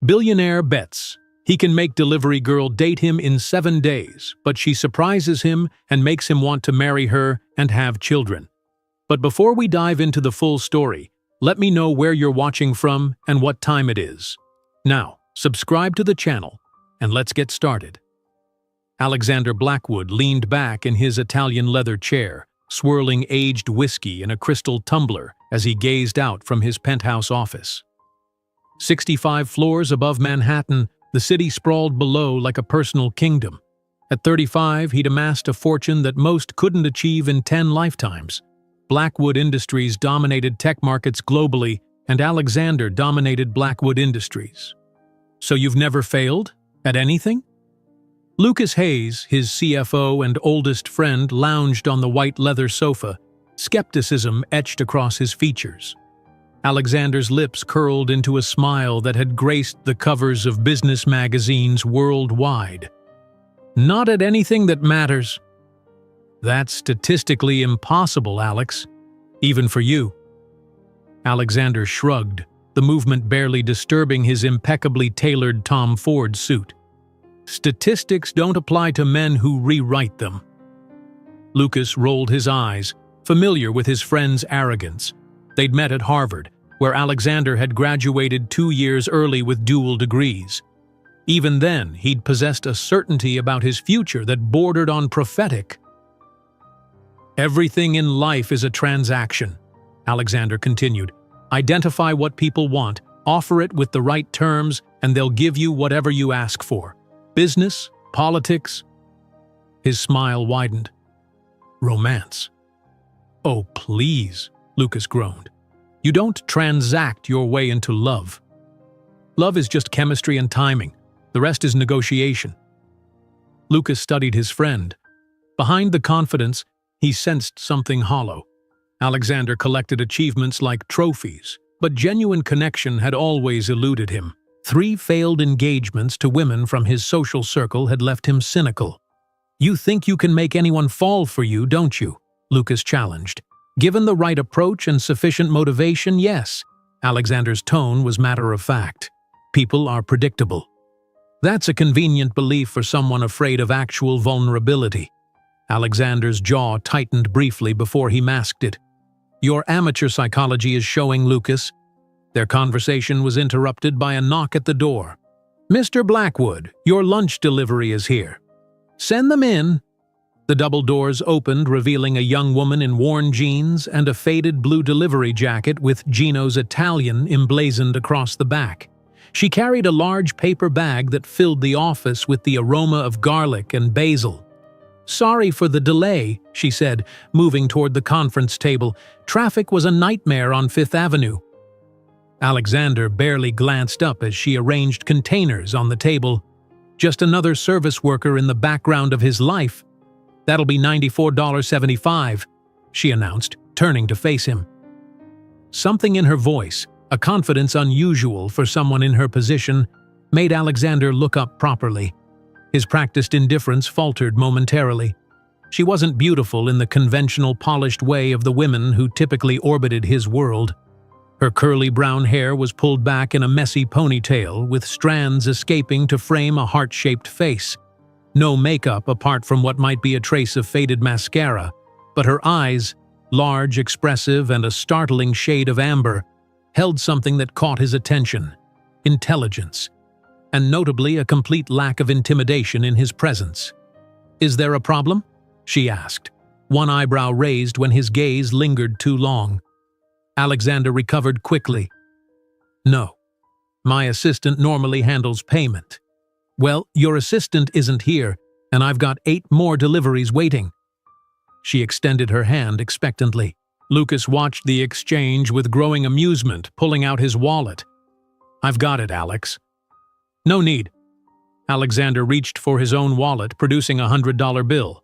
Billionaire bets he can make delivery girl date him in 7 days, but she surprises him and makes him want to marry her and have children. But before we dive into the full story, let me know where you're watching from and what time it is. Now, subscribe to the channel, and let's get started. Alexander Blackwood leaned back in his Italian leather chair, swirling aged whiskey in a crystal tumbler as he gazed out from his penthouse office. 65 floors above Manhattan, the city sprawled below like a personal kingdom. At 35, he'd amassed a fortune that most couldn't achieve in 10 lifetimes. Blackwood Industries dominated tech markets globally, and Alexander dominated Blackwood Industries. So you've never failed? At anything? Lucas Hayes, his CFO and oldest friend, lounged on the white leather sofa, skepticism etched across his features. Alexander's lips curled into a smile that had graced the covers of business magazines worldwide. Not at anything that matters. That's statistically impossible, Alex. Even for you. Alexander shrugged, the movement barely disturbing his impeccably tailored Tom Ford suit. Statistics don't apply to men who rewrite them. Lucas rolled his eyes, familiar with his friend's arrogance. They'd met at Harvard, where Alexander had graduated 2 years early with dual degrees. Even then, he'd possessed a certainty about his future that bordered on prophetic. Everything in life is a transaction, Alexander continued. Identify what people want, offer it with the right terms, and they'll give you whatever you ask for. Business, politics. His smile widened. Romance. Oh, please, Lucas groaned. You don't transact your way into love. Love is just chemistry and timing. The rest is negotiation. Lucas studied his friend. Behind the confidence, he sensed something hollow. Alexander collected achievements like trophies, but genuine connection had always eluded him. 3 failed engagements to women from his social circle had left him cynical. You think you can make anyone fall for you, don't you? Lucas challenged. Given the right approach and sufficient motivation, yes. Alexander's tone was matter-of-fact. People are predictable. That's a convenient belief for someone afraid of actual vulnerability. Alexander's jaw tightened briefly before he masked it. Your amateur psychology is showing, Lucas. Their conversation was interrupted by a knock at the door. Mr. Blackwood, your lunch delivery is here. Send them in. The double doors opened, revealing a young woman in worn jeans and a faded blue delivery jacket with Gino's Italian emblazoned across the back. She carried a large paper bag that filled the office with the aroma of garlic and basil. Sorry for the delay, she said, moving toward the conference table. Traffic was a nightmare on Fifth Avenue. Alexander barely glanced up as she arranged containers on the table. Just another service worker in the background of his life. That'll be $94.75, she announced, turning to face him. Something in her voice, a confidence unusual for someone in her position, made Alexander look up properly. His practiced indifference faltered momentarily. She wasn't beautiful in the conventional polished way of the women who typically orbited his world. Her curly brown hair was pulled back in a messy ponytail, with strands escaping to frame a heart-shaped face. No makeup apart from what might be a trace of faded mascara, but her eyes, large, expressive, and a startling shade of amber, held something that caught his attention: intelligence, and notably a complete lack of intimidation in his presence. Is there a problem? She asked, one eyebrow raised when his gaze lingered too long. Alexander recovered quickly. No. My assistant normally handles payment. Well, your assistant isn't here, and I've got 8 more deliveries waiting. She extended her hand expectantly. Lucas watched the exchange with growing amusement, pulling out his wallet. I've got it, Alex. No need. Alexander reached for his own wallet, producing a $100 bill.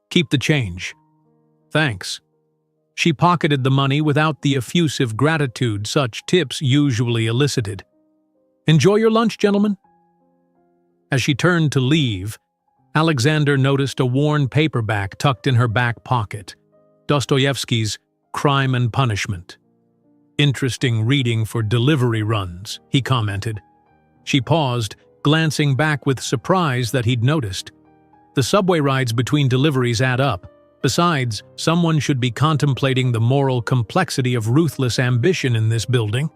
Keep the change. Thanks. She pocketed the money without the effusive gratitude such tips usually elicited. Enjoy your lunch, gentlemen. As she turned to leave, Alexander noticed a worn paperback tucked in her back pocket, Dostoevsky's Crime and Punishment. Interesting reading for delivery runs, he commented. She paused, glancing back with surprise that he'd noticed. The subway rides between deliveries add up. Besides, someone should be contemplating the moral complexity of ruthless ambition in this building.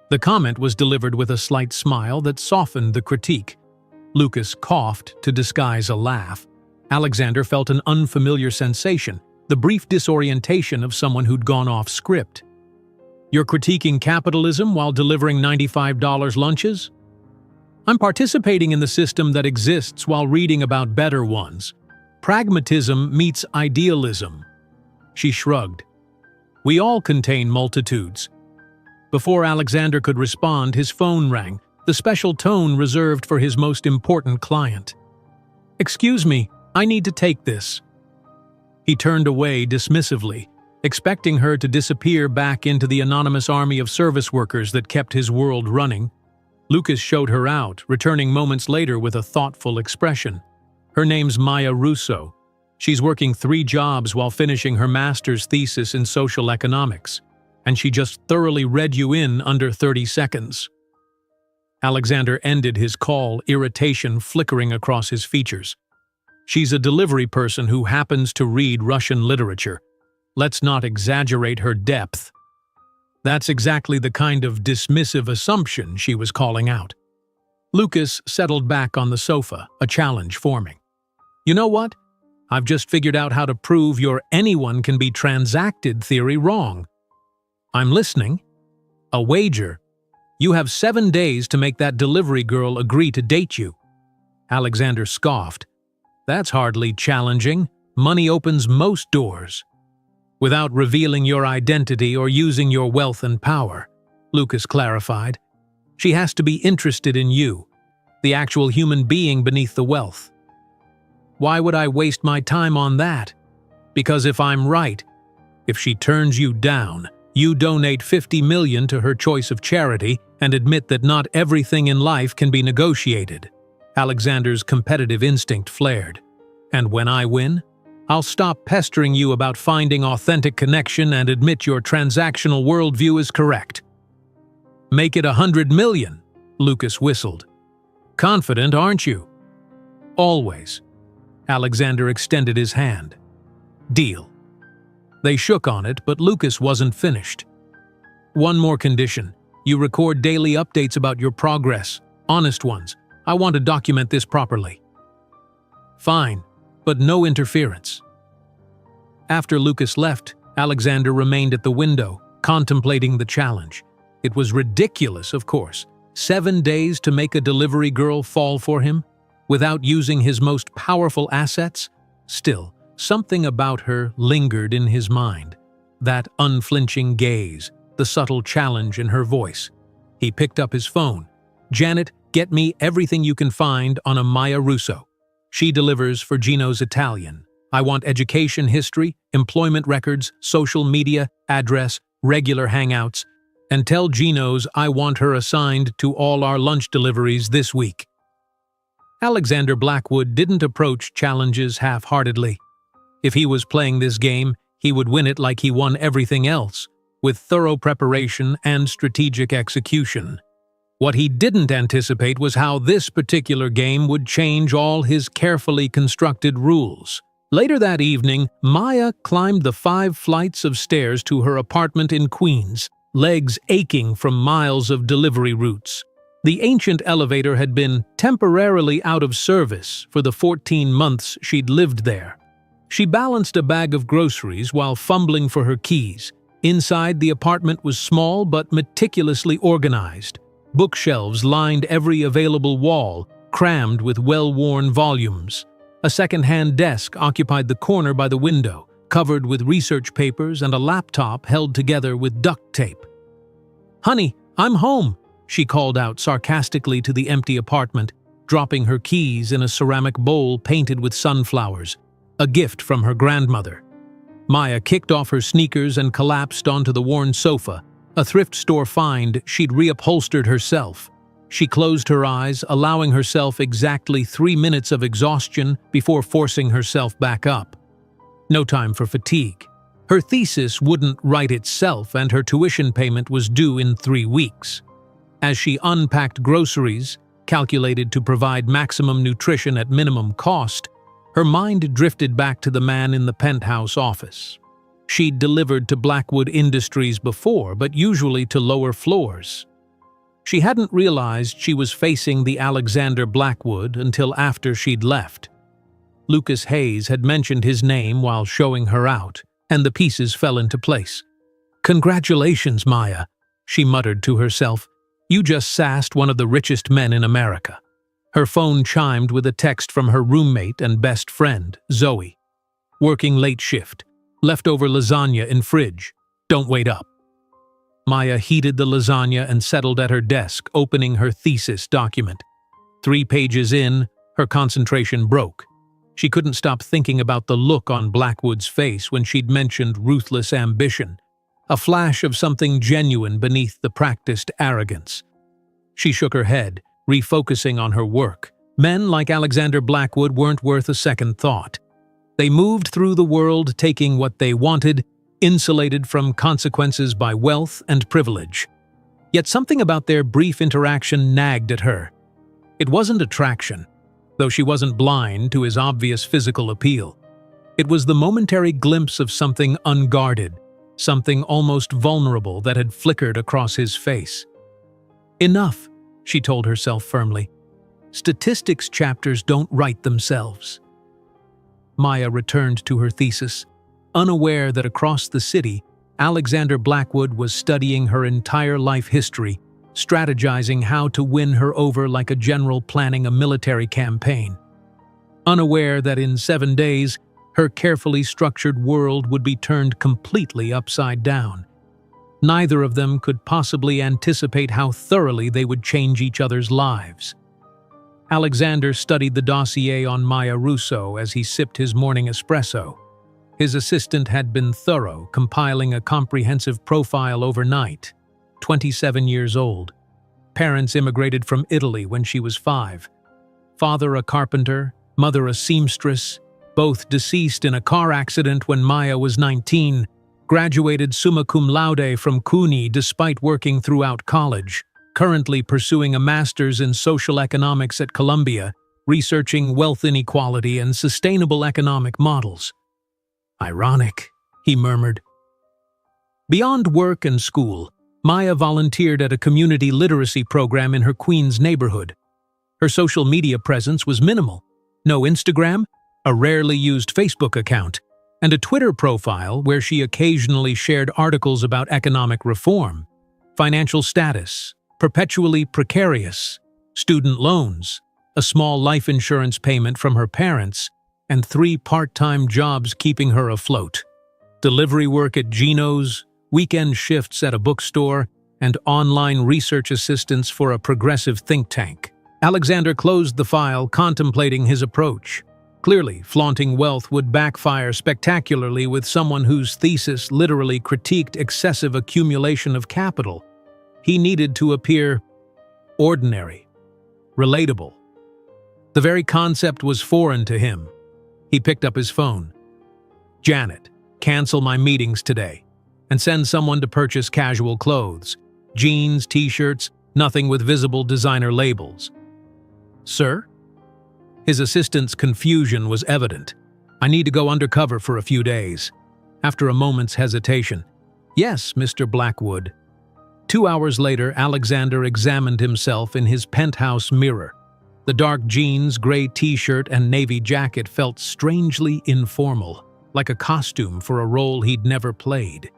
The comment was delivered with a slight smile that softened the critique. Lucas coughed to disguise a laugh. Alexander felt an unfamiliar sensation, the brief disorientation of someone who'd gone off script. You're critiquing capitalism while delivering $95 lunches? I'm participating in the system that exists while reading about better ones. Pragmatism meets idealism. She shrugged. We all contain multitudes. Before Alexander could respond, his phone rang, the special tone reserved for his most important client. Excuse me, I need to take this. He turned away dismissively, expecting her to disappear back into the anonymous army of service workers that kept his world running. Lucas showed her out, returning moments later with a thoughtful expression. Her name's Maya Russo. She's working 3 jobs while finishing her master's thesis in social economics, and she just thoroughly read you in under 30 seconds. Alexander ended his call, irritation flickering across his features. She's a delivery person who happens to read Russian literature. Let's not exaggerate her depth. That's exactly the kind of dismissive assumption she was calling out. Lucas settled back on the sofa, a challenge forming. You know what? I've just figured out how to prove your anyone can be transacted theory wrong. I'm listening. A wager. You have 7 days to make that delivery girl agree to date you. Alexander scoffed. That's hardly challenging. Money opens most doors. Without revealing your identity or using your wealth and power, Lucas clarified. She has to be interested in you, the actual human being beneath the wealth. Why would I waste my time on that? Because if I'm right, if she turns you down, you donate $50 million to her choice of charity and admit that not everything in life can be negotiated. Alexander's competitive instinct flared. And when I win, I'll stop pestering you about finding authentic connection and admit your transactional worldview is correct. Make it $100 million, Lucas whistled. Confident, aren't you? Always. Alexander extended his hand. Deal. They shook on it, but Lucas wasn't finished. One more condition. You record daily updates about your progress, honest ones. I want to document this properly. Fine, but no interference. After Lucas left, Alexander remained at the window, contemplating the challenge. It was ridiculous, of course. 7 days to make a delivery girl fall for him, without using his most powerful assets? Still, something about her lingered in his mind. That unflinching gaze, the subtle challenge in her voice. He picked up his phone. Janet, get me everything you can find on a Maya Russo. She delivers for Gino's Italian. I want education history, employment records, social media, address, regular hangouts, and tell Gino's I want her assigned to all our lunch deliveries this week. Alexander Blackwood didn't approach challenges half-heartedly. If he was playing this game, he would win it like he won everything else, with thorough preparation and strategic execution. What he didn't anticipate was how this particular game would change all his carefully constructed rules. Later that evening, Maya climbed the 5 flights of stairs to her apartment in Queens, legs aching from miles of delivery routes. The ancient elevator had been temporarily out of service for the 14 months she'd lived there. She balanced a bag of groceries while fumbling for her keys. Inside, the apartment was small but meticulously organized. Bookshelves lined every available wall, crammed with well-worn volumes. A second-hand desk occupied the corner by the window, covered with research papers and a laptop held together with duct tape. "Honey, I'm home," she called out sarcastically to the empty apartment, dropping her keys in a ceramic bowl painted with sunflowers, a gift from her grandmother. Maya kicked off her sneakers and collapsed onto the worn sofa, a thrift store find she'd reupholstered herself. She closed her eyes, allowing herself exactly 3 minutes of exhaustion before forcing herself back up. No time for fatigue. Her thesis wouldn't write itself, and her tuition payment was due in 3 weeks. As she unpacked groceries, calculated to provide maximum nutrition at minimum cost, her mind drifted back to the man in the penthouse office. She'd delivered to Blackwood Industries before, but usually to lower floors. She hadn't realized she was facing the Alexander Blackwood until after she'd left. Lucas Hayes had mentioned his name while showing her out, and the pieces fell into place. "Congratulations, Maya," she muttered to herself. "You just sassed one of the richest men in America." Her phone chimed with a text from her roommate and best friend, Zoe. "Working late shift. Leftover lasagna in fridge. Don't wait up." Maya heated the lasagna and settled at her desk, opening her thesis document. 3 pages in, her concentration broke. She couldn't stop thinking about the look on Blackwood's face when she'd mentioned ruthless ambition, a flash of something genuine beneath the practiced arrogance. She shook her head, refocusing on her work. Men like Alexander Blackwood weren't worth a second thought. They moved through the world taking what they wanted, insulated from consequences by wealth and privilege. Yet something about their brief interaction nagged at her. It wasn't attraction, though she wasn't blind to his obvious physical appeal. It was the momentary glimpse of something unguarded, something almost vulnerable that had flickered across his face. "Enough," she told herself firmly. "Statistics chapters don't write themselves." Maya returned to her thesis, unaware that across the city, Alexander Blackwood was studying her entire life history, strategizing how to win her over like a general planning a military campaign. Unaware that in 7 days, her carefully structured world would be turned completely upside down. Neither of them could possibly anticipate how thoroughly they would change each other's lives. Alexander studied the dossier on Maya Russo as he sipped his morning espresso. His assistant had been thorough, compiling a comprehensive profile overnight. 27 years old. Parents immigrated from Italy when she was 5. Father a carpenter, mother a seamstress, both deceased in a car accident when Maya was 19, graduated summa cum laude from CUNY despite working throughout college, currently pursuing a master's in social economics at Columbia, researching wealth inequality and sustainable economic models. "Ironic," he murmured. Beyond work and school, Maya volunteered at a community literacy program in her Queens neighborhood. Her social media presence was minimal. No Instagram, a rarely used Facebook account, and a Twitter profile where she occasionally shared articles about economic reform, financial status, perpetually precarious, student loans, a small life insurance payment from her parents, and 3 part-time jobs keeping her afloat. Delivery work at Gino's, weekend shifts at a bookstore, and online research assistance for a progressive think tank. Alexander closed the file, contemplating his approach. Clearly, flaunting wealth would backfire spectacularly with someone whose thesis literally critiqued excessive accumulation of capital. He needed to appear ordinary, relatable. The very concept was foreign to him. He picked up his phone. "Janet, cancel my meetings today, and send someone to purchase casual clothes. Jeans, t-shirts, nothing with visible designer labels." "Sir?" His assistant's confusion was evident. "I need to go undercover for a few days." After a moment's hesitation, "Yes, Mr. Blackwood." 2 hours later, Alexander examined himself in his penthouse mirror. The dark jeans, gray t-shirt, and navy jacket felt strangely informal, like a costume for a role he'd never played.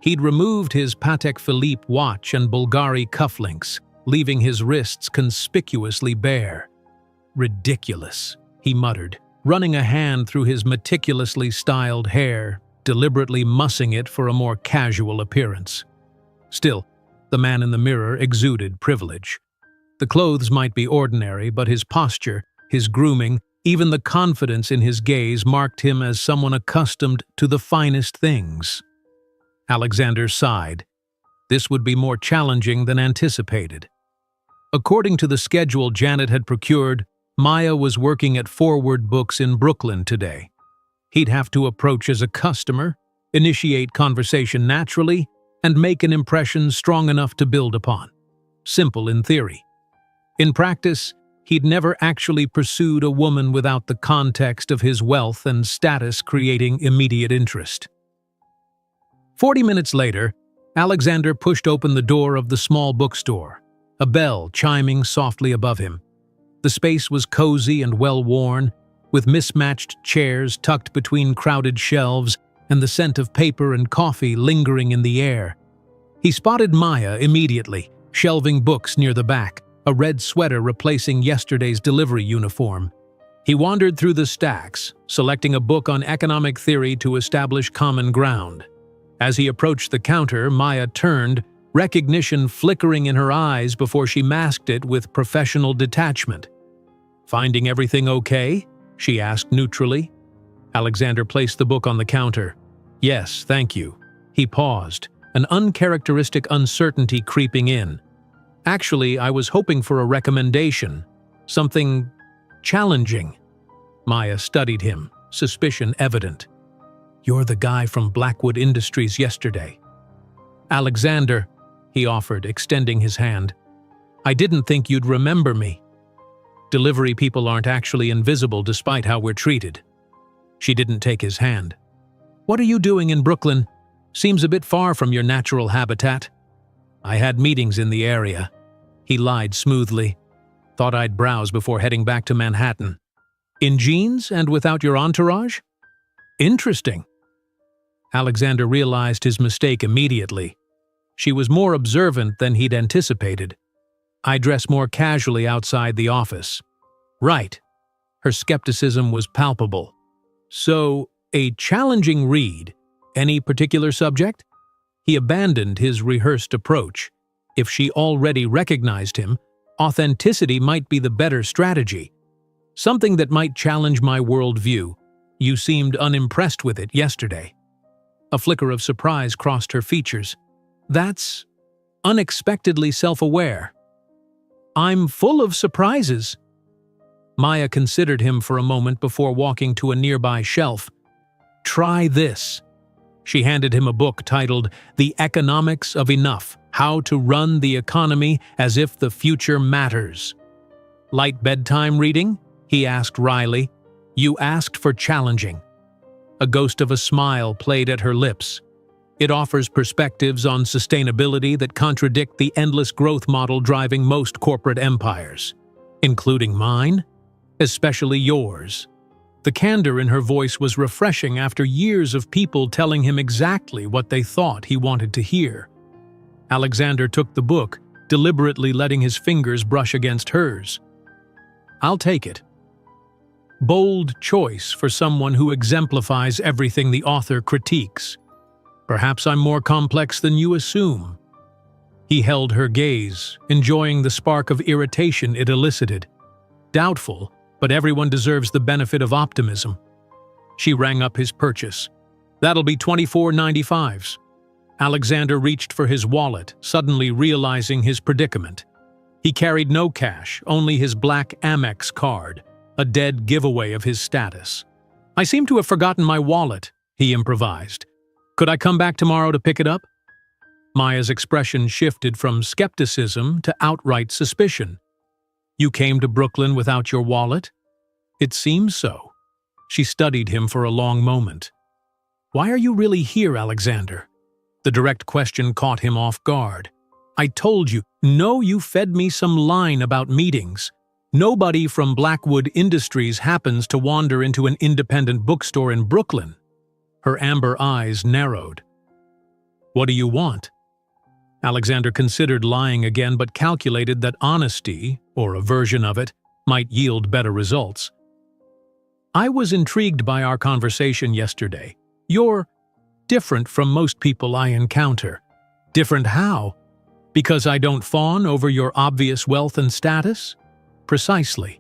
He'd removed his Patek Philippe watch and Bulgari cufflinks, leaving his wrists conspicuously bare. "Ridiculous," he muttered, running a hand through his meticulously styled hair, deliberately mussing it for a more casual appearance. Still, the man in the mirror exuded privilege. The clothes might be ordinary, but his posture, his grooming, even the confidence in his gaze marked him as someone accustomed to the finest things. Alexander sighed. This would be more challenging than anticipated. According to the schedule Janet had procured, Maya was working at Forward Books in Brooklyn today. He'd have to approach as a customer, initiate conversation naturally, and make an impression strong enough to build upon. simple in theory. In practice, he'd never actually pursued a woman without the context of his wealth and status creating immediate interest. 40 minutes later, Alexander pushed open the door of the small bookstore, a bell chiming softly above him. The space was cozy and well-worn, with mismatched chairs tucked between crowded shelves and the scent of paper and coffee lingering in the air. He spotted Maya immediately, shelving books near the back, a red sweater replacing yesterday's delivery uniform. He wandered through the stacks, selecting a book on economic theory to establish common ground. As he approached the counter, Maya turned, recognition flickering in her eyes before she masked it with professional detachment. "Finding everything okay?" she asked neutrally. Alexander placed the book on the counter. "Yes, thank you." He paused, an uncharacteristic uncertainty creeping in. "Actually, I was hoping for a recommendation. Something challenging." Maya studied him, suspicion evident. "You're the guy from Blackwood Industries yesterday." "Alexander," he offered, extending his hand. "I didn't think you'd remember me. Delivery people aren't actually invisible despite how we're treated." She didn't take his hand. "What are you doing in Brooklyn? Seems a bit far from your natural habitat." "I had meetings in the area." He lied smoothly. "Thought I'd browse before heading back to Manhattan." "In jeans and without your entourage?" "Interesting." Alexander realized his mistake immediately. She was more observant than he'd anticipated. "I dress more casually outside the office." "Right." Her skepticism was palpable. "So, a challenging read. Any particular subject?" He abandoned his rehearsed approach. If she already recognized him, authenticity might be the better strategy. "Something that might challenge my worldview. You seemed unimpressed with it yesterday." A flicker of surprise crossed her features. "That's unexpectedly self-aware." "I'm full of surprises." Maya considered him for a moment before walking to a nearby shelf. "Try this." She handed him a book titled The Economics of Enough: How to Run the Economy as If the Future Matters. "Light bedtime reading?" he asked wryly. "You asked for challenging." A ghost of a smile played at her lips. "It offers perspectives on sustainability that contradict the endless growth model driving most corporate empires. Including mine? Especially yours." The candor in her voice was refreshing after years of people telling him exactly what they thought he wanted to hear. Alexander took the book, deliberately letting his fingers brush against hers. "I'll take it." Bold choice for someone who exemplifies everything the author critiques. "Perhaps I'm more complex than you assume." He held her gaze, enjoying the spark of irritation it elicited. Doubtful, but everyone deserves the benefit of optimism. She rang up his purchase. "That'll be $24.95. Alexander reached for his wallet, suddenly realizing his predicament. He carried no cash, only his black Amex card, a dead giveaway of his status. "I seem to have forgotten my wallet," he improvised. "Could I come back tomorrow to pick it up?" Maya's expression shifted from skepticism to outright suspicion. "You came to Brooklyn without your wallet?" "It seems so." She studied him for a long moment. "Why are you really here, Alexander?" The direct question caught him off guard. "I told you." "No, you fed me some line about meetings. Nobody from Blackwood Industries happens to wander into an independent bookstore in Brooklyn." Her amber eyes narrowed. "What do you want?" Alexander considered lying again but calculated that honesty, or a version of it, might yield better results. "I was intrigued by our conversation yesterday. You're different from most people I encounter." "Different how? Because I don't fawn over your obvious wealth and status?" "Precisely."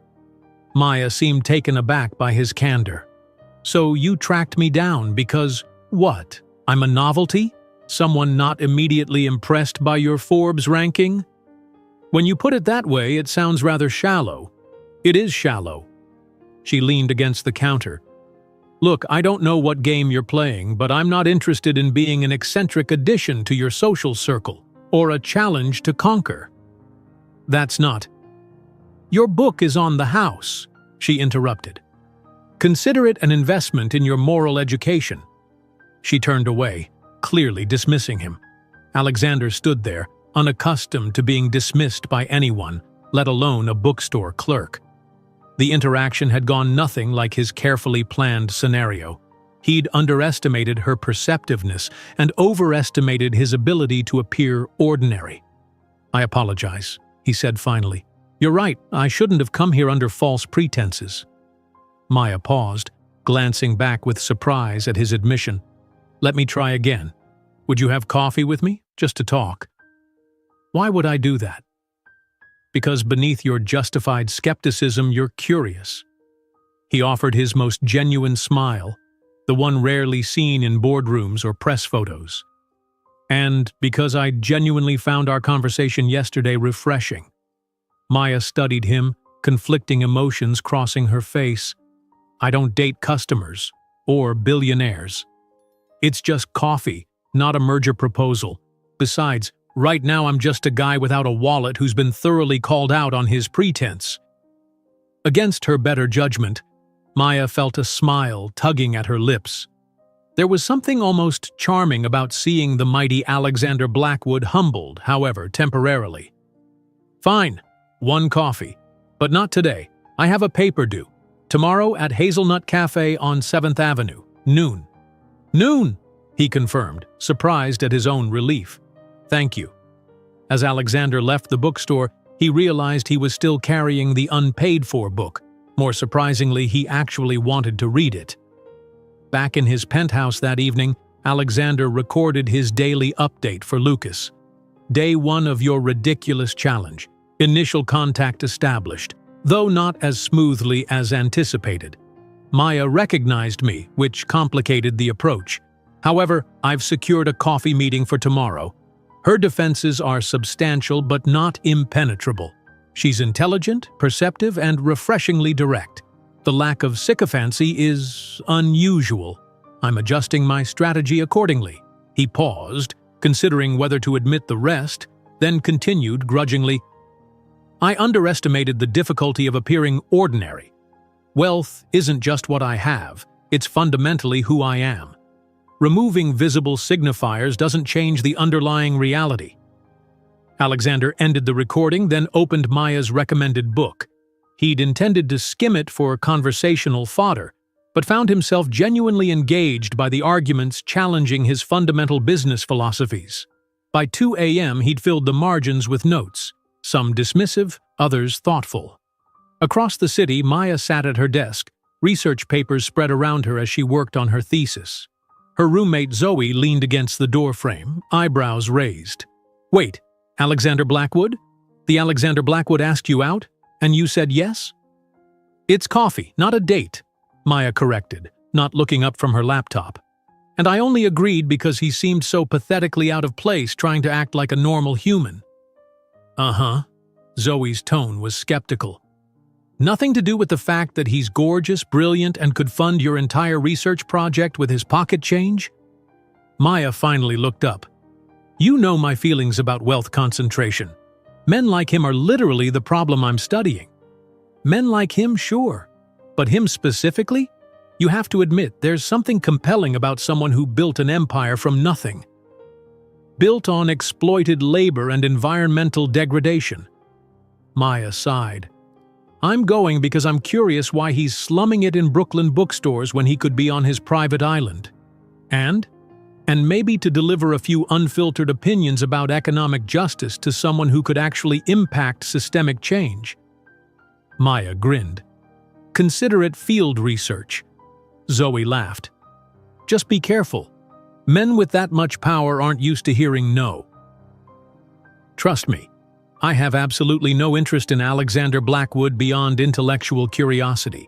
Maya seemed taken aback by his candor. "So you tracked me down because, what, I'm a novelty? Someone not immediately impressed by your Forbes ranking?" "When you put it that way, it sounds rather shallow." "It is shallow." She leaned against the counter. "Look, I don't know what game you're playing, but I'm not interested in being an eccentric addition to your social circle, or a challenge to conquer." That's not. Your book is on the house, she interrupted. Consider it an investment in your moral education. She turned away, clearly dismissing him. Alexander stood there, unaccustomed to being dismissed by anyone, let alone a bookstore clerk. The interaction had gone nothing like his carefully planned scenario. He'd underestimated her perceptiveness and overestimated his ability to appear ordinary. I apologize, he said finally. You're right, I shouldn't have come here under false pretenses. Maya paused, glancing back with surprise at his admission. Let me try again. Would you have coffee with me, just to talk? Why would I do that? Because beneath your justified skepticism, you're curious. He offered his most genuine smile, the one rarely seen in boardrooms or press photos. And because I genuinely found our conversation yesterday refreshing. Maya studied him, conflicting emotions crossing her face. I don't date customers or billionaires. It's just coffee, not a merger proposal. Besides, right now I'm just a guy without a wallet who's been thoroughly called out on his pretense. Against her better judgment, Maya felt a smile tugging at her lips. There was something almost charming about seeing the mighty Alexander Blackwood humbled, however, temporarily. Fine, one coffee, but not today. I have a paper due. Tomorrow at Hazelnut Cafe on 7th Avenue, noon. Noon, he confirmed, surprised at his own relief. Thank you. As Alexander left the bookstore, he realized he was still carrying the unpaid-for book. More surprisingly, he actually wanted to read it. Back in his penthouse that evening, Alexander recorded his daily update for Lucas. Day 1 of your ridiculous challenge. Initial contact established, though not as smoothly as anticipated. Maya recognized me, which complicated the approach. However, I've secured a coffee meeting for tomorrow. Her defenses are substantial but not impenetrable. She's intelligent, perceptive, and refreshingly direct. The lack of sycophancy is unusual. I'm adjusting my strategy accordingly. He paused, considering whether to admit the rest, then continued grudgingly. I underestimated the difficulty of appearing ordinary. Wealth isn't just what I have, it's fundamentally who I am. Removing visible signifiers doesn't change the underlying reality. Alexander ended the recording, then opened Maya's recommended book. He'd intended to skim it for conversational fodder, but found himself genuinely engaged by the arguments challenging his fundamental business philosophies. By 2 a.m., he'd filled the margins with notes, some dismissive, others thoughtful. Across the city, Maya sat at her desk, research papers spread around her as she worked on her thesis. Her roommate Zoe leaned against the doorframe, eyebrows raised. Wait, Alexander Blackwood? The Alexander Blackwood asked you out, and you said yes? It's coffee, not a date, Maya corrected, not looking up from her laptop. And I only agreed because he seemed so pathetically out of place trying to act like a normal human. Uh-huh. Zoe's tone was skeptical. Nothing to do with the fact that he's gorgeous, brilliant, and could fund your entire research project with his pocket change? Maya finally looked up. You know my feelings about wealth concentration. Men like him are literally the problem I'm studying. Men like him, sure. But him specifically? You have to admit, there's something compelling about someone who built an empire from nothing. Built on exploited labor and environmental degradation. Maya sighed. I'm going because I'm curious why he's slumming it in Brooklyn bookstores when he could be on his private island. And maybe to deliver a few unfiltered opinions about economic justice to someone who could actually impact systemic change. Maya grinned. Consider it field research. Zoe laughed. Just be careful. Men with that much power aren't used to hearing no. Trust me, I have absolutely no interest in Alexander Blackwood beyond intellectual curiosity.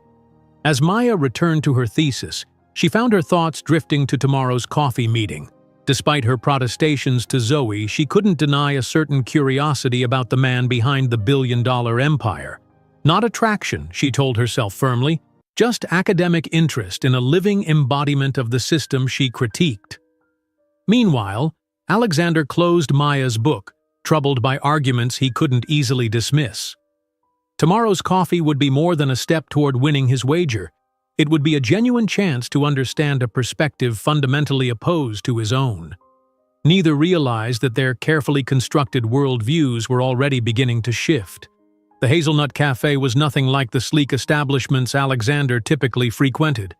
As Maya returned to her thesis, she found her thoughts drifting to tomorrow's coffee meeting. Despite her protestations to Zoe, she couldn't deny a certain curiosity about the man behind the billion-dollar empire. Not attraction, she told herself firmly, just academic interest in a living embodiment of the system she critiqued. Meanwhile, Alexander closed Maya's book, troubled by arguments he couldn't easily dismiss. Tomorrow's coffee would be more than a step toward winning his wager. It would be a genuine chance to understand a perspective fundamentally opposed to his own. Neither realized that their carefully constructed worldviews were already beginning to shift. The Hazelnut Cafe was nothing like the sleek establishments Alexander typically frequented.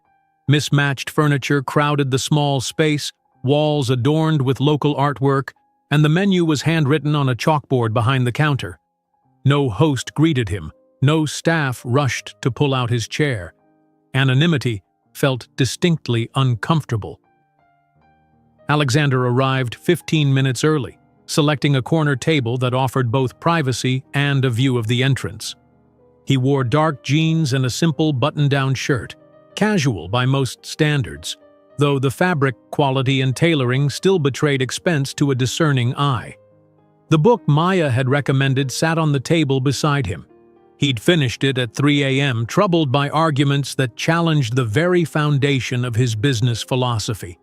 Mismatched furniture crowded the small space, walls adorned with local artwork, and the menu was handwritten on a chalkboard behind the counter. No host greeted him, no staff rushed to pull out his chair. Anonymity felt distinctly uncomfortable. Alexander arrived 15 minutes early, selecting a corner table that offered both privacy and a view of the entrance. He wore dark jeans and a simple button-down shirt, casual by most standards, though the fabric quality and tailoring still betrayed expense to a discerning eye. The book Maya had recommended sat on the table beside him. He'd finished it at 3 a.m., troubled by arguments that challenged the very foundation of his business philosophy.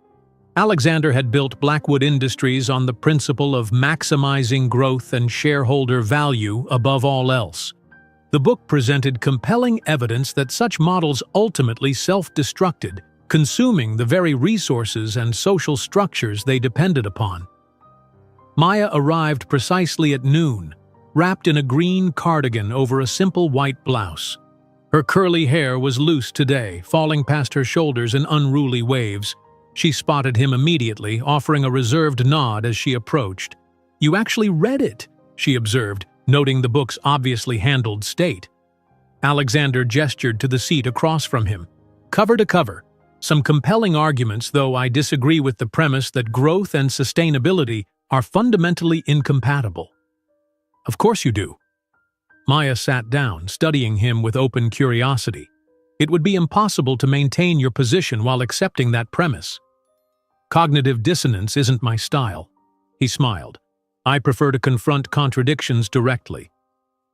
Alexander had built Blackwood Industries on the principle of maximizing growth and shareholder value above all else. The book presented compelling evidence that such models ultimately self-destructed, consuming the very resources and social structures they depended upon. Maya arrived precisely at noon, wrapped in a green cardigan over a simple white blouse. Her curly hair was loose today, falling past her shoulders in unruly waves. She spotted him immediately, offering a reserved nod as she approached. "You actually read it," she observed, noting the book's obviously handled state. Alexander gestured to the seat across from him. "Cover to cover. Some compelling arguments, though I disagree with the premise that growth and sustainability are fundamentally incompatible." "Of course you do." Maya sat down, studying him with open curiosity. "It would be impossible to maintain your position while accepting that premise." "Cognitive dissonance isn't my style," he smiled. "I prefer to confront contradictions directly."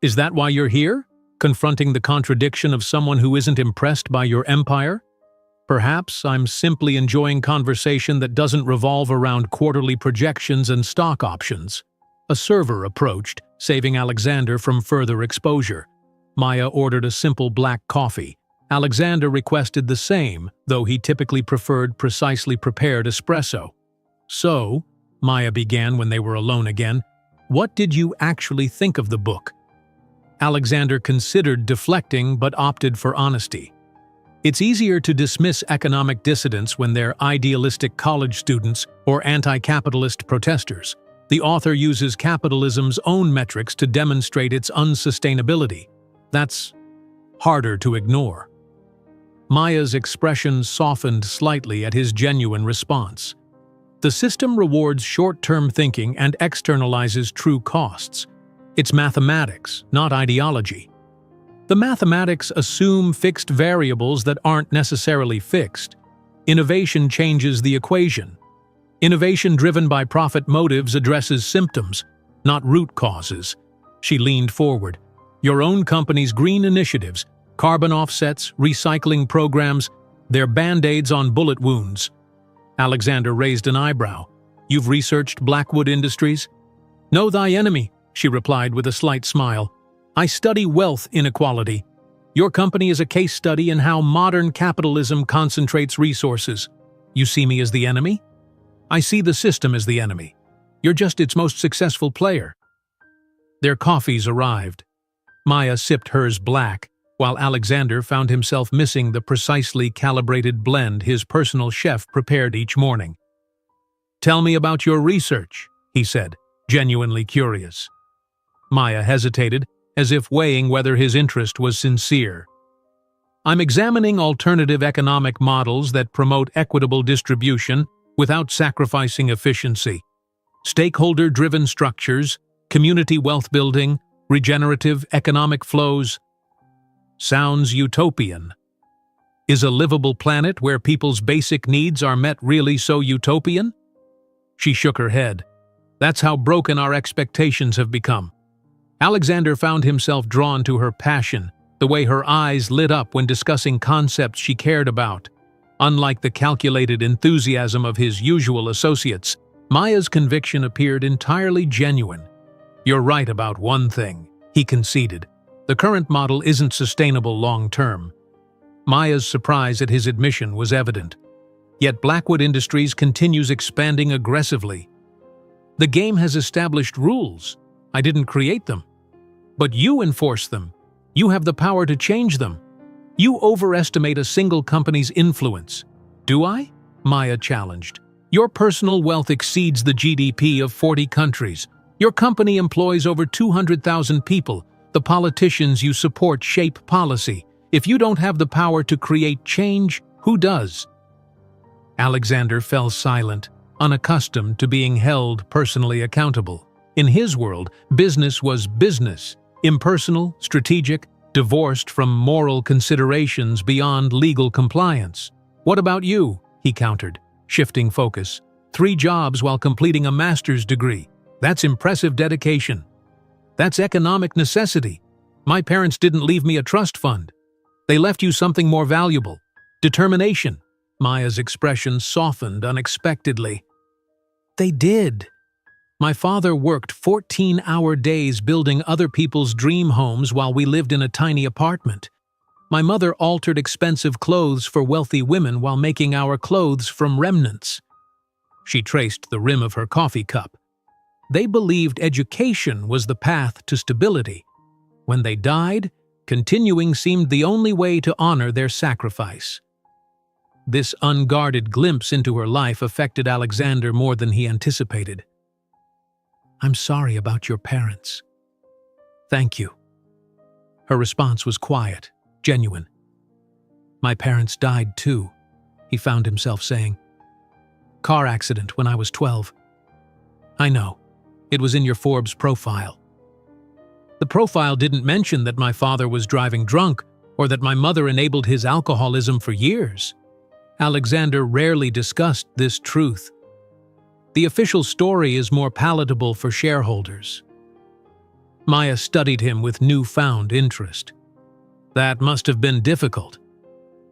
"Is that why you're here? Confronting the contradiction of someone who isn't impressed by your empire?" "Perhaps I'm simply enjoying conversation that doesn't revolve around quarterly projections and stock options." A server approached, saving Alexander from further exposure. Maya ordered a simple black coffee. Alexander requested the same, though he typically preferred precisely prepared espresso. "So," Maya began when they were alone again, "what did you actually think of the book?" Alexander considered deflecting but opted for honesty. It's easier to dismiss economic dissidents when they're idealistic college students or anti-capitalist protesters. The author uses capitalism's own metrics to demonstrate its unsustainability. That's harder to ignore. Maya's expression softened slightly at his genuine response. The system rewards short-term thinking and externalizes true costs. It's mathematics, not ideology. The mathematics assume fixed variables that aren't necessarily fixed. Innovation changes the equation. Innovation driven by profit motives addresses symptoms, not root causes. She leaned forward. Your own company's green initiatives, carbon offsets, recycling programs, they're band-aids on bullet wounds. Alexander raised an eyebrow. You've researched Blackwood Industries? Know thy enemy, she replied with a slight smile. I study wealth inequality. Your company is a case study in how modern capitalism concentrates resources. You see me as the enemy? I see the system as the enemy. You're just its most successful player. Their coffees arrived. Maya sipped hers black, while Alexander found himself missing the precisely calibrated blend his personal chef prepared each morning. Tell me about your research, he said, genuinely curious. Maya hesitated, as if weighing whether his interest was sincere. I'm examining alternative economic models that promote equitable distribution without sacrificing efficiency. Stakeholder-driven structures, community wealth building, regenerative economic flows. Sounds utopian. Is a livable planet where people's basic needs are met really so utopian? She shook her head. That's how broken our expectations have become. Alexander found himself drawn to her passion, the way her eyes lit up when discussing concepts she cared about. Unlike the calculated enthusiasm of his usual associates, Maya's conviction appeared entirely genuine. You're right about one thing, he conceded. The current model isn't sustainable long-term. Maya's surprise at his admission was evident. Yet Blackwood Industries continues expanding aggressively. The game has established rules. I didn't create them. But you enforce them. You have the power to change them. You overestimate a single company's influence. Do I? Maya challenged. Your personal wealth exceeds the GDP of 40 countries. Your company employs over 200,000 people. The politicians you support shape policy. If you don't have the power to create change, who does? Alexander fell silent, unaccustomed to being held personally accountable. In his world, business was business, impersonal, strategic, divorced from moral considerations beyond legal compliance. What about you? He countered, shifting focus. 3 jobs while completing a master's degree. That's impressive dedication. That's economic necessity. My parents didn't leave me a trust fund. They left you something more valuable. Determination. Maya's expression softened unexpectedly. They did. My father worked 14-hour days building other people's dream homes while we lived in a tiny apartment. My mother altered expensive clothes for wealthy women while making our clothes from remnants. She traced the rim of her coffee cup. They believed education was the path to stability. When they died, continuing seemed the only way to honor their sacrifice. This unguarded glimpse into her life affected Alexander more than he anticipated. I'm sorry about your parents. Thank you. Her response was quiet, genuine. My parents died too, he found himself saying. Car accident when I was 12. I know. It was in your Forbes profile. The profile didn't mention that my father was driving drunk or that my mother enabled his alcoholism for years. Alexander rarely discussed this truth. The official story is more palatable for shareholders. Maya studied him with newfound interest. That must have been difficult.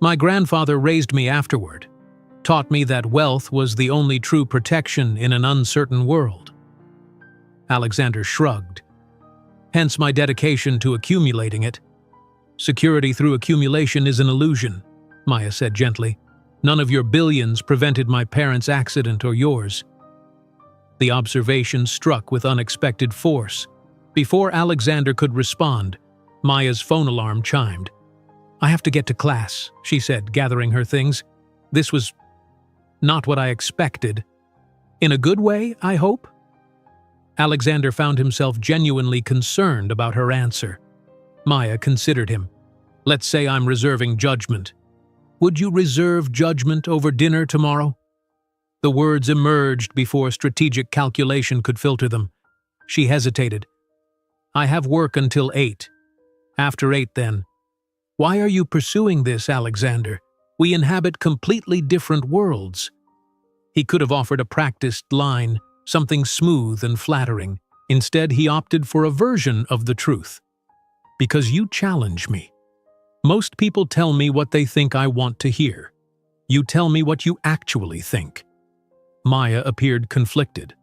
My grandfather raised me afterward, taught me that wealth was the only true protection in an uncertain world. Alexander shrugged. Hence my dedication to accumulating it. Security through accumulation is an illusion, Maya said gently. None of your billions prevented my parents' accident or yours. The observation struck with unexpected force. Before Alexander could respond, Maya's phone alarm chimed. I have to get to class, she said, gathering her things. This was not what I expected. In a good way, I hope? Alexander found himself genuinely concerned about her answer. Maya considered him. Let's say I'm reserving judgment. Would you reserve judgment over dinner tomorrow? The words emerged before strategic calculation could filter them. She hesitated. I have work until 8. After 8, then. Why are you pursuing this, Alexander? We inhabit completely different worlds. He could have offered a practiced line, something smooth and flattering. Instead, he opted for a version of the truth. Because you challenge me. Most people tell me what they think I want to hear. You tell me what you actually think. Maya appeared conflicted.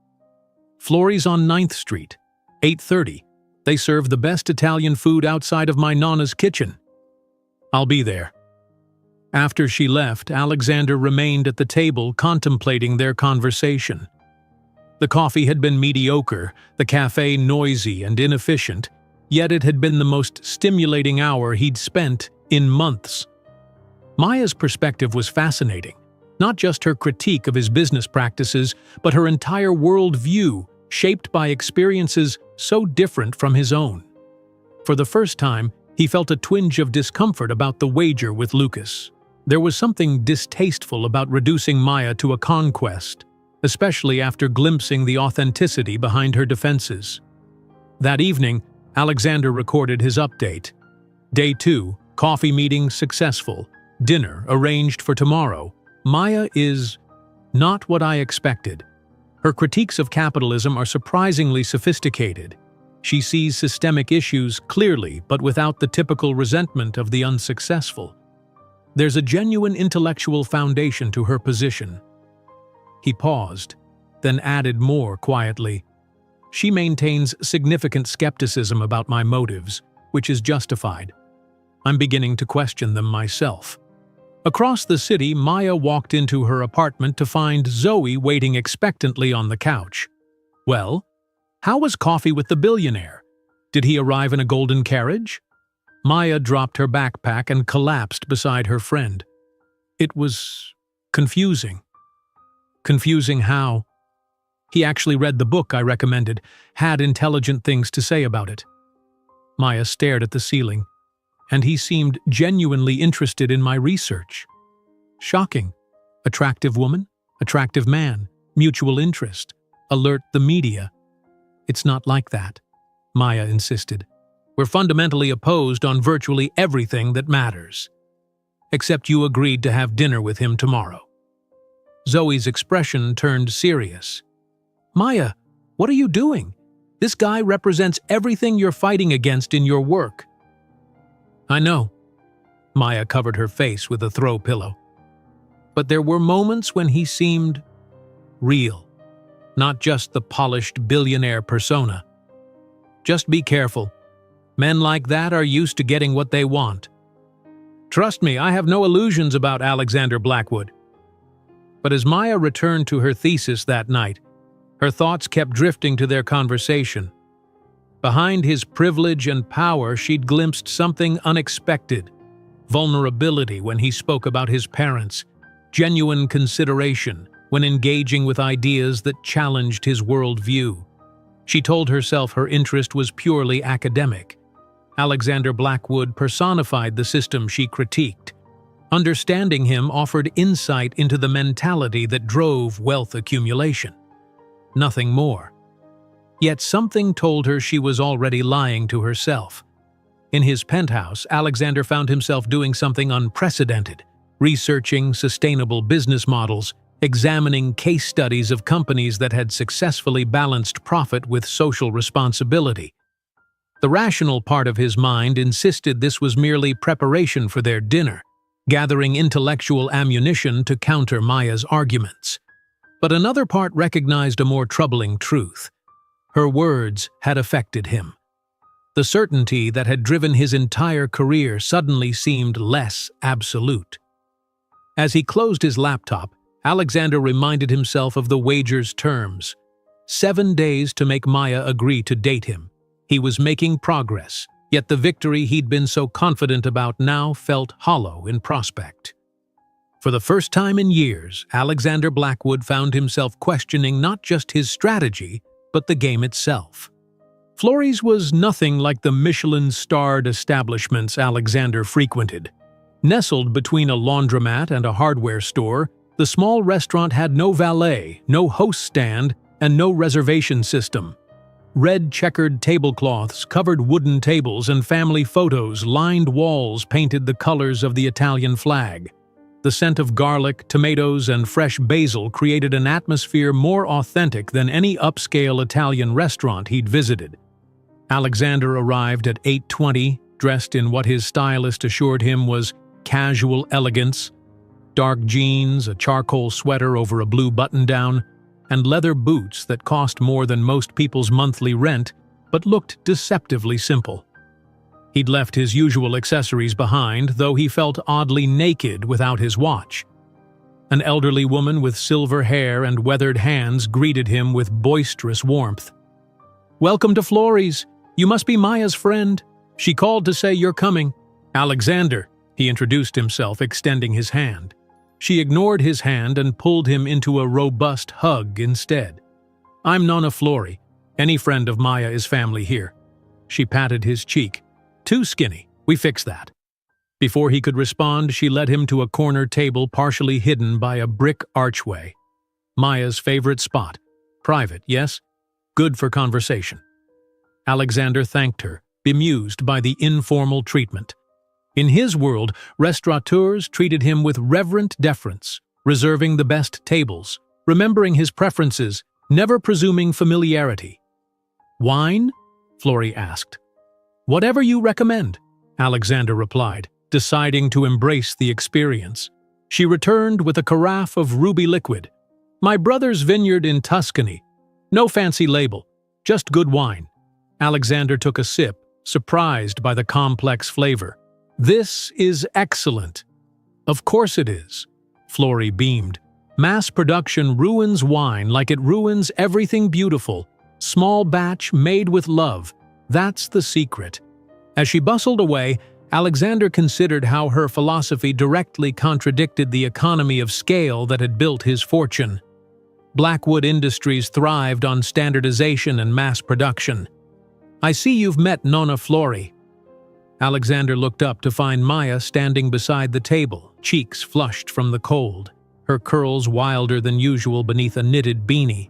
Florrie's on 9th Street, 8:30. They serve the best Italian food outside of my Nonna's kitchen. I'll be there. After she left, Alexander remained at the table contemplating their conversation. The coffee had been mediocre, the cafe noisy and inefficient, yet it had been the most stimulating hour he'd spent in months. Maya's perspective was fascinating, not just her critique of his business practices, but her entire worldview, shaped by experiences so different from his own. For the first time, he felt a twinge of discomfort about the wager with Lucas. There was something distasteful about reducing Maya to a conquest, especially after glimpsing the authenticity behind her defenses. That evening, Alexander recorded his update. Day 2, coffee meeting successful, dinner arranged for tomorrow. Maya is not what I expected. Her critiques of capitalism are surprisingly sophisticated. She sees systemic issues clearly, but without the typical resentment of the unsuccessful. There's a genuine intellectual foundation to her position. He paused, then added more quietly. She maintains significant skepticism about my motives, which is justified. I'm beginning to question them myself. Across the city, Maya walked into her apartment to find Zoe waiting expectantly on the couch. Well, how was coffee with the billionaire? Did he arrive in a golden carriage? Maya dropped her backpack and collapsed beside her friend. It was confusing. Confusing how? He actually read the book I recommended, had intelligent things to say about it. Maya stared at the ceiling, and he seemed genuinely interested in my research. Shocking. Attractive woman, attractive man, mutual interest, alert the media. It's not like that, Maya insisted. We're fundamentally opposed on virtually everything that matters. Except you agreed to have dinner with him tomorrow. Zoe's expression turned serious. Maya, what are you doing? This guy represents everything you're fighting against in your work. I know. Maya covered her face with a throw pillow. But there were moments when he seemed real, not just the polished billionaire persona. Just be careful. Men like that are used to getting what they want. Trust me, I have no illusions about Alexander Blackwood. But as Maya returned to her thesis that night, her thoughts kept drifting to their conversation. Behind his privilege and power, she'd glimpsed something unexpected. Vulnerability when he spoke about his parents, genuine consideration when engaging with ideas that challenged his worldview. She told herself her interest was purely academic. Alexander Blackwood personified the system she critiqued. Understanding him offered insight into the mentality that drove wealth accumulation. Nothing more. Yet something told her she was already lying to herself. In his penthouse, Alexander found himself doing something unprecedented, researching sustainable business models, examining case studies of companies that had successfully balanced profit with social responsibility. The rational part of his mind insisted this was merely preparation for their dinner, gathering intellectual ammunition to counter Maya's arguments. But another part recognized a more troubling truth. Her words had affected him. The certainty that had driven his entire career suddenly seemed less absolute. As he closed his laptop, Alexander reminded himself of the wager's terms. 7 days to make Maya agree to date him. He was making progress, yet the victory he'd been so confident about now felt hollow in prospect. For the first time in years, Alexander Blackwood found himself questioning not just his strategy, but the game itself. Florey's was nothing like the Michelin-starred establishments Alexander frequented. Nestled between a laundromat and a hardware store, the small restaurant had no valet, no host stand, and no reservation system. Red checkered tablecloths covered wooden tables and family photos lined walls painted the colors of the Italian flag. The scent of garlic, tomatoes, and fresh basil created an atmosphere more authentic than any upscale Italian restaurant he'd visited. Alexander arrived at 8:20, dressed in what his stylist assured him was casual elegance: dark jeans, a charcoal sweater over a blue button-down, and leather boots that cost more than most people's monthly rent but looked deceptively simple. He'd left his usual accessories behind, though he felt oddly naked without his watch. An elderly woman with silver hair and weathered hands greeted him with boisterous warmth. "Welcome to Florey's. You must be Maya's friend. She called to say you're coming." "Alexander," he introduced himself, extending his hand. She ignored his hand and pulled him into a robust hug instead. "I'm Nonna Florey. Any friend of Maya is family here." She patted his cheek. "Too skinny. We fix that." Before he could respond, she led him to a corner table partially hidden by a brick archway. Maya's favorite spot. Private, yes? Good for conversation. Alexander thanked her, bemused by the informal treatment. In his world, restaurateurs treated him with reverent deference, reserving the best tables, remembering his preferences, never presuming familiarity. "Wine?" Florey asked. "Whatever you recommend," Alexander replied, deciding to embrace the experience. She returned with a carafe of ruby liquid. "My brother's vineyard in Tuscany. No fancy label. Just good wine. Alexander took a sip, surprised by the complex flavor. This is excellent. Of course it is. Florrie beamed. Mass production ruins wine like it ruins everything beautiful. Small batch made with love. That's the secret. As she bustled away, Alexander considered how her philosophy directly contradicted the economy of scale that had built his fortune. Blackwood Industries thrived on standardization and mass production. I see you've met Nonna Florrie. Alexander looked up to find Maya standing beside the table, cheeks flushed from the cold, her curls wilder than usual beneath a knitted beanie.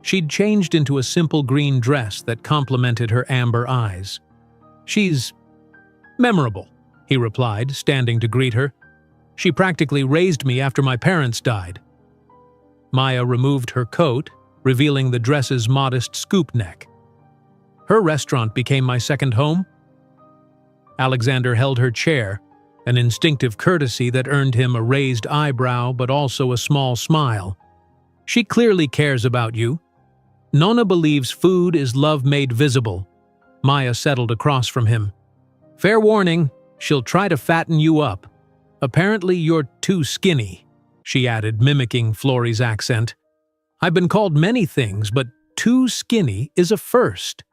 She'd changed into a simple green dress that complemented her amber eyes. She's memorable, he replied, standing to greet her. She practically raised me after my parents died. Maya removed her coat, revealing the dress's modest scoop neck. Her restaurant became my second home. Alexander held her chair, an instinctive courtesy that earned him a raised eyebrow but also a small smile. She clearly cares about you. Nonna believes food is love made visible. Maya settled across from him. Fair warning, she'll try to fatten you up. Apparently you're too skinny, she added, mimicking Florrie's accent. I've been called many things, but too skinny is a first.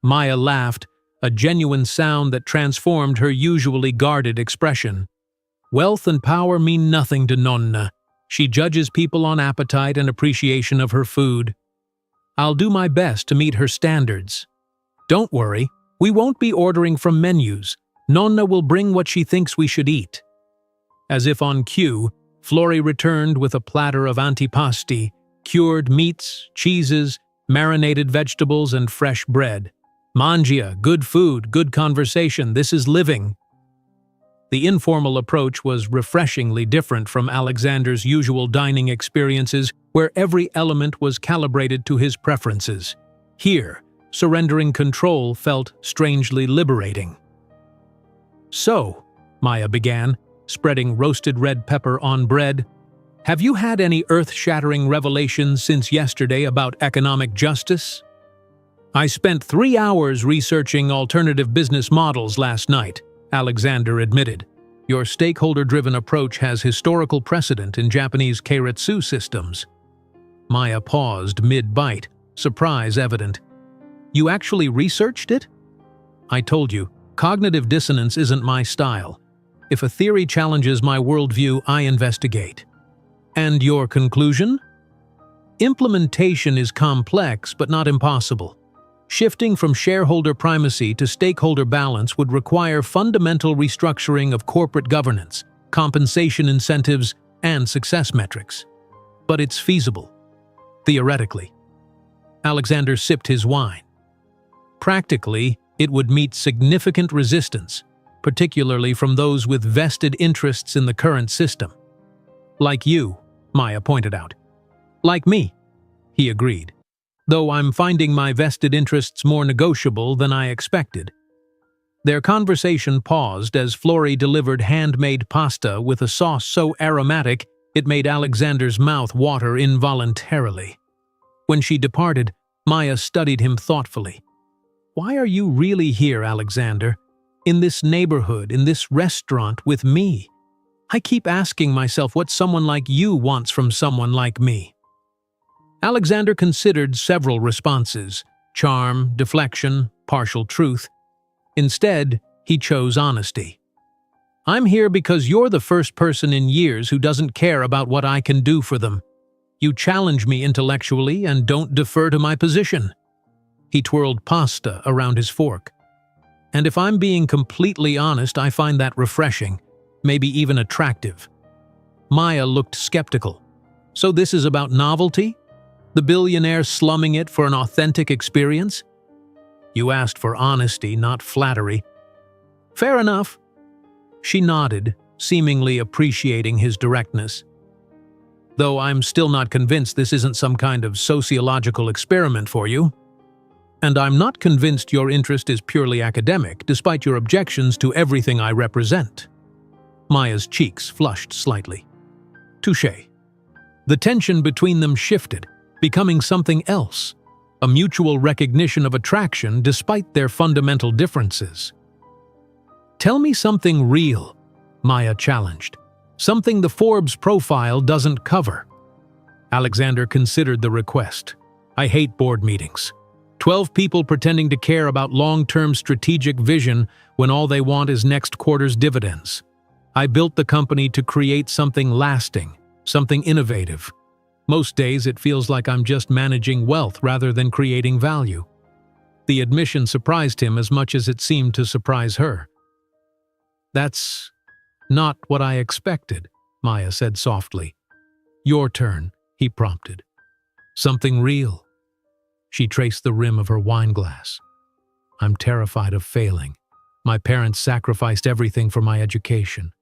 Maya laughed, a genuine sound that transformed her usually guarded expression. Wealth and power mean nothing to Nonna. She judges people on appetite and appreciation of her food. I'll do my best to meet her standards. Don't worry, we won't be ordering from menus. Nonna will bring what she thinks we should eat. As if on cue, Florrie returned with a platter of antipasti, cured meats, cheeses, marinated vegetables, and fresh bread. Mangia, good food, good conversation, this is living. The informal approach was refreshingly different from Alexander's usual dining experiences, where every element was calibrated to his preferences. Here, surrendering control felt strangely liberating. So, Maya began, spreading roasted red pepper on bread, have you had any earth-shattering revelations since yesterday about economic justice? I spent 3 hours researching alternative business models last night, Alexander admitted. Your stakeholder-driven approach has historical precedent in Japanese keiretsu systems. Maya paused mid-bite, surprise evident. You actually researched it? I told you, cognitive dissonance isn't my style. If a theory challenges my worldview, I investigate. And your conclusion? Implementation is complex but not impossible. Shifting from shareholder primacy to stakeholder balance would require fundamental restructuring of corporate governance, compensation incentives, and success metrics. But it's feasible. Theoretically. Alexander sipped his wine. Practically, it would meet significant resistance, particularly from those with vested interests in the current system. Like you, Maya pointed out. Like me, he agreed. Though I'm finding my vested interests more negotiable than I expected. Their conversation paused as Florrie delivered handmade pasta with a sauce so aromatic it made Alexander's mouth water involuntarily. When she departed, Maya studied him thoughtfully. Why are you really here, Alexander? In this neighborhood, in this restaurant, with me? I keep asking myself what someone like you wants from someone like me. Alexander considered several responses: charm, deflection, partial truth. Instead, he chose honesty. I'm here because you're the first person in years who doesn't care about what I can do for them. You challenge me intellectually and don't defer to my position. He twirled pasta around his fork. And if I'm being completely honest, I find that refreshing, maybe even attractive. Maya looked skeptical. So this is about novelty? The billionaire slumming it for an authentic experience? You asked for honesty, not flattery. Fair enough. She nodded, seemingly appreciating his directness. Though I'm still not convinced this isn't some kind of sociological experiment for you. And I'm not convinced your interest is purely academic, despite your objections to everything I represent. Maya's cheeks flushed slightly. Touché. The tension between them shifted, becoming something else, a mutual recognition of attraction despite their fundamental differences. "Tell me something real," Maya challenged. "Something the Forbes profile doesn't cover." Alexander considered the request. "I hate board meetings. 12 people pretending to care about long-term strategic vision when all they want is next quarter's dividends. I built the company to create something lasting, something innovative. Most days it feels like I'm just managing wealth rather than creating value." The admission surprised him as much as it seemed to surprise her. "That's not what I expected," Maya said softly. "Your turn," he prompted. "Something real." She traced the rim of her wineglass. "I'm terrified of failing. My parents sacrificed everything for my education.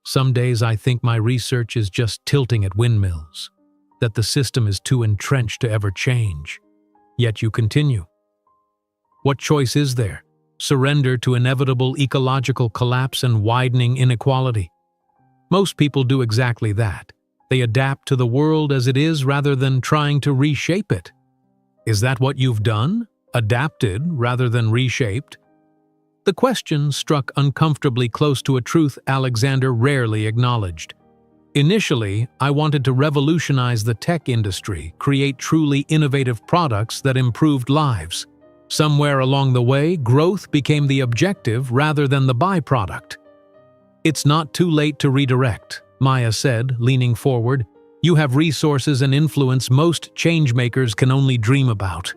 Some days I think my research is just tilting at windmills, that the system is too entrenched to ever change. Yet you continue. What choice is there? Surrender to inevitable ecological collapse and widening inequality? Most people do exactly that. They adapt to the world as it is rather than trying to reshape it. Is that what you've done? Adapted rather than reshaped? The question struck uncomfortably close to a truth Alexander rarely acknowledged. Initially, I wanted to revolutionize the tech industry, create truly innovative products that improved lives. Somewhere along the way, growth became the objective rather than the byproduct. "It's not too late to redirect," Maya said, leaning forward. "You have resources and influence most changemakers can only dream about."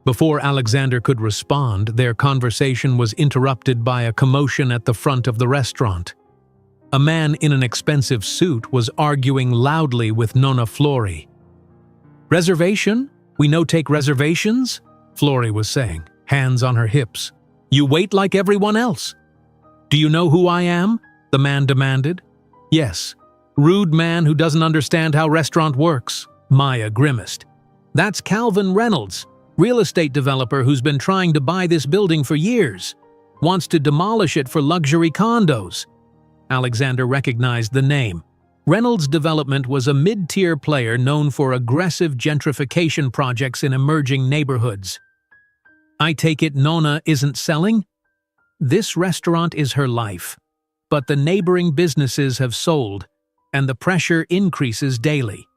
Before Alexander could respond, their conversation was interrupted by a commotion at the front of the restaurant. A man in an expensive suit was arguing loudly with Nonna Flori. "Reservation? We no take reservations?" Flori was saying, hands on her hips. "You wait like everyone else." "Do you know who I am?" the man demanded. "Yes. Rude man who doesn't understand how restaurant works." Maya grimaced. "That's Calvin Reynolds, real estate developer who's been trying to buy this building for years. Wants to demolish it for luxury condos." Alexander recognized the name. Reynolds Development was a mid-tier player known for aggressive gentrification projects in emerging neighborhoods. "I take it Nonna isn't selling?" "This restaurant is her life. But the neighboring businesses have sold, and the pressure increases daily."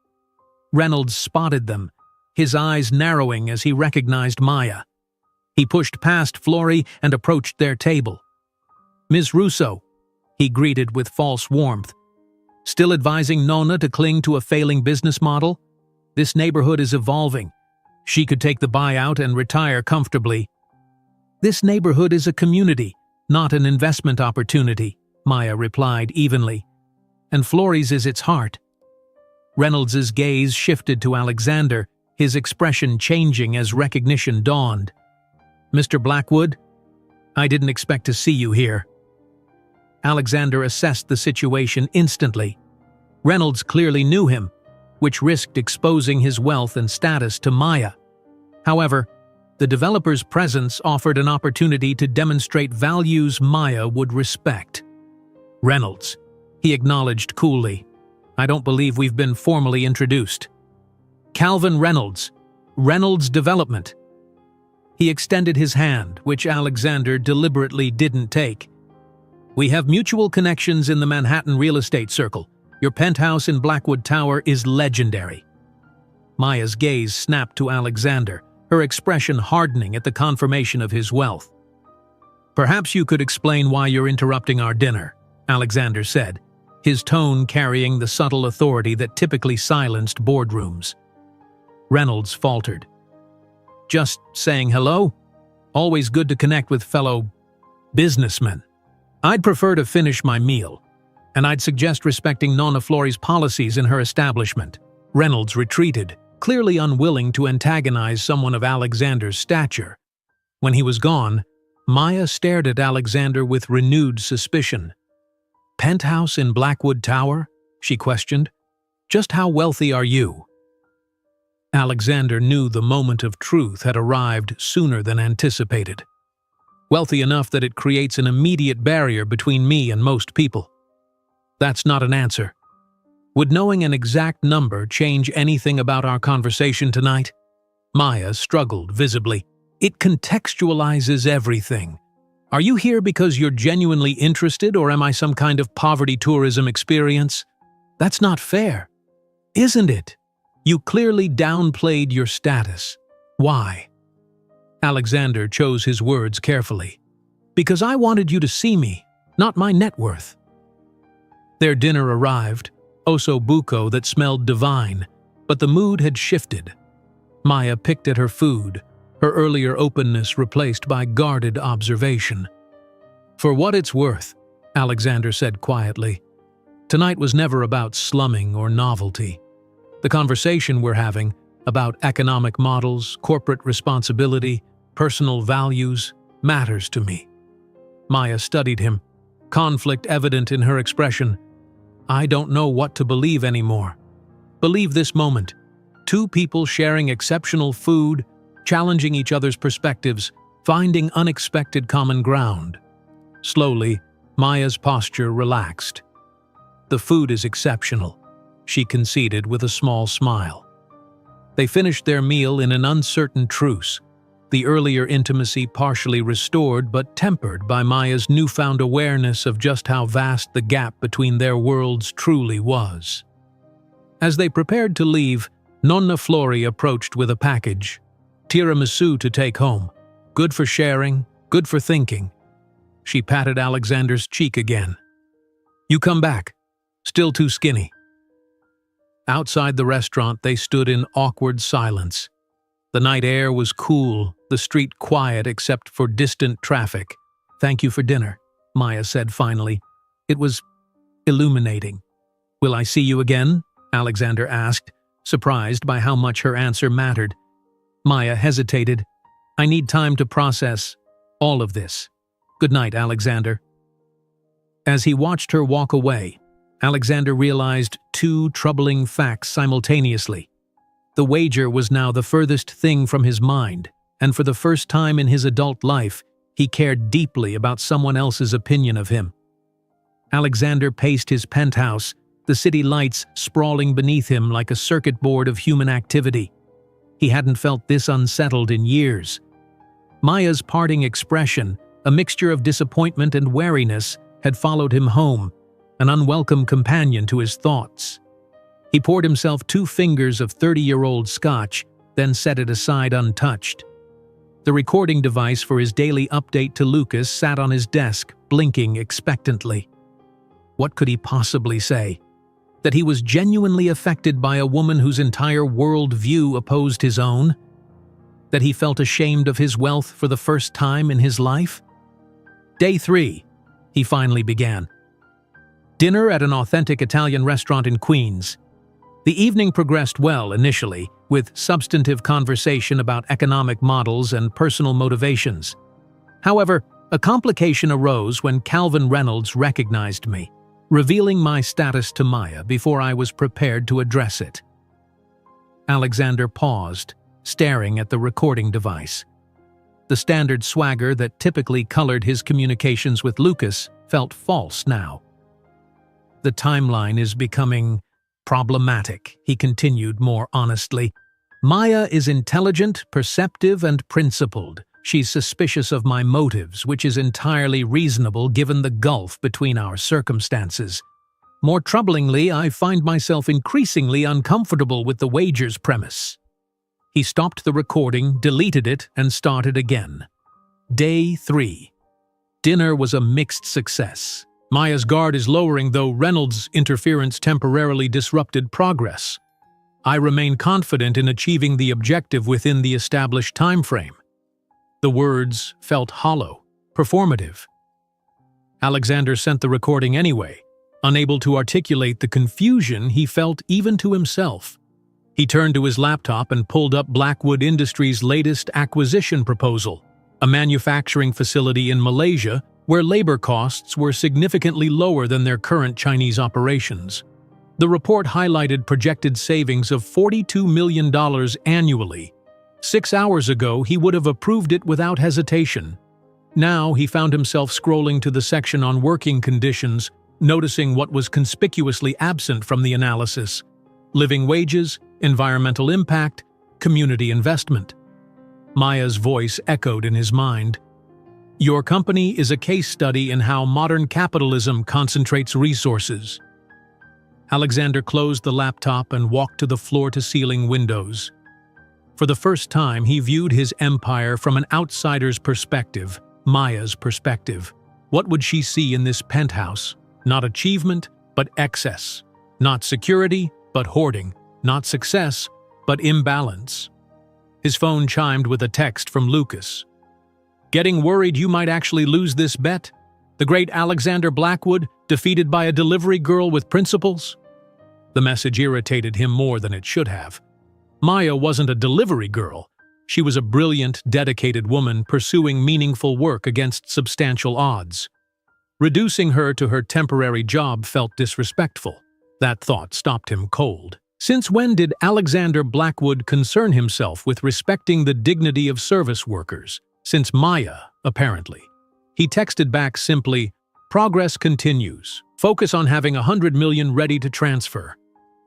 Reynolds spotted them, his eyes narrowing as he recognized Maya. He pushed past Flori and approached their table. "Ms. Russo," he greeted with false warmth. "Still advising Nonna to cling to a failing business model? This neighborhood is evolving. She could take the buyout and retire comfortably." "This neighborhood is a community, not an investment opportunity," Maya replied evenly. "And Flori's is its heart." Reynolds's gaze shifted to Alexander, his expression changing as recognition dawned. "Mr. Blackwood, I didn't expect to see you here." Alexander assessed the situation instantly. Reynolds clearly knew him, which risked exposing his wealth and status to Maya. However, the developer's presence offered an opportunity to demonstrate values Maya would respect. "Reynolds," he acknowledged coolly. "I don't believe we've been formally introduced." "Calvin Reynolds, Reynolds Development." He extended his hand, which Alexander deliberately didn't take. "We have mutual connections in the Manhattan real estate circle. Your penthouse in Blackwood Tower is legendary." Maya's gaze snapped to Alexander, her expression hardening at the confirmation of his wealth. "Perhaps you could explain why you're interrupting our dinner," Alexander said, his tone carrying the subtle authority that typically silenced boardrooms. Reynolds faltered. "Just saying hello? Always good to connect with fellow businessmen. I'd prefer to finish my meal, and I'd suggest respecting Nonna Flori's policies in her establishment." Reynolds retreated, clearly unwilling to antagonize someone of Alexander's stature. When he was gone, Maya stared at Alexander with renewed suspicion. "Penthouse in Blackwood Tower?" she questioned. "Just how wealthy are you?" Alexander knew the moment of truth had arrived sooner than anticipated. "Wealthy enough that it creates an immediate barrier between me and most people." "That's not an answer. Would knowing an exact number change anything about our conversation tonight?" Maya struggled visibly. It contextualizes everything. Are you here because you're genuinely interested, or am I some kind of poverty tourism experience? That's not fair, isn't it? You clearly downplayed your status. Why? Alexander chose his words carefully. Because I wanted you to see me, not my net worth. Their dinner arrived, osso buco that smelled divine, but the mood had shifted. Maya picked at her food, her earlier openness replaced by guarded observation. For what it's worth, Alexander said quietly, tonight was never about slumming or novelty. The conversation we're having, about economic models, corporate responsibility, personal values, matters to me. Maya studied him, conflict evident in her expression. I don't know what to believe anymore. Believe this moment. Two people sharing exceptional food, challenging each other's perspectives, finding unexpected common ground. Slowly, Maya's posture relaxed. The food is exceptional, she conceded with a small smile. They finished their meal in an uncertain truce, the earlier intimacy partially restored but tempered by Maya's newfound awareness of just how vast the gap between their worlds truly was. As they prepared to leave, Nonna Flori approached with a package. Tiramisu to take home. Good for sharing, good for thinking. She patted Alexander's cheek again. You come back. Still too skinny. Outside the restaurant, they stood in awkward silence. The night air was cool, the street quiet except for distant traffic. Thank you for dinner, Maya said finally. It was illuminating. Will I see you again? Alexander asked, surprised by how much her answer mattered. Maya hesitated. I need time to process all of this. Good night, Alexander. As he watched her walk away, Alexander realized two troubling facts simultaneously. The wager was now the furthest thing from his mind, and for the first time in his adult life, he cared deeply about someone else's opinion of him. Alexander paced his penthouse, the city lights sprawling beneath him like a circuit board of human activity. He hadn't felt this unsettled in years. Maya's parting expression, a mixture of disappointment and wariness, had followed him home, an unwelcome companion to his thoughts. He poured himself 2 fingers of 30-year-old scotch, then set it aside untouched. The recording device for his daily update to Lucas sat on his desk, blinking expectantly. What could he possibly say? That he was genuinely affected by a woman whose entire world-view opposed his own? That he felt ashamed of his wealth for the first time in his life? Day 3, he finally began. Dinner at an authentic Italian restaurant in Queens. The evening progressed well initially, with substantive conversation about economic models and personal motivations. However, a complication arose when Calvin Reynolds recognized me, revealing my status to Maya before I was prepared to address it. Alexander paused, staring at the recording device. The standard swagger that typically colored his communications with Lucas felt false now. The timeline is becoming problematic, he continued more honestly. Maya is intelligent, perceptive, and principled. She's suspicious of my motives, which is entirely reasonable given the gulf between our circumstances. More troublingly, I find myself increasingly uncomfortable with the wager's premise. He stopped the recording, deleted it, and started again. Day 3. Dinner was a mixed success. Maya's guard is lowering, though Reynolds' interference temporarily disrupted progress. I remain confident in achieving the objective within the established time frame. The words felt hollow, performative. Alexander sent the recording anyway, unable to articulate the confusion he felt even to himself. He turned to his laptop and pulled up Blackwood Industries' latest acquisition proposal, a manufacturing facility in Malaysia where labor costs were significantly lower than their current Chinese operations. The report highlighted projected savings of $42 million annually. 6 hours ago, he would have approved it without hesitation. Now he found himself scrolling to the section on working conditions, noticing what was conspicuously absent from the analysis: living wages, environmental impact, Community investment. Maya's voice echoed in his mind. Your company is a case study in how modern capitalism concentrates resources. Alexander closed the laptop and walked to the floor-to-ceiling windows. For the first time, he viewed his empire from an outsider's perspective, Maya's perspective. What would she see in this penthouse? Not achievement, but excess. Not security, but hoarding. Not success, but imbalance. His phone chimed with a text from Lucas. Getting worried you might actually lose this bet? The great Alexander Blackwood, defeated by a delivery girl with principles? The message irritated him more than it should have. Maya wasn't a delivery girl. She was a brilliant, dedicated woman pursuing meaningful work against substantial odds. Reducing her to her temporary job felt disrespectful. That thought stopped him cold. Since when did Alexander Blackwood concern himself with respecting the dignity of service workers? Since Maya, apparently. He texted back simply, "Progress continues. Focus on having 100 million ready to transfer."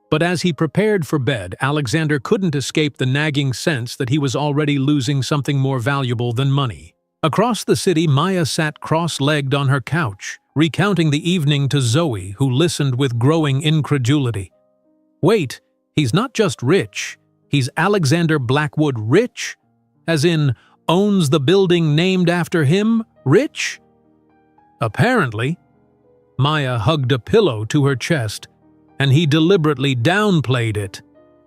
But as he prepared for bed, Alexander couldn't escape the nagging sense that he was already losing something more valuable than money. Across the city, Maya sat cross-legged on her couch, recounting the evening to Zoe, who listened with growing incredulity. Wait, he's not just rich, he's Alexander Blackwood rich? As in, owns the building named after him rich? Apparently. Maya hugged a pillow to her chest, and he deliberately downplayed it.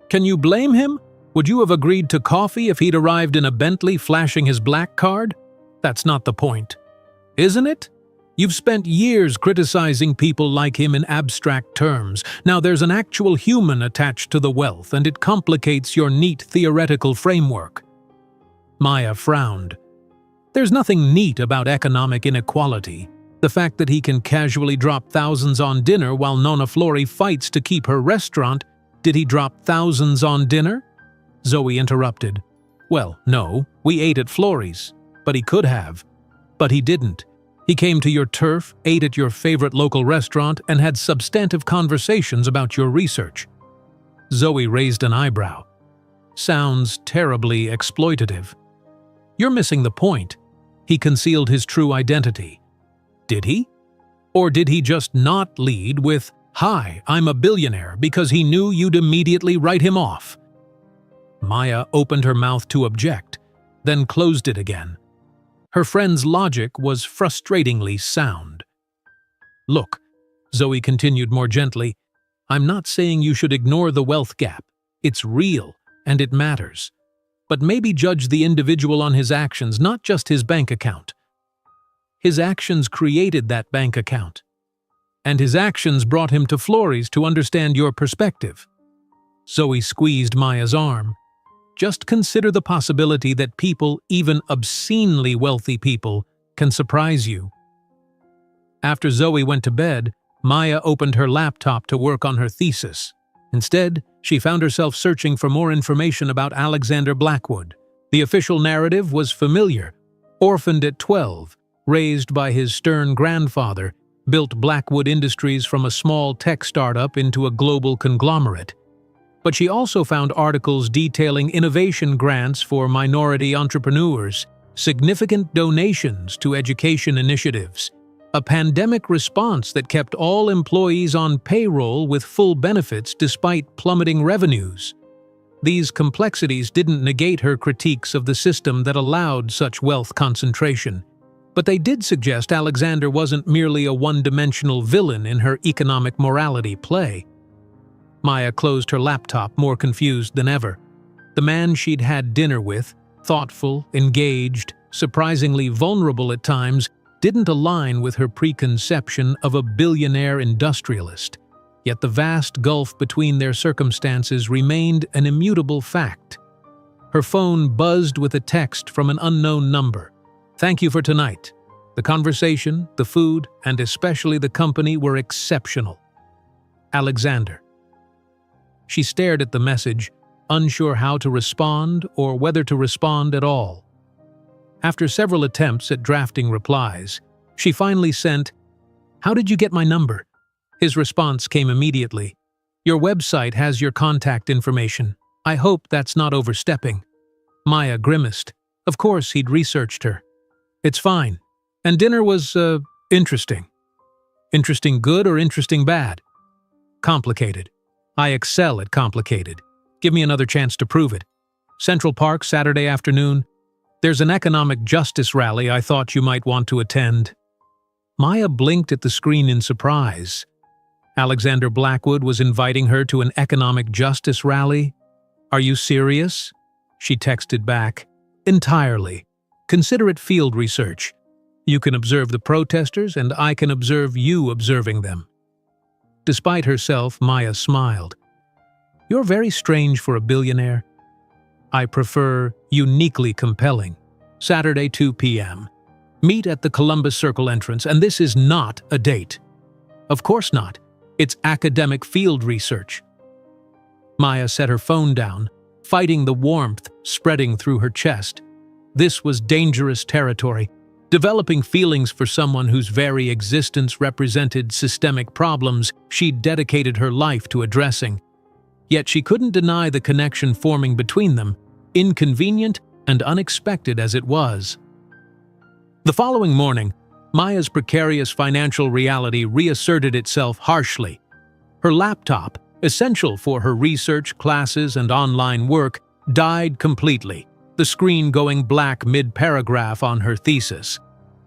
Can you blame him? Would you have agreed to coffee if he'd arrived in a Bentley flashing his black card? That's not the point. Isn't it? You've spent years criticizing people like him in abstract terms. Now there's an actual human attached to the wealth, and it complicates your neat theoretical framework. Maya frowned. There's nothing neat about economic inequality. The fact that he can casually drop thousands on dinner while Nona Flori fights to keep her restaurant. Did he drop thousands on dinner? Zoe interrupted. Well, no, we ate at Flori's. But he could have. But he didn't. He came to your turf, ate at your favorite local restaurant, and had substantive conversations about your research. Zoe raised an eyebrow. Sounds terribly exploitative. You're missing the point. He concealed his true identity. Did he? Or did he just not lead with, "Hi, I'm a billionaire," because he knew you'd immediately write him off? Maya opened her mouth to object, then closed it again. Her friend's logic was frustratingly sound. Look, Zoe continued more gently, I'm not saying you should ignore the wealth gap. It's real, and it matters. But maybe judge the individual on his actions, not just his bank account. His actions created that bank account. And his actions brought him to Flori's to understand your perspective. Zoe squeezed Maya's arm. Just consider the possibility that people, even obscenely wealthy people, can surprise you. After Zoe went to bed, Maya opened her laptop to work on her thesis. Instead, she found herself searching for more information about Alexander Blackwood. The official narrative was familiar. Orphaned at 12, raised by his stern grandfather, built Blackwood Industries from a small tech startup into a global conglomerate. But she also found articles detailing innovation grants for minority entrepreneurs, significant donations to education initiatives, a pandemic response that kept all employees on payroll with full benefits despite plummeting revenues. These complexities didn't negate her critiques of the system that allowed such wealth concentration, but they did suggest Alexander wasn't merely a one-dimensional villain in her economic morality play. Maya closed her laptop, more confused than ever. The man she'd had dinner with, thoughtful, engaged, surprisingly vulnerable at times, didn't align with her preconception of a billionaire industrialist. Yet the vast gulf between their circumstances remained an immutable fact. Her phone buzzed with a text from an unknown number. Thank you for tonight. The conversation, the food, and especially the company were exceptional. Alexander. She stared at the message, unsure how to respond or whether to respond at all. After several attempts at drafting replies, she finally sent, "How did you get my number?" His response came immediately. "Your website has your contact information. I hope that's not overstepping. Maya grimaced. Of course, he'd researched her. It's fine. And dinner was, interesting. Interesting good or interesting bad? Complicated. I excel at complicated. Give me another chance to prove it. Central Park, Saturday afternoon. There's an economic justice rally I thought you might want to attend. Maya blinked at the screen in surprise. Alexander Blackwood was inviting her to an economic justice rally? Are you serious? She texted back. Entirely. Consider it field research. You can observe the protesters, and I can observe you observing them. Despite herself, Maya smiled. You're very strange for a billionaire. I prefer uniquely compelling. Saturday, 2 p.m. Meet at the Columbus Circle entrance, and this is not a date. Of course not. It's academic field research. Maya set her phone down, fighting the warmth spreading through her chest. This was dangerous territory, developing feelings for someone whose very existence represented systemic problems she'd dedicated her life to addressing. Yet she couldn't deny the connection forming between them, inconvenient and unexpected as it was. The following morning, Maya's precarious financial reality reasserted itself harshly. Her laptop, essential for her research, classes, and online work, died completely, the screen going black mid-paragraph on her thesis.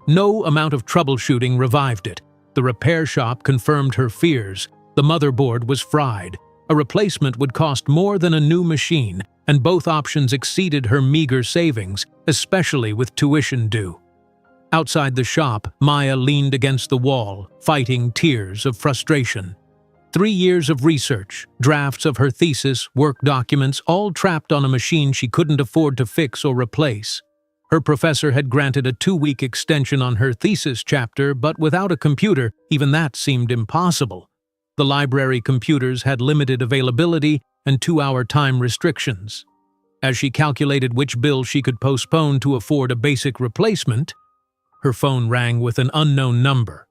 No amount of troubleshooting revived it. The repair shop confirmed her fears. The motherboard was fried. A replacement would cost more than a new machine, and both options exceeded her meager savings, especially with tuition due. Outside the shop, Maya leaned against the wall, fighting tears of frustration. 3 years of research, drafts of her thesis, work documents, all trapped on a machine she couldn't afford to fix or replace. Her professor had granted a 2-week extension on her thesis chapter, but without a computer, even that seemed impossible. The library computers had limited availability and 2-hour time restrictions. As she calculated which bill she could postpone to afford a basic replacement, her phone rang with an unknown number.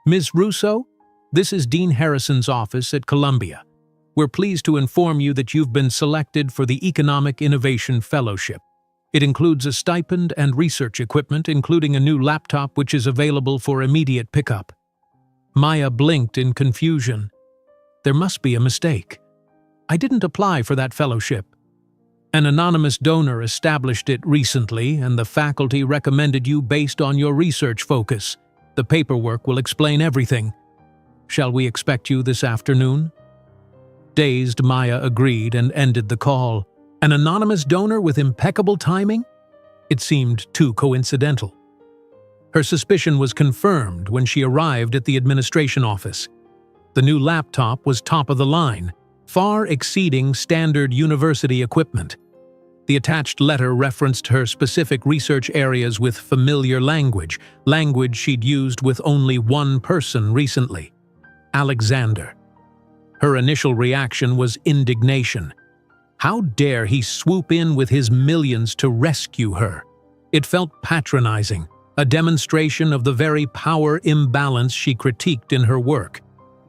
Ms. Russo? This is Dean Harrison's office at Columbia. We're pleased to inform you that you've been selected for the Economic Innovation Fellowship. It includes a stipend and research equipment, including a new laptop which is available for immediate pickup. Maya blinked in confusion. There must be a mistake. I didn't apply for that fellowship. An anonymous donor established it recently, and the faculty recommended you based on your research focus. The paperwork will explain everything. Shall we expect you this afternoon? Dazed, Maya agreed and ended the call. An anonymous donor with impeccable timing? It seemed too coincidental. Her suspicion was confirmed when she arrived at the administration office. The new laptop was top of the line, far exceeding standard university equipment. The attached letter referenced her specific research areas with familiar language she'd used with only one person recently: Alexander. Her initial reaction was indignation. How dare he swoop in with his millions to rescue her? It felt patronizing, a demonstration of the very power imbalance she critiqued in her work.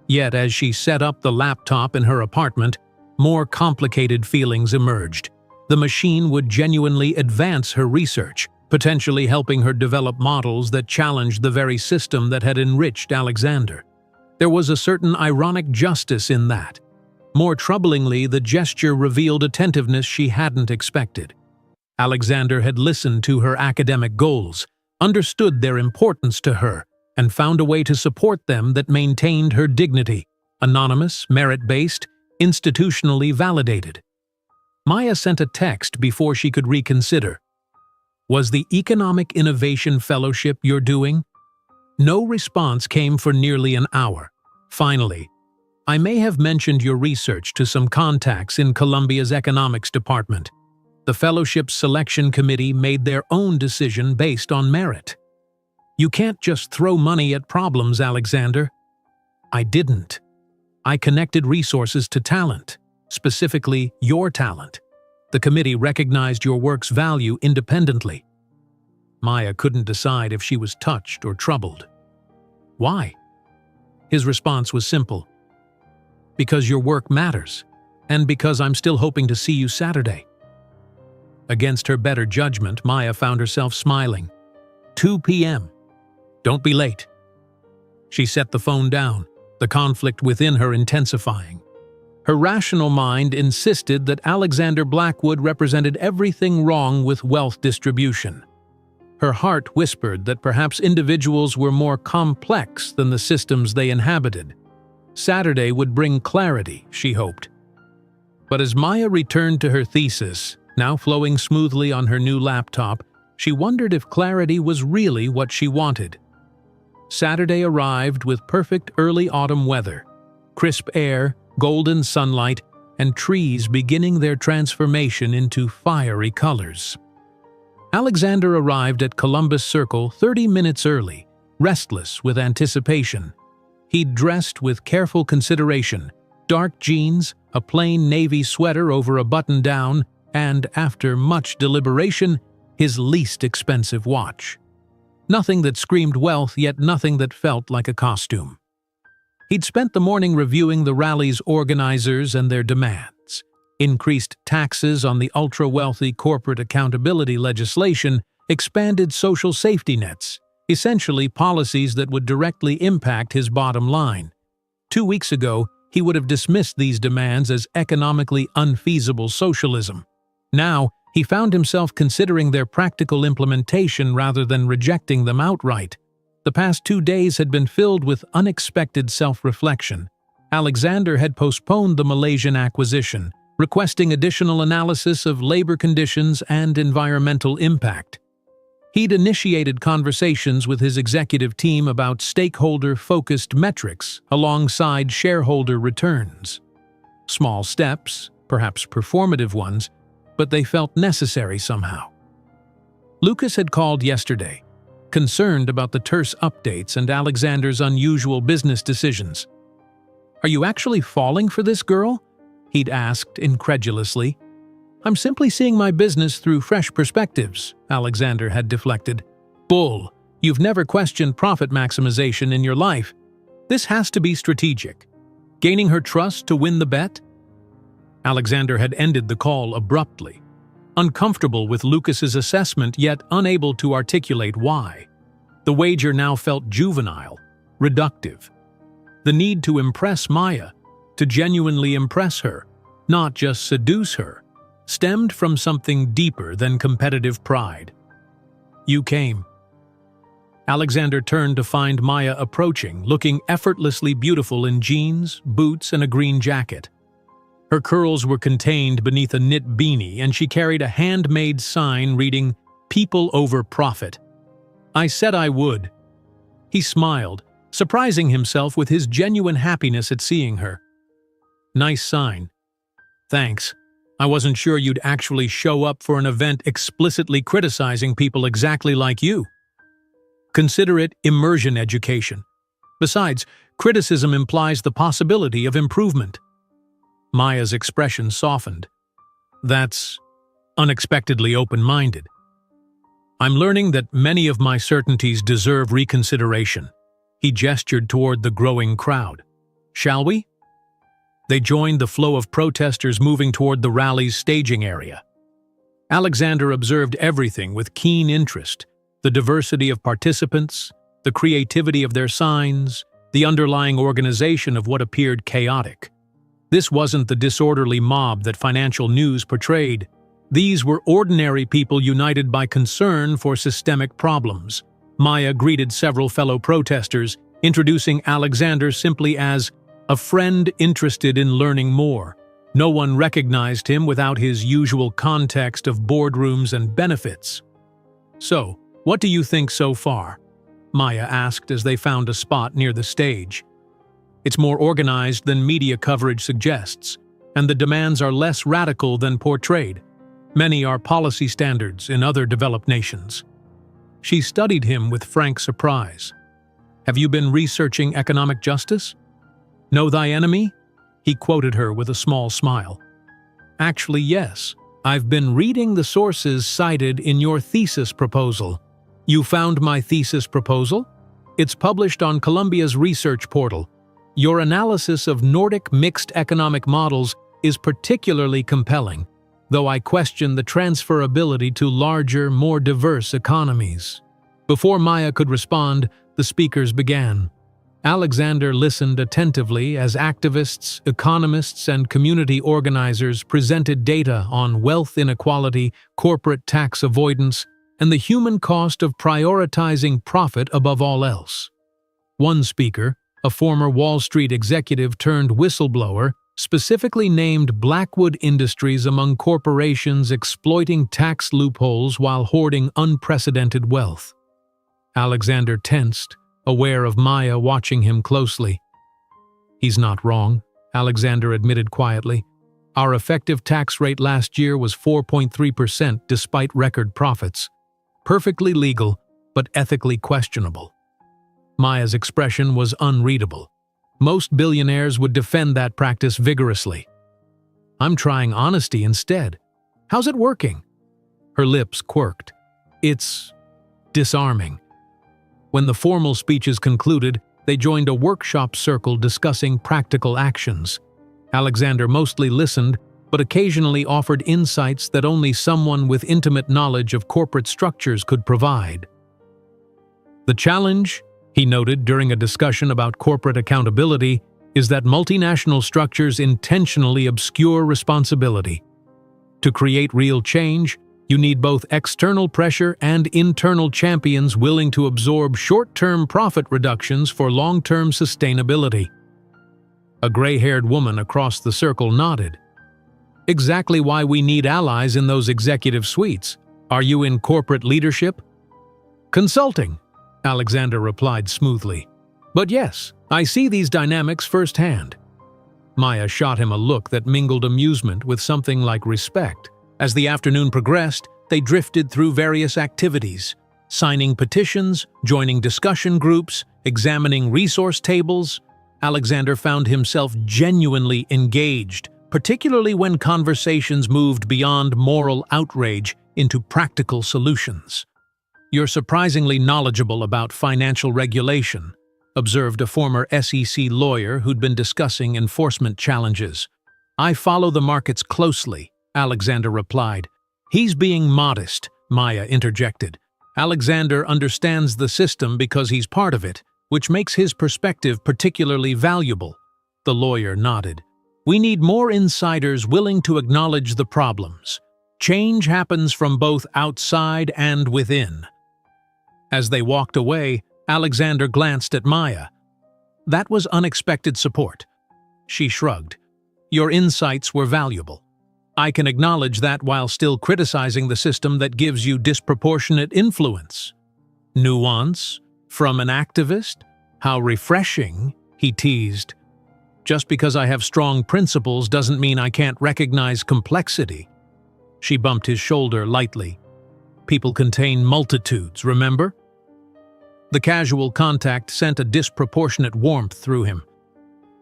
Yet as she set up the laptop in her apartment, more complicated feelings emerged. The machine would genuinely advance her research, potentially helping her develop models that challenged the very system that had enriched Alexander. There was a certain ironic justice in that. More troublingly, the gesture revealed attentiveness she hadn't expected. Alexander had listened to her academic goals, understood their importance to her, and found a way to support them that maintained her dignity, anonymous, merit-based, institutionally validated. Maya sent a text before she could reconsider. Was the Economic Innovation Fellowship you're doing? No response came for nearly an hour. Finally, I may have mentioned your research to some contacts in Columbia's economics department. The fellowship's selection committee made their own decision based on merit. You can't just throw money at problems, Alexander. I didn't. I connected resources to talent, specifically your talent. The committee recognized your work's value independently. Maya couldn't decide if she was touched or troubled. Why? His response was simple. Because your work matters. And because I'm still hoping to see you Saturday." Against her better judgment, Maya found herself smiling. 2 p.m. Don't be late. She set the phone down, the conflict within her intensifying. Her rational mind insisted that Alexander Blackwood represented everything wrong with wealth distribution. Her heart whispered that perhaps individuals were more complex than the systems they inhabited. Saturday would bring clarity, she hoped. But as Maya returned to her thesis, now flowing smoothly on her new laptop, she wondered if clarity was really what she wanted. Saturday arrived with perfect early autumn weather, crisp air, golden sunlight, and trees beginning their transformation into fiery colors. Alexander arrived at Columbus Circle 30 minutes early, restless with anticipation. He'd dressed with careful consideration, dark jeans, a plain navy sweater over a button-down, and, after much deliberation, his least expensive watch. Nothing that screamed wealth, yet nothing that felt like a costume. He'd spent the morning reviewing the rally's organizers and their demands. Increased taxes on the ultra-wealthy corporate accountability legislation, expanded social safety nets, essentially policies that would directly impact his bottom line. 2 weeks ago, he would have dismissed these demands as economically unfeasible socialism. Now, he found himself considering their practical implementation rather than rejecting them outright. The past 2 days had been filled with unexpected self-reflection. Alexander had postponed the Malaysian acquisition, requesting additional analysis of labor conditions and environmental impact. He'd initiated conversations with his executive team about stakeholder-focused metrics alongside shareholder returns. Small steps, perhaps performative ones, but they felt necessary somehow. Lucas had called yesterday, concerned about the terse updates and Alexander's unusual business decisions. "Are you actually falling for this girl?" he'd asked incredulously. "I'm simply seeing my business through fresh perspectives," Alexander had deflected. "Bull, you've never questioned profit maximization in your life. This has to be strategic. Gaining her trust to win the bet?" Alexander had ended the call abruptly, uncomfortable with Lucas's assessment yet unable to articulate why. The wager now felt juvenile, reductive. The need to impress Maya, to genuinely impress her, not just seduce her, stemmed from something deeper than competitive pride. "You came." Alexander turned to find Maya approaching, looking effortlessly beautiful in jeans, boots, and a green jacket. Her curls were contained beneath a knit beanie, and she carried a handmade sign reading, "People over profit." "I said I would." He smiled, surprising himself with his genuine happiness at seeing her. "Nice sign." "Thanks. I wasn't sure you'd actually show up for an event explicitly criticizing people exactly like you." Consider it immersion education. Besides, criticism implies the possibility of improvement. Maya's expression softened. "That's unexpectedly open-minded. I'm learning that many of my certainties deserve reconsideration." He gestured toward the growing crowd. "Shall we?" They joined the flow of protesters moving toward the rally's staging area. Alexander observed everything with keen interest: the diversity of participants, the creativity of their signs, the underlying organization of what appeared chaotic. This wasn't the disorderly mob that financial news portrayed. These were ordinary people united by concern for systemic problems. Maya greeted several fellow protesters, introducing Alexander simply as a friend interested in learning more. No one recognized him without his usual context of boardrooms and benefits. "So, what do you think so far?" Maya asked as they found a spot near the stage. "It's more organized than media coverage suggests, and the demands are less radical than portrayed. Many are policy standards in other developed nations." She studied him with frank surprise. "Have you been researching economic justice?" "Know thy enemy?" He quoted her with a small smile. "Actually, yes. I've been reading the sources cited in your thesis proposal." "You found my thesis proposal? It's published on Columbia's research portal. Your analysis of Nordic mixed economic models is particularly compelling, though I question the transferability to larger, more diverse economies. Before Maya could respond, the speakers began. Alexander listened attentively as activists, economists, and community organizers presented data on wealth inequality, corporate tax avoidance, and the human cost of prioritizing profit above all else. One speaker, a former Wall Street executive turned whistleblower, specifically named Blackwood Industries among corporations exploiting tax loopholes while hoarding unprecedented wealth. Alexander tensed, aware of Maya watching him closely. "He's not wrong," Alexander admitted quietly. "Our effective tax rate last year was 4.3% despite record profits. Perfectly legal, but ethically questionable." Maya's expression was unreadable. Most billionaires would defend that practice vigorously. "I'm trying honesty instead. How's it working?" Her lips quirked. "It's disarming." When the formal speeches concluded, they joined a workshop circle discussing practical actions. Alexander mostly listened, but occasionally offered insights that only someone with intimate knowledge of corporate structures could provide. "The challenge," he noted during a discussion about corporate accountability, "is that multinational structures intentionally obscure responsibility. To create real change, you need both external pressure and internal champions willing to absorb short-term profit reductions for long-term sustainability." A gray-haired woman across the circle nodded. "Exactly why we need allies in those executive suites. Are you in corporate leadership?" "Consulting," Alexander replied smoothly. "But yes, I see these dynamics firsthand." Maya shot him a look that mingled amusement with something like respect. As the afternoon progressed, they drifted through various activities, signing petitions, joining discussion groups, examining resource tables. Alexander found himself genuinely engaged, particularly when conversations moved beyond moral outrage into practical solutions. "You're surprisingly knowledgeable about financial regulation," observed a former SEC lawyer who'd been discussing enforcement challenges. "I follow the markets closely," Alexander replied. "He's being modest," Maya interjected. "Alexander understands the system because he's part of it, which makes his perspective particularly valuable." The lawyer nodded. "We need more insiders willing to acknowledge the problems. Change happens from both outside and within." As they walked away, Alexander glanced at Maya. "That was unexpected support." She shrugged. "Your insights were valuable. I can acknowledge that while still criticizing the system that gives you disproportionate influence." "Nuance? From an activist? How refreshing," he teased. "Just because I have strong principles doesn't mean I can't recognize complexity." She bumped his shoulder lightly. "People contain multitudes, remember?" The casual contact sent a disproportionate warmth through him.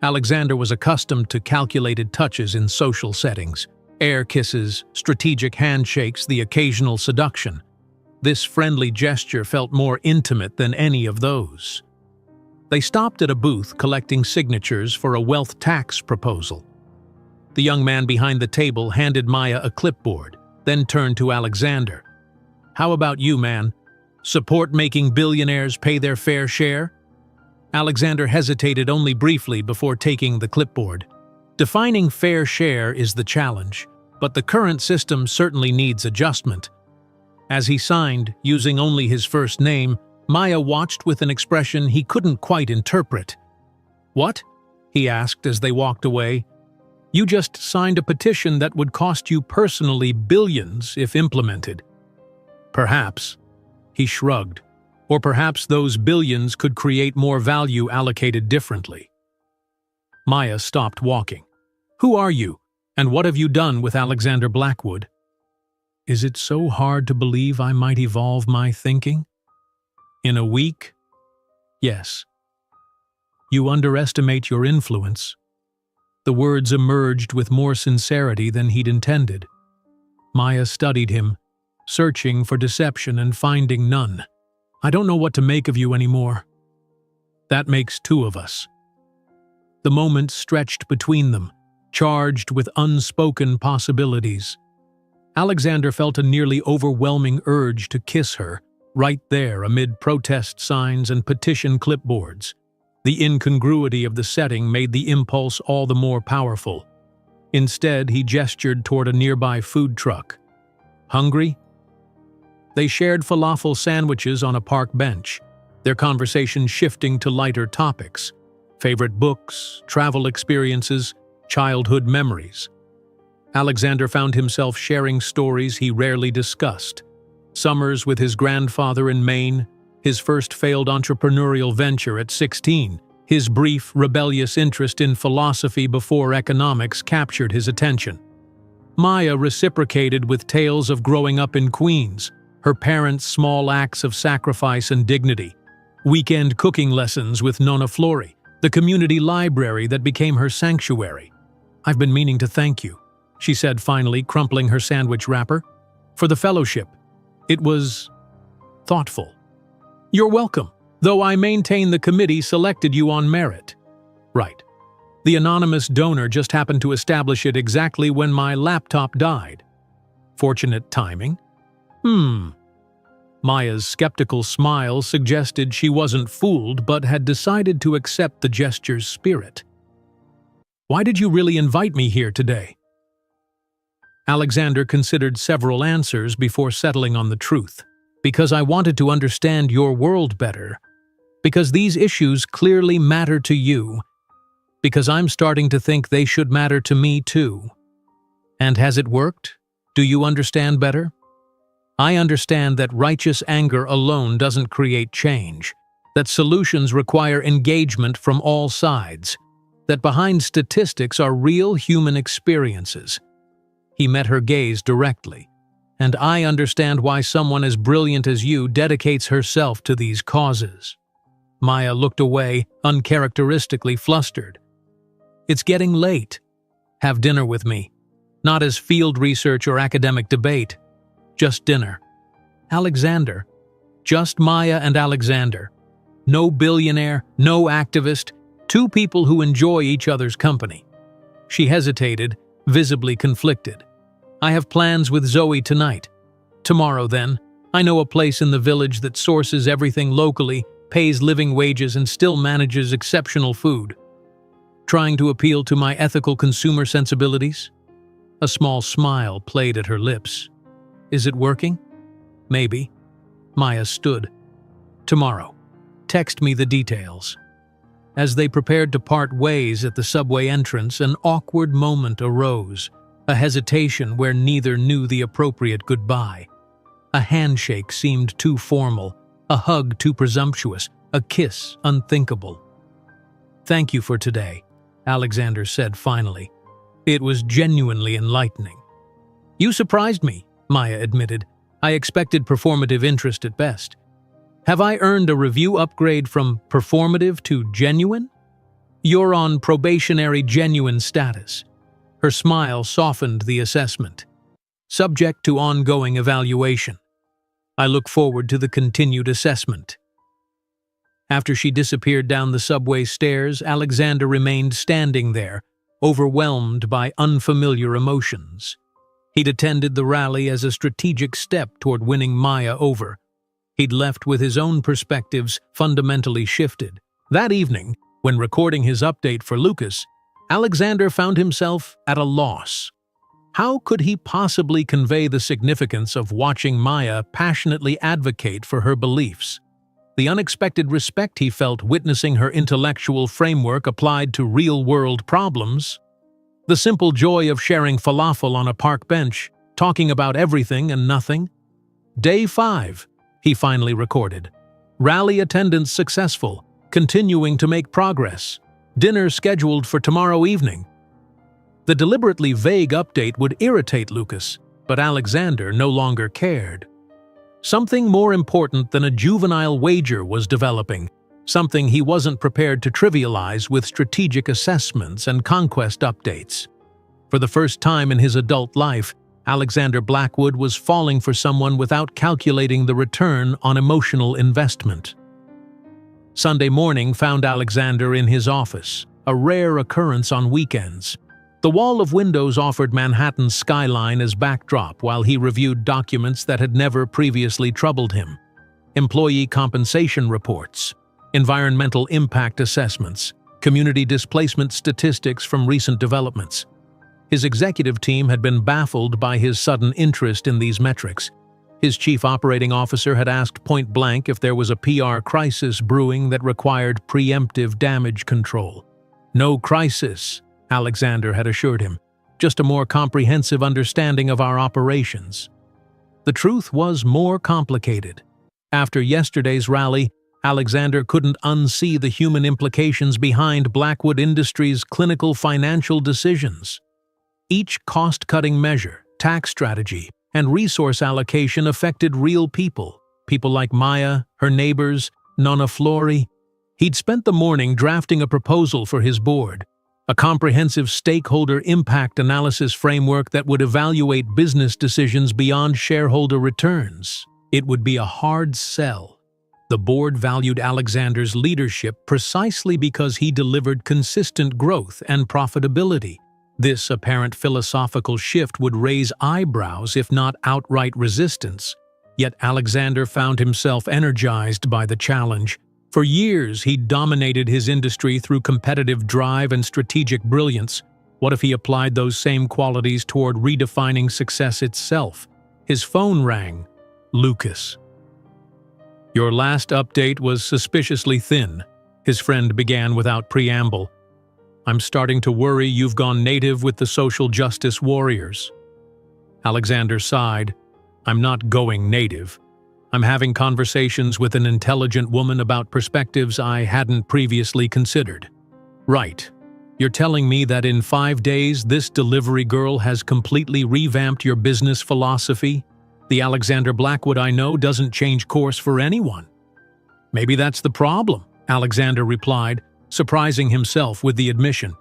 Alexander was accustomed to calculated touches in social settings. Air kisses, strategic handshakes, the occasional seduction. This friendly gesture felt more intimate than any of those. They stopped at a booth collecting signatures for a wealth tax proposal. The young man behind the table handed Maya a clipboard, then turned to Alexander. "How about you, man? Support making billionaires pay their fair share?" Alexander hesitated only briefly before taking the clipboard. Defining fair share is the challenge, but the current system certainly needs adjustment. As he signed, using only his first name, Maya watched with an expression he couldn't quite interpret. "What?" he asked as they walked away. "You just signed a petition that would cost you personally billions if implemented." "Perhaps," he shrugged, "or perhaps those billions could create more value allocated differently." Maya stopped walking. "Who are you, and what have you done with Alexander Blackwood?" "Is it so hard to believe I might evolve my thinking?" "In a week?" "Yes." "You underestimate your influence." The words emerged with more sincerity than he'd intended. Maya studied him, searching for deception and finding none. "I don't know what to make of you anymore." "That makes two of us." The moment stretched between them, charged with unspoken possibilities. Alexander felt a nearly overwhelming urge to kiss her, right there amid protest signs and petition clipboards. The incongruity of the setting made the impulse all the more powerful. Instead, he gestured toward a nearby food truck. Hungry? They shared falafel sandwiches on a park bench, their conversation shifting to lighter topics: favorite books, travel experiences, childhood memories. Alexander found himself sharing stories he rarely discussed. Summers with his grandfather in Maine, his first failed entrepreneurial venture at 16, his brief, rebellious interest in philosophy before economics captured his attention. Maya reciprocated with tales of growing up in Queens, her parents' small acts of sacrifice and dignity, weekend cooking lessons with Nonna Flori, the community library that became her sanctuary. "I've been meaning to thank you," she said finally, crumpling her sandwich wrapper, "for the fellowship. It was thoughtful." "You're welcome, though I maintain the committee selected you on merit." "Right. The anonymous donor just happened to establish it exactly when my laptop died. Fortunate timing." Maya's skeptical smile suggested she wasn't fooled but had decided to accept the gesture's spirit. "Why did you really invite me here today?" Alexander considered several answers before settling on the truth. "Because I wanted to understand your world better. Because these issues clearly matter to you. Because I'm starting to think they should matter to me too." "And has it worked? Do you understand better?" "I understand that righteous anger alone doesn't create change, that solutions require engagement from all sides, that behind statistics are real human experiences." He met her gaze directly. "And I understand why someone as brilliant as you dedicates herself to these causes." Maya looked away, uncharacteristically flustered. "It's getting late. Have dinner with me. Not as field research or academic debate. Just dinner. Alexander. Just Maya and Alexander. No billionaire, no activist, two people who enjoy each other's company." She hesitated, visibly conflicted. "I have plans with Zoe tonight. Tomorrow, then. I know a place in the village that sources everything locally, pays living wages, and still manages exceptional food." Trying to appeal to my ethical consumer sensibilities? A small smile played at her lips. "Is it working?" "Maybe." Maya stood. "Tomorrow. Text me the details." As they prepared to part ways at the subway entrance, an awkward moment arose, a hesitation where neither knew the appropriate goodbye. A handshake seemed too formal, a hug too presumptuous, a kiss unthinkable. "Thank you for today," Alexander said finally. "It was genuinely enlightening." "You surprised me," Maya admitted. "I expected performative interest at best. Have I earned a review upgrade from performative to genuine?" "You're on probationary genuine status." Her smile softened the assessment. "Subject to ongoing evaluation. I look forward to the continued assessment." After she disappeared down the subway stairs, Alexander remained standing there, overwhelmed by unfamiliar emotions. He'd attended the rally as a strategic step toward winning Maya over. He'd left with his own perspectives fundamentally shifted. That evening, when recording his update for Lucas, Alexander found himself at a loss. How could he possibly convey the significance of watching Maya passionately advocate for her beliefs? The unexpected respect he felt witnessing her intellectual framework applied to real-world problems? The simple joy of sharing falafel on a park bench, talking about everything and nothing? Day 5, he finally recorded. Rally attendance successful, continuing to make progress. Dinner scheduled for tomorrow evening. The deliberately vague update would irritate Lucas, but Alexander no longer cared. Something more important than a juvenile wager was developing, something he wasn't prepared to trivialize with strategic assessments and conquest updates. For the first time in his adult life, Alexander Blackwood was falling for someone without calculating the return on emotional investment. Sunday morning found Alexander in his office, a rare occurrence on weekends. The wall of windows offered Manhattan's skyline as backdrop while he reviewed documents that had never previously troubled him. Employee compensation reports, environmental impact assessments, community displacement statistics from recent developments. His executive team had been baffled by his sudden interest in these metrics. His chief operating officer had asked point-blank if there was a PR crisis brewing that required preemptive damage control. "No crisis," Alexander had assured him, "just a more comprehensive understanding of our operations." The truth was more complicated. After yesterday's rally, Alexander couldn't unsee the human implications behind Blackwood Industries' clinical financial decisions. Each cost-cutting measure, tax strategy, and resource allocation affected real people like Maya, her neighbors, Nonna Flori. He'd spent the morning drafting a proposal for his board, a comprehensive stakeholder impact analysis framework that would evaluate business decisions beyond shareholder returns. It would be a hard sell. The board valued Alexander's leadership precisely because he delivered consistent growth and profitability. This apparent philosophical shift would raise eyebrows if not outright resistance. Yet Alexander found himself energized by the challenge. For years, he'd dominated his industry through competitive drive and strategic brilliance. What if he applied those same qualities toward redefining success itself? His phone rang. Lucas. "Your last update was suspiciously thin," his friend began without preamble. "I'm starting to worry you've gone native with the social justice warriors." Alexander sighed. "I'm not going native. I'm having conversations with an intelligent woman about perspectives I hadn't previously considered." "Right. You're telling me that in 5 days this delivery girl has completely revamped your business philosophy? The Alexander Blackwood I know doesn't change course for anyone." "Maybe that's the problem," Alexander replied, surprising himself with the admission.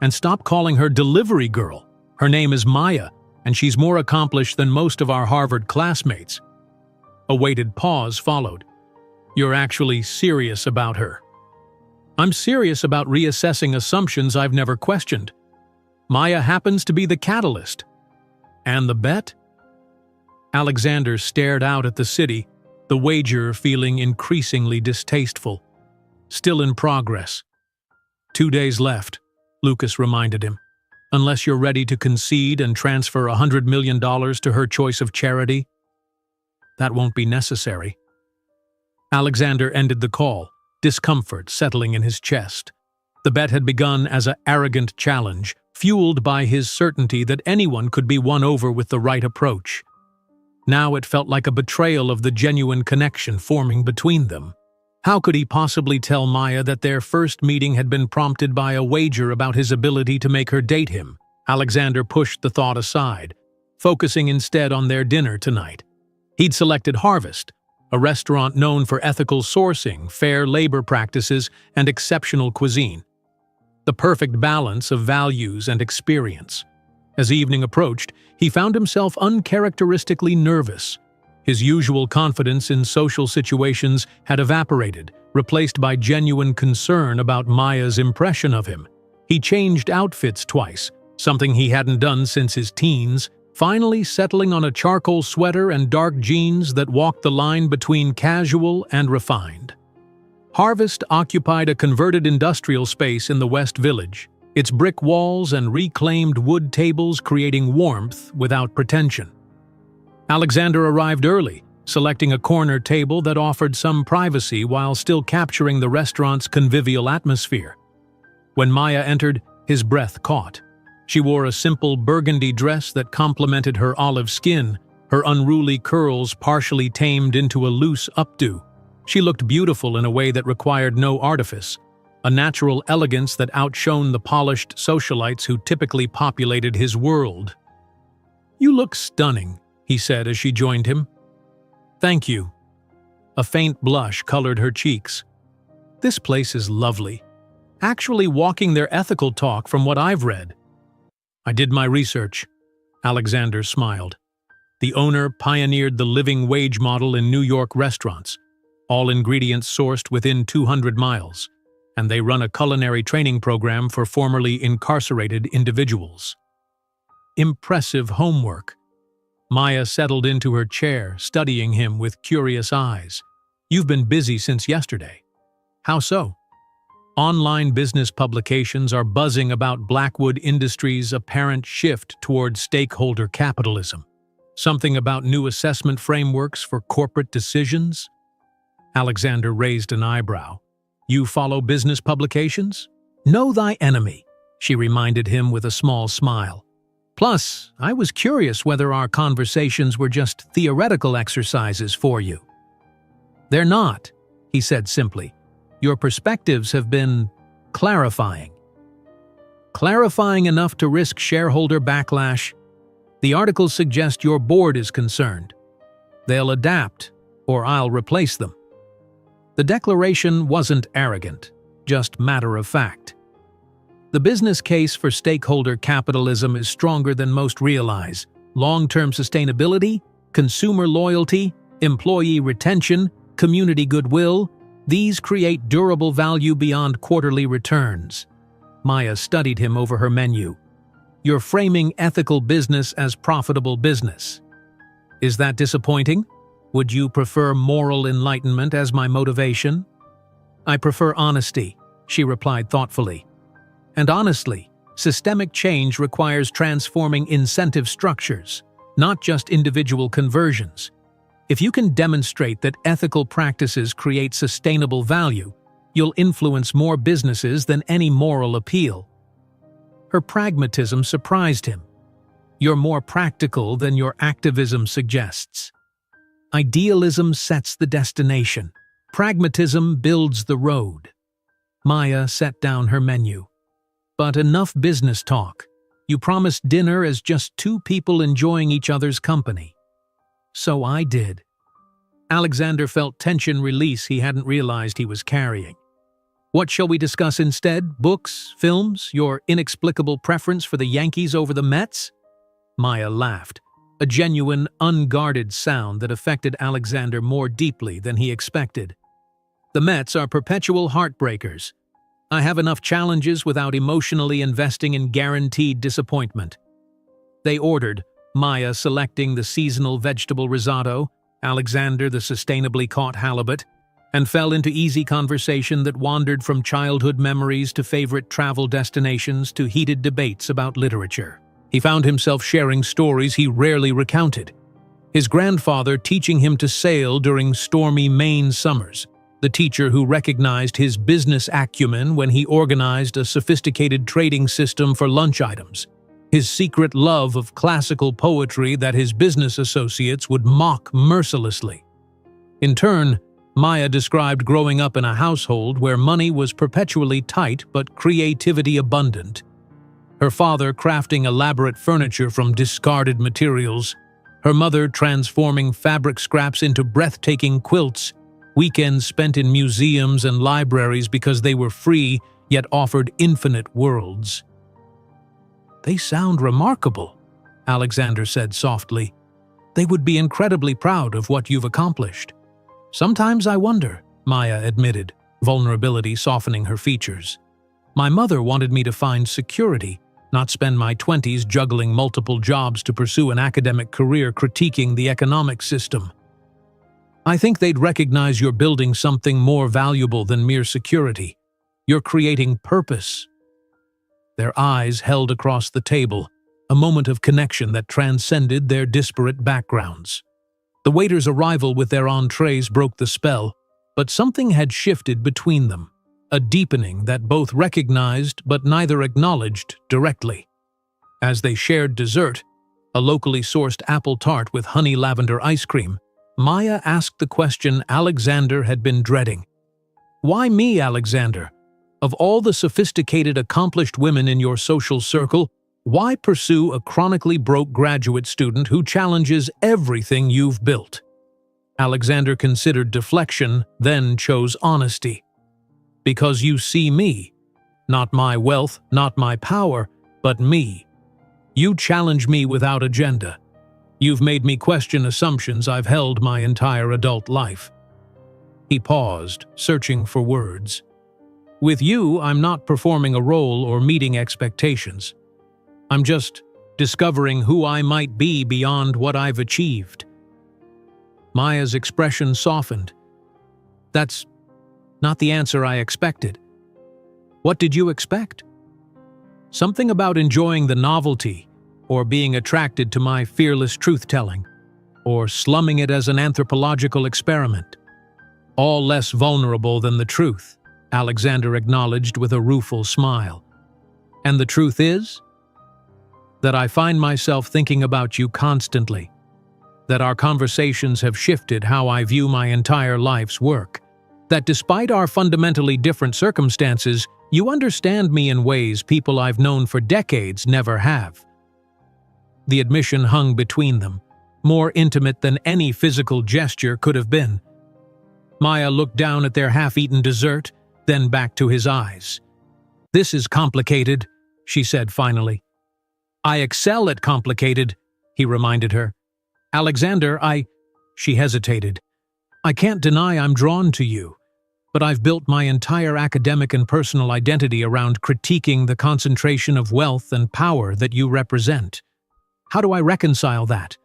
"And stop calling her delivery girl. Her name is Maya, and she's more accomplished than most of our Harvard classmates." A weighted pause followed. "You're actually serious about her?" "I'm serious about reassessing assumptions I've never questioned. Maya happens to be the catalyst." "And the bet?" Alexander stared out at the city, the wager feeling increasingly distasteful. "Still in progress." 2 days left, Lucas reminded him. "Unless you're ready to concede and transfer $100 million to her choice of charity." "That won't be necessary." Alexander ended the call, discomfort settling in his chest. The bet had begun as an arrogant challenge, fueled by his certainty that anyone could be won over with the right approach. Now it felt like a betrayal of the genuine connection forming between them. How could he possibly tell Maya that their first meeting had been prompted by a wager about his ability to make her date him? Alexander pushed the thought aside, focusing instead on their dinner tonight. He'd selected Harvest, a restaurant known for ethical sourcing, fair labor practices, and exceptional cuisine. The perfect balance of values and experience. As evening approached, he found himself uncharacteristically nervous. His usual confidence in social situations had evaporated, replaced by genuine concern about Maya's impression of him. He changed outfits twice, something he hadn't done since his teens, finally settling on a charcoal sweater and dark jeans that walked the line between casual and refined. Harvest occupied a converted industrial space in the West Village, its brick walls and reclaimed wood tables creating warmth without pretension. Alexander arrived early, selecting a corner table that offered some privacy while still capturing the restaurant's convivial atmosphere. When Maya entered, his breath caught. She wore a simple burgundy dress that complemented her olive skin, her unruly curls partially tamed into a loose updo. She looked beautiful in a way that required no artifice, a natural elegance that outshone the polished socialites who typically populated his world. "You look stunning," he said as she joined him. "Thank you." A faint blush colored her cheeks. "This place is lovely. Actually walking their ethical talk from what I've read." "I did my research," Alexander smiled. The owner pioneered the living wage model in New York restaurants, all ingredients sourced within 200 miles. and they run a culinary training program for formerly incarcerated individuals. Impressive homework. Maya settled into her chair, studying him with curious eyes. You've been busy since yesterday. How so? Online business publications are buzzing about Blackwood Industries' apparent shift toward stakeholder capitalism. Something about new assessment frameworks for corporate decisions? Alexander raised an eyebrow. You follow business publications? Know thy enemy, she reminded him with a small smile. Plus, I was curious whether our conversations were just theoretical exercises for you. They're not, he said simply. Your perspectives have been clarifying. Clarifying enough to risk shareholder backlash? The articles suggest your board is concerned. They'll adapt, or I'll replace them. The declaration wasn't arrogant, just matter of fact. The business case for stakeholder capitalism is stronger than most realize. Long-term sustainability, consumer loyalty, employee retention, community goodwill, these create durable value beyond quarterly returns. Maya studied him over her menu. You're framing ethical business as profitable business. Is that disappointing? Would you prefer moral enlightenment as my motivation? I prefer honesty, she replied thoughtfully. And honestly, systemic change requires transforming incentive structures, not just individual conversions. If you can demonstrate that ethical practices create sustainable value, you'll influence more businesses than any moral appeal. Her pragmatism surprised him. You're more practical than your activism suggests. Idealism sets the destination. Pragmatism builds the road. Maya set down her menu. But enough business talk. You promised dinner as just two people enjoying each other's company. So I did. Alexander felt tension release he hadn't realized he was carrying. What shall we discuss instead? Books, films, your inexplicable preference for the Yankees over the Mets? Maya laughed, a genuine, unguarded sound that affected Alexander more deeply than he expected. The Mets are perpetual heartbreakers. I have enough challenges without emotionally investing in guaranteed disappointment. They ordered, Maya selecting the seasonal vegetable risotto, Alexander the sustainably caught halibut, and fell into easy conversation that wandered from childhood memories to favorite travel destinations to heated debates about literature. He found himself sharing stories he rarely recounted. His grandfather teaching him to sail during stormy Maine summers, the teacher who recognized his business acumen when he organized a sophisticated trading system for lunch items, his secret love of classical poetry that his business associates would mock mercilessly. In turn, Maya described growing up in a household where money was perpetually tight but creativity abundant. Her father crafting elaborate furniture from discarded materials, her mother transforming fabric scraps into breathtaking quilts, weekends spent in museums and libraries because they were free yet offered infinite worlds. They sound remarkable, Alexander said softly. They would be incredibly proud of what you've accomplished. Sometimes I wonder, Maya admitted, vulnerability softening her features. My mother wanted me to find security, not spend my 20s juggling multiple jobs to pursue an academic career critiquing the economic system. I think they'd recognize you're building something more valuable than mere security. You're creating purpose. Their eyes held across the table, a moment of connection that transcended their disparate backgrounds. The waiter's arrival with their entrees broke the spell, but something had shifted between them, a deepening that both recognized but neither acknowledged directly. As they shared dessert, a locally sourced apple tart with honey lavender ice cream, Maya asked the question Alexander had been dreading. Why me, Alexander? Of all the sophisticated, accomplished women in your social circle, why pursue a chronically broke graduate student who challenges everything you've built? Alexander considered deflection, then chose honesty. Because you see me. Not my wealth, not my power, but me. You challenge me without agenda. You've made me question assumptions I've held my entire adult life. He paused, searching for words. With you, I'm not performing a role or meeting expectations. I'm just discovering who I might be beyond what I've achieved." Maya's expression softened. "That's not the answer I expected." "What did you expect?" "Something about enjoying the novelty, or being attracted to my fearless truth-telling, or slumming it as an anthropological experiment. All less vulnerable than the truth," Alexander acknowledged with a rueful smile. "And the truth is that I find myself thinking about you constantly, that our conversations have shifted how I view my entire life's work, that despite our fundamentally different circumstances, you understand me in ways people I've known for decades never have." The admission hung between them, more intimate than any physical gesture could have been. Maya looked down at their half-eaten dessert, then back to his eyes. "This is complicated," she said finally. "I excel at complicated," he reminded her. "Alexander, She hesitated. "I can't deny I'm drawn to you, but I've built my entire academic and personal identity around critiquing the concentration of wealth and power that you represent. How do I reconcile that?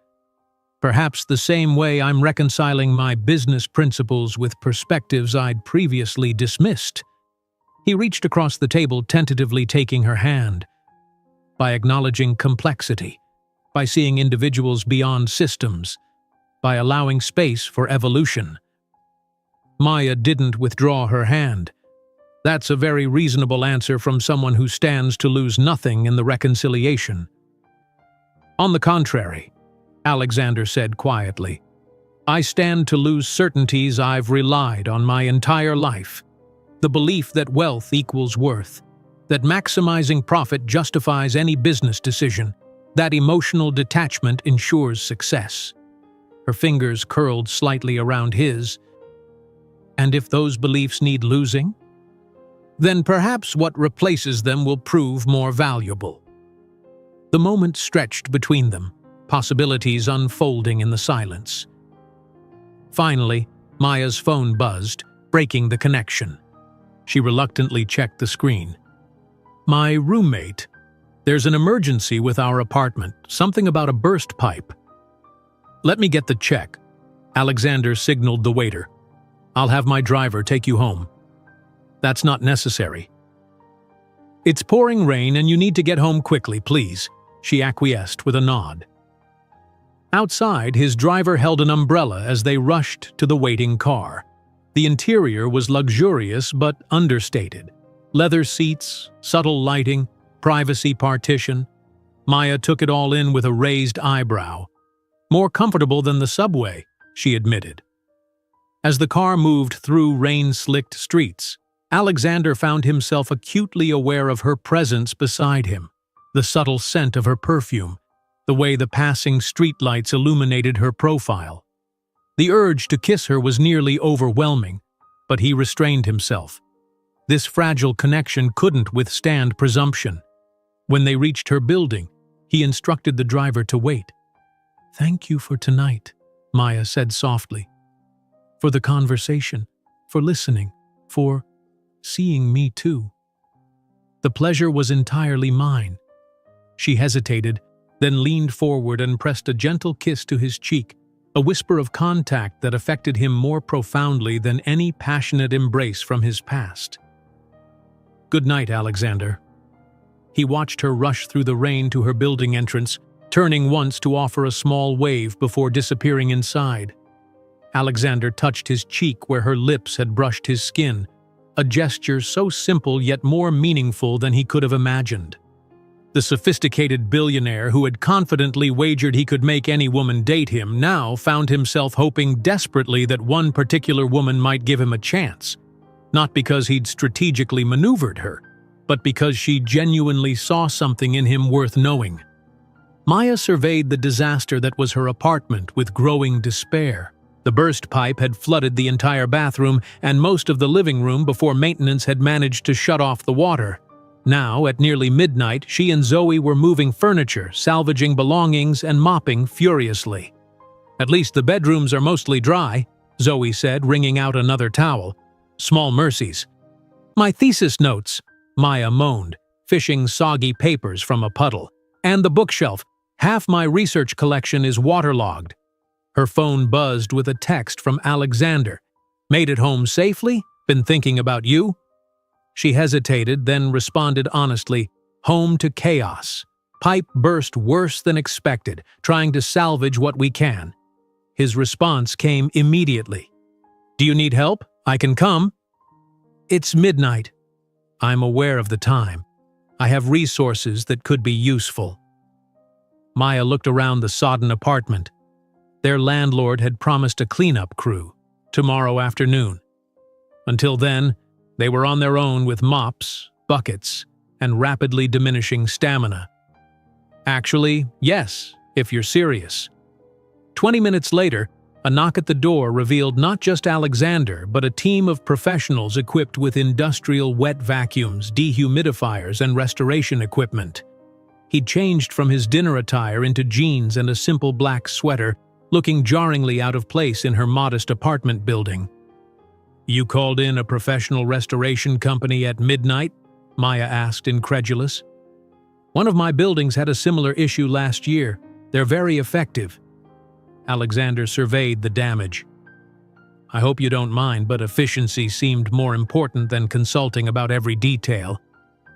Perhaps the same way I'm reconciling my business principles with perspectives I'd previously dismissed." He reached across the table, tentatively taking her hand. "By acknowledging complexity, by seeing individuals beyond systems, by allowing space for evolution." Maya didn't withdraw her hand. "That's a very reasonable answer from someone who stands to lose nothing in the reconciliation." "On the contrary," Alexander said quietly, "I stand to lose certainties I've relied on my entire life. The belief that wealth equals worth, that maximizing profit justifies any business decision, that emotional detachment ensures success." Her fingers curled slightly around his. "And if those beliefs need losing, then perhaps what replaces them will prove more valuable." The moment stretched between them, possibilities unfolding in the silence. Finally, Maya's phone buzzed, breaking the connection. She reluctantly checked the screen. "My roommate. There's an emergency with our apartment, something about a burst pipe." "Let me get the check," Alexander signaled the waiter. "I'll have my driver take you home." "That's not necessary." "It's pouring rain and you need to get home quickly, please," she acquiesced with a nod. Outside, his driver held an umbrella as they rushed to the waiting car. The interior was luxurious but understated. Leather seats, subtle lighting, privacy partition. Maya took it all in with a raised eyebrow. "More comfortable than the subway," she admitted. As the car moved through rain-slicked streets, Alexander found himself acutely aware of her presence beside him, the subtle scent of her perfume, the way the passing streetlights illuminated her profile. The urge to kiss her was nearly overwhelming, but he restrained himself. This fragile connection couldn't withstand presumption. When they reached her building, he instructed the driver to wait. "Thank you for tonight," Maya said softly. "For the conversation, for listening, for seeing me too. The pleasure was entirely mine." She hesitated, then leaned forward and pressed a gentle kiss to his cheek, a whisper of contact that affected him more profoundly than any passionate embrace from his past. "Good night, Alexander." He watched her rush through the rain to her building entrance, turning once to offer a small wave before disappearing inside. Alexander touched his cheek where her lips had brushed his skin, a gesture so simple yet more meaningful than he could have imagined. The sophisticated billionaire who had confidently wagered he could make any woman date him now found himself hoping desperately that one particular woman might give him a chance, not because he'd strategically maneuvered her, but because she genuinely saw something in him worth knowing. Maya surveyed the disaster that was her apartment with growing despair. The burst pipe had flooded the entire bathroom and most of the living room before maintenance had managed to shut off the water. Now, at nearly midnight, she and Zoe were moving furniture, salvaging belongings, and mopping furiously. "At least the bedrooms are mostly dry," Zoe said, wringing out another towel. "Small mercies." My thesis notes, Maya moaned, fishing soggy papers from a puddle. And the bookshelf. Half my research collection is waterlogged. Her phone buzzed with a text from Alexander. Made it home safely? Been thinking about you? She hesitated, then responded honestly, home to chaos. Pipe burst worse than expected, trying to salvage what we can. His response came immediately. Do you need help? I can come. It's midnight. I'm aware of the time. I have resources that could be useful. Maya looked around the sodden apartment. Their landlord had promised a cleanup crew tomorrow afternoon. Until then, they were on their own with mops, buckets, and rapidly diminishing stamina. Actually, yes, if you're serious. 20 minutes later, a knock at the door revealed not just Alexander, but a team of professionals equipped with industrial wet vacuums, dehumidifiers, and restoration equipment. He'd changed from his dinner attire into jeans and a simple black sweater, looking jarringly out of place in her modest apartment building. You called in a professional restoration company at midnight? Maya asked, incredulous. One of my buildings had a similar issue last year. They're very effective. Alexander surveyed the damage. I hope you don't mind, but efficiency seemed more important than consulting about every detail.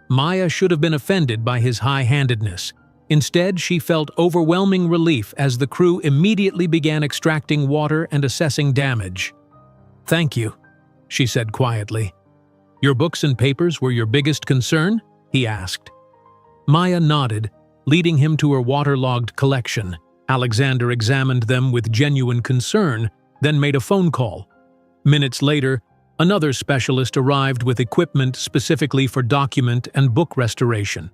Maya should have been offended by his high-handedness. Instead, she felt overwhelming relief as the crew immediately began extracting water and assessing damage. Thank you, she said quietly. Your books and papers were your biggest concern? He asked. Maya nodded, leading him to her waterlogged collection. Alexander examined them with genuine concern, then made a phone call. Minutes later, another specialist arrived with equipment specifically for document and book restoration.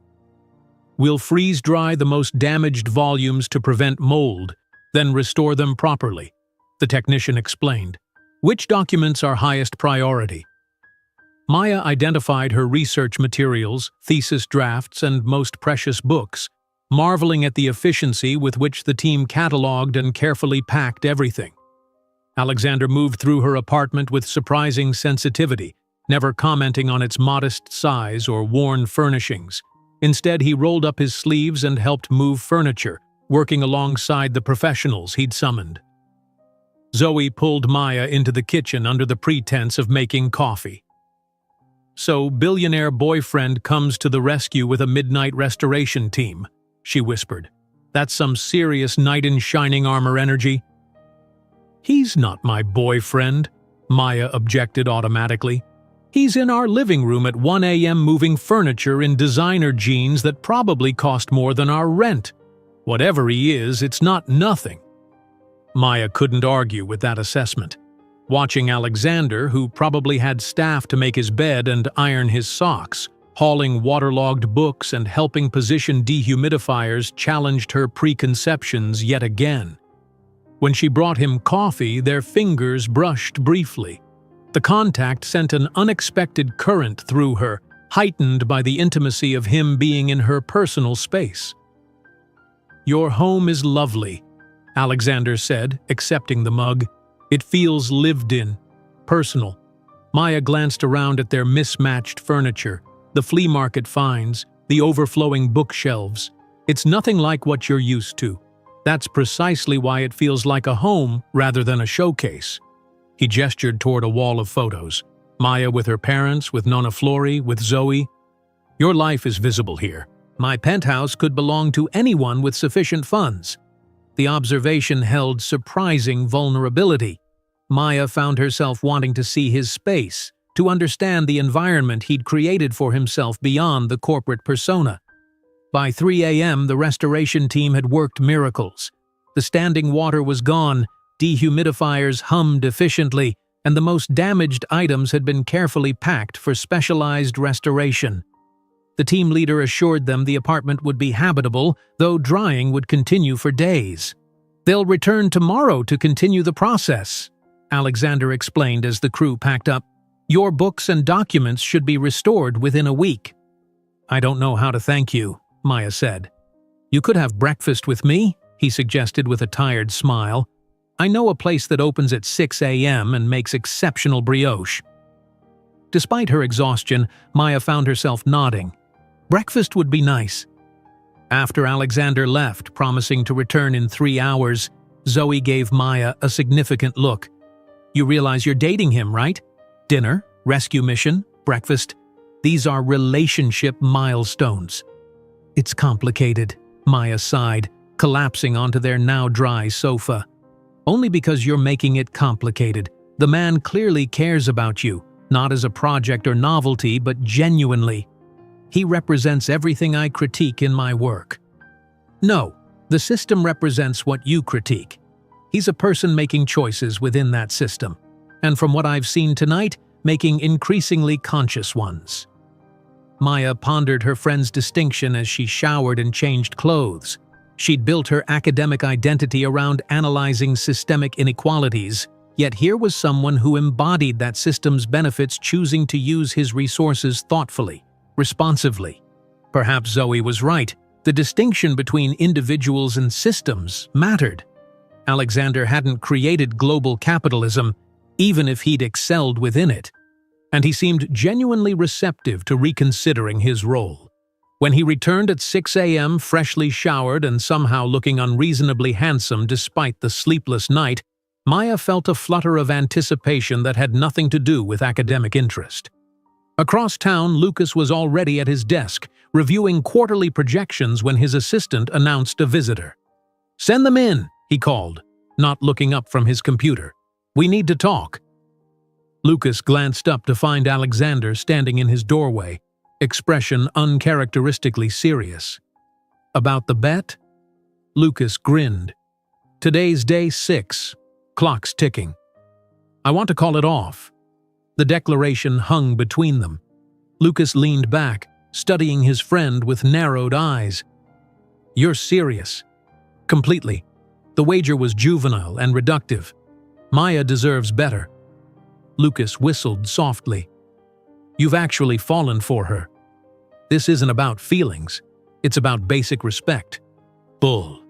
We'll freeze-dry the most damaged volumes to prevent mold, then restore them properly, the technician explained. Which documents are highest priority? Maya identified her research materials, thesis drafts, and most precious books, marveling at the efficiency with which the team cataloged and carefully packed everything. Alexander moved through her apartment with surprising sensitivity, never commenting on its modest size or worn furnishings. Instead, he rolled up his sleeves and helped move furniture, working alongside the professionals he'd summoned. Zoe pulled Maya into the kitchen under the pretense of making coffee. So, billionaire boyfriend comes to the rescue with a midnight restoration team, she whispered. That's some serious knight in shining armor energy. He's not my boyfriend, Maya objected automatically. He's in our living room at 1 a.m. moving furniture in designer jeans that probably cost more than our rent. Whatever he is, it's not nothing. Maya couldn't argue with that assessment. Watching Alexander, who probably had staff to make his bed and iron his socks, hauling waterlogged books and helping position dehumidifiers, challenged her preconceptions yet again. When she brought him coffee, their fingers brushed briefly. The contact sent an unexpected current through her, heightened by the intimacy of him being in her personal space. Your home is lovely, Alexander said, accepting the mug. It feels lived in, personal. Maya glanced around at their mismatched furniture, the flea market finds, the overflowing bookshelves. It's nothing like what you're used to. That's precisely why it feels like a home rather than a showcase. He gestured toward a wall of photos. Maya with her parents, with Nonna Flori, with Zoe. Your life is visible here. My penthouse could belong to anyone with sufficient funds. The observation held surprising vulnerability. Maya found herself wanting to see his space, to understand the environment he'd created for himself beyond the corporate persona. By 3 a.m., the restoration team had worked miracles. The standing water was gone, dehumidifiers hummed efficiently, and the most damaged items had been carefully packed for specialized restoration. The team leader assured them the apartment would be habitable, though drying would continue for days. They'll return tomorrow to continue the process, Alexander explained as the crew packed up. Your books and documents should be restored within a week. I don't know how to thank you, Maya said. You could have breakfast with me, he suggested with a tired smile. I know a place that opens at 6 a.m. and makes exceptional brioche. Despite her exhaustion, Maya found herself nodding. Breakfast would be nice. After Alexander left, promising to return in 3 hours, Zoe gave Maya a significant look. You realize you're dating him, right? Dinner, rescue mission, breakfast. These are relationship milestones. It's complicated, Maya sighed, collapsing onto their now dry sofa. Only because you're making it complicated. The man clearly cares about you, not as a project or novelty, but genuinely. He represents everything I critique in my work. No, the system represents what you critique. He's a person making choices within that system, and from what I've seen tonight, making increasingly conscious ones. Maya pondered her friend's distinction as she showered and changed clothes. She'd built her academic identity around analyzing systemic inequalities, yet here was someone who embodied that system's benefits, choosing to use his resources thoughtfully, responsively. Perhaps Zoe was right. The distinction between individuals and systems mattered. Alexander hadn't created global capitalism, even if he'd excelled within it, and he seemed genuinely receptive to reconsidering his role. When he returned at 6 a.m., freshly showered and somehow looking unreasonably handsome despite the sleepless night, Maya felt a flutter of anticipation that had nothing to do with academic interest. Across town, Lucas was already at his desk, reviewing quarterly projections when his assistant announced a visitor. "Send them in," he called, not looking up from his computer. "We need to talk." Lucas glanced up to find Alexander standing in his doorway, expression uncharacteristically serious. "About the bet?" Lucas grinned. "Today's day 6. Clock's ticking. I want to call it off." The declaration hung between them. Lucas leaned back, studying his friend with narrowed eyes. "You're serious." "Completely. The wager was juvenile and reductive. Maya deserves better." Lucas whistled softly. "You've actually fallen for her. This isn't about feelings. It's about basic respect." "Bull.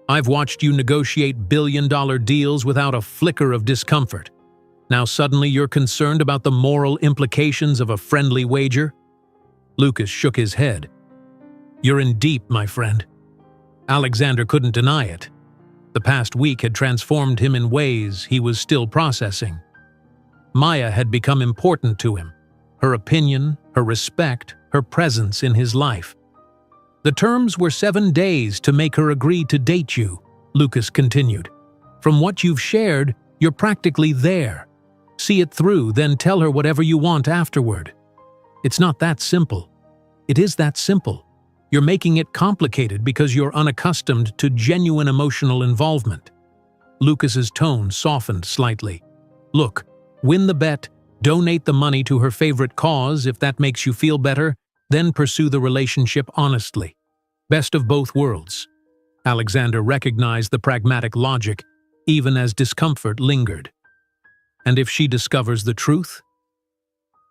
I've watched you negotiate billion-dollar deals without a flicker of discomfort. Now suddenly you're concerned about the moral implications of a friendly wager?" Lucas shook his head. "You're in deep, my friend." Alexander couldn't deny it. The past week had transformed him in ways he was still processing. Maya had become important to him. Her opinion, her respect, her presence in his life. "The terms were 7 days to make her agree to date you," Lucas continued. "From what you've shared, you're practically there. See it through, then tell her whatever you want afterward." "It's not that simple." "It is that simple. You're making it complicated because you're unaccustomed to genuine emotional involvement." Lucas's tone softened slightly. "Look, win the bet, donate the money to her favorite cause if that makes you feel better, then pursue the relationship honestly. Best of both worlds." Alexander recognized the pragmatic logic, even as discomfort lingered. "And if she discovers the truth?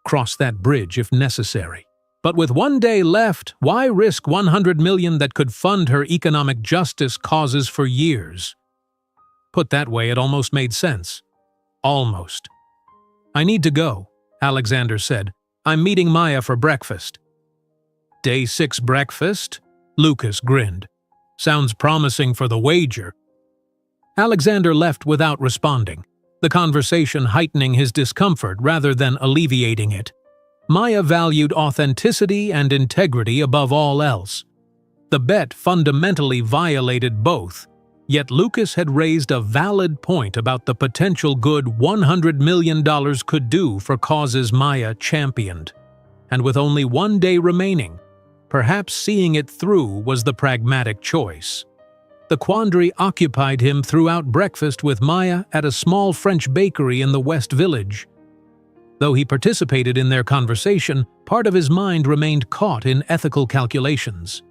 Cross that bridge if necessary. But with 1 day left, why risk $100 million that could fund her economic justice causes for years?" Put that way, it almost made sense. Almost. "I need to go," Alexander said. "I'm meeting Maya for breakfast." "Day 6 breakfast?" Lucas grinned. "Sounds promising for the wager." Alexander left without responding, the conversation heightening his discomfort rather than alleviating it. Maya valued authenticity and integrity above all else. The bet fundamentally violated both, yet Lucas had raised a valid point about the potential good $100 million could do for causes Maya championed. And with only 1 day remaining, perhaps seeing it through was the pragmatic choice. The quandary occupied him throughout breakfast with Maya at a small French bakery in the West Village. Though he participated in their conversation, part of his mind remained caught in ethical calculations.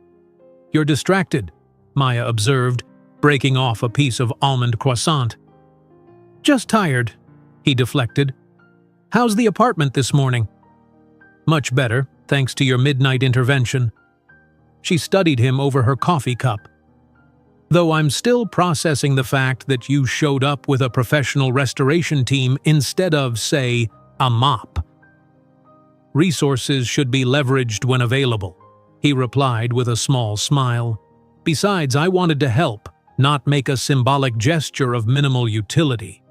"You're distracted," Maya observed, breaking off a piece of almond croissant. "Just tired," he deflected. "How's the apartment this morning?" "Much better, thanks to your midnight intervention." She studied him over her coffee cup. "Though I'm still processing the fact that you showed up with a professional restoration team instead of, say, a mop." Resources should be leveraged when available, he replied with a small smile. Besides, I wanted to help, not make a symbolic gesture of minimal utility.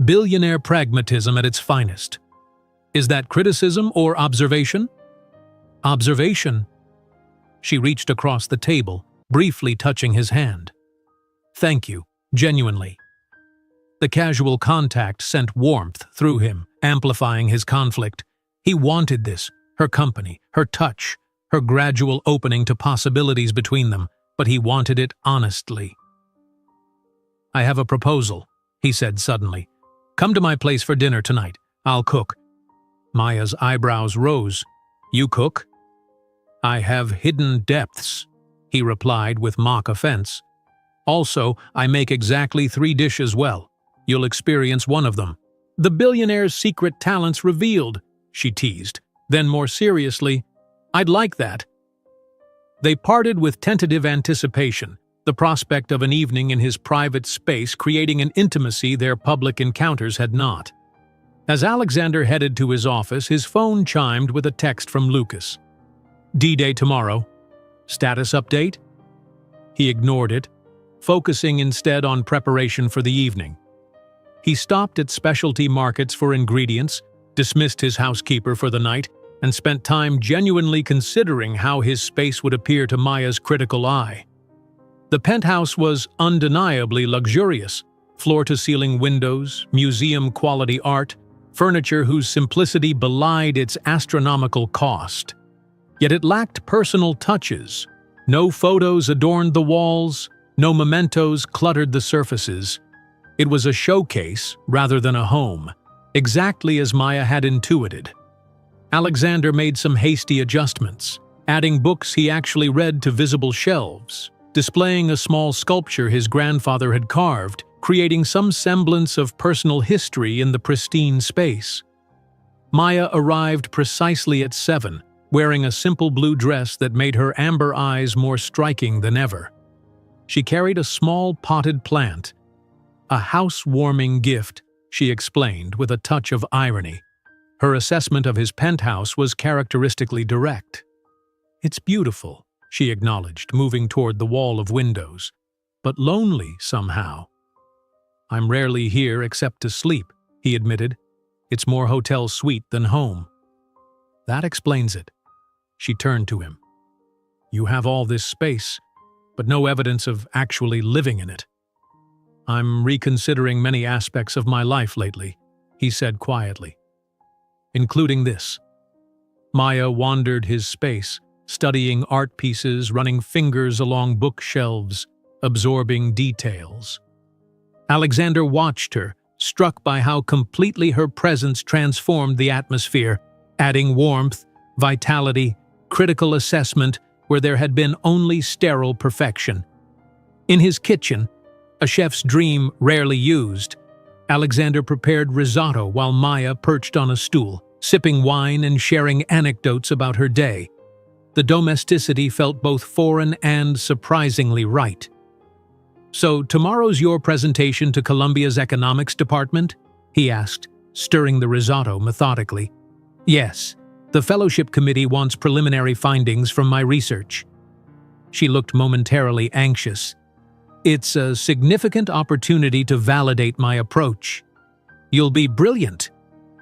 Billionaire pragmatism at its finest. Is that criticism or observation? Observation. She reached across the table, briefly touching his hand. Thank you, genuinely. The casual contact sent warmth through him, amplifying his conflict. He wanted this, her company, her touch, her gradual opening to possibilities between them, but he wanted it honestly. I have a proposal, he said suddenly. Come to my place for dinner tonight. I'll cook. Maya's eyebrows rose. You cook? I have hidden depths, he replied with mock offense. Also, I make exactly 3 dishes well. You'll experience one of them. The billionaire's secret talents revealed, she teased. Then more seriously, I'd like that. They parted with tentative anticipation, the prospect of an evening in his private space creating an intimacy their public encounters had not. As Alexander headed to his office, his phone chimed with a text from Lucas. D-Day tomorrow. Status update? He ignored it, focusing instead on preparation for the evening. He stopped at specialty markets for ingredients, dismissed his housekeeper for the night, and spent time genuinely considering how his space would appear to Maya's critical eye. The penthouse was undeniably luxurious, floor-to-ceiling windows, museum-quality art, furniture whose simplicity belied its astronomical cost. Yet it lacked personal touches. No photos adorned the walls, no mementos cluttered the surfaces. It was a showcase rather than a home, exactly as Maya had intuited. Alexander made some hasty adjustments, adding books he actually read to visible shelves, displaying a small sculpture his grandfather had carved, creating some semblance of personal history in the pristine space. Maya arrived precisely at 7, wearing a simple blue dress that made her amber eyes more striking than ever. She carried a small potted plant, a house-warming gift, she explained with a touch of irony. Her assessment of his penthouse was characteristically direct. It's beautiful, she acknowledged, moving toward the wall of windows, but lonely somehow. I'm rarely here except to sleep, he admitted. It's more hotel suite than home. That explains it. She turned to him. You have all this space, but no evidence of actually living in it. I'm reconsidering many aspects of my life lately, he said quietly. Including this. Maya wandered his space, studying art pieces, running fingers along bookshelves, absorbing details. Alexander watched her, struck by how completely her presence transformed the atmosphere, adding warmth, vitality, critical assessment where there had been only sterile perfection. In his kitchen, a chef's dream rarely used, Alexander prepared risotto while Maya perched on a stool, sipping wine and sharing anecdotes about her day. The domesticity felt both foreign and surprisingly right. So tomorrow's your presentation to Columbia's economics department? He asked, stirring the risotto methodically. Yes, the fellowship committee wants preliminary findings from my research. She looked momentarily anxious. It's a significant opportunity to validate my approach. You'll be brilliant,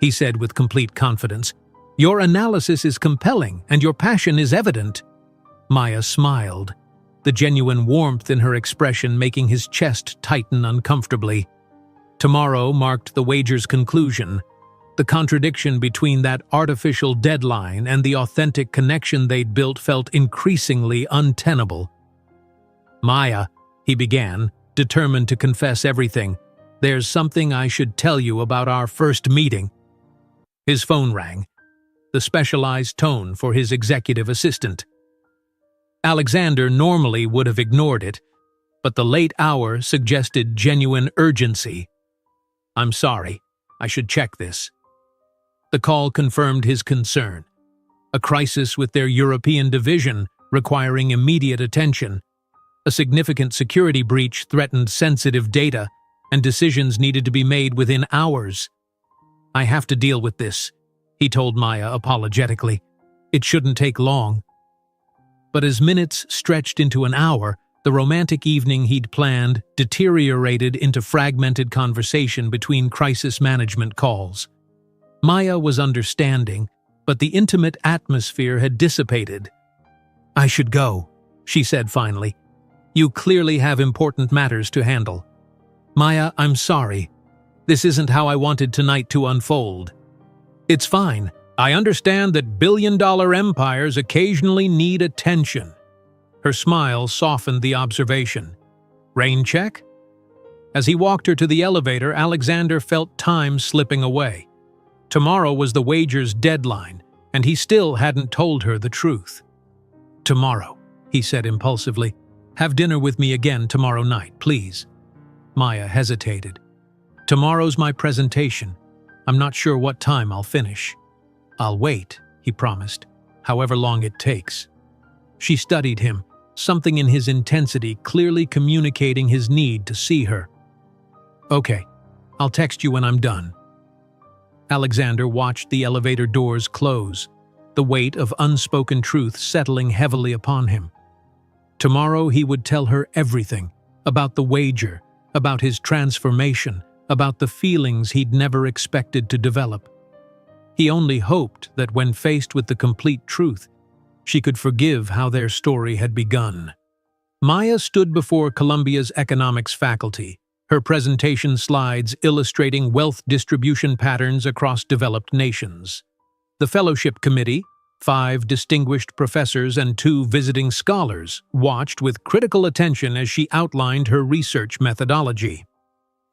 he said with complete confidence. Your analysis is compelling and your passion is evident. Maya smiled, the genuine warmth in her expression making his chest tighten uncomfortably. Tomorrow marked the wager's conclusion. The contradiction between that artificial deadline and the authentic connection they'd built felt increasingly untenable. Maya, he began, determined to confess everything. There's something I should tell you about our first meeting. His phone rang, the specialized tone for his executive assistant. Alexander normally would have ignored it, but the late hour suggested genuine urgency. I'm sorry, I should check this. The call confirmed his concern. A crisis with their European division requiring immediate attention. A significant security breach threatened sensitive data, and decisions needed to be made within hours. I have to deal with this, he told Maya apologetically. It shouldn't take long. But as minutes stretched into an hour, the romantic evening he'd planned deteriorated into fragmented conversation between crisis management calls. Maya was understanding, but the intimate atmosphere had dissipated. "I should go," she said finally. "You clearly have important matters to handle." "Maya, I'm sorry. This isn't how I wanted tonight to unfold." "It's fine. I understand that billion-dollar empires occasionally need attention." Her smile softened the observation. "Rain check?" As he walked her to the elevator, Alexander felt time slipping away. Tomorrow was the wager's deadline, and he still hadn't told her the truth. "Tomorrow," he said impulsively. "Have dinner with me again tomorrow night, please." Maya hesitated. "Tomorrow's my presentation. I'm not sure what time I'll finish." "I'll wait," he promised, "however long it takes." She studied him, something in his intensity clearly communicating his need to see her. "Okay, I'll text you when I'm done." Alexander watched the elevator doors close, the weight of unspoken truth settling heavily upon him. Tomorrow he would tell her everything, about the wager, about his transformation, about the feelings he'd never expected to develop. He only hoped that when faced with the complete truth, she could forgive how their story had begun. Maya stood before Columbia's economics faculty, her presentation slides illustrating wealth distribution patterns across developed nations. The fellowship committee, 5 distinguished professors and 2 visiting scholars, watched with critical attention as she outlined her research methodology.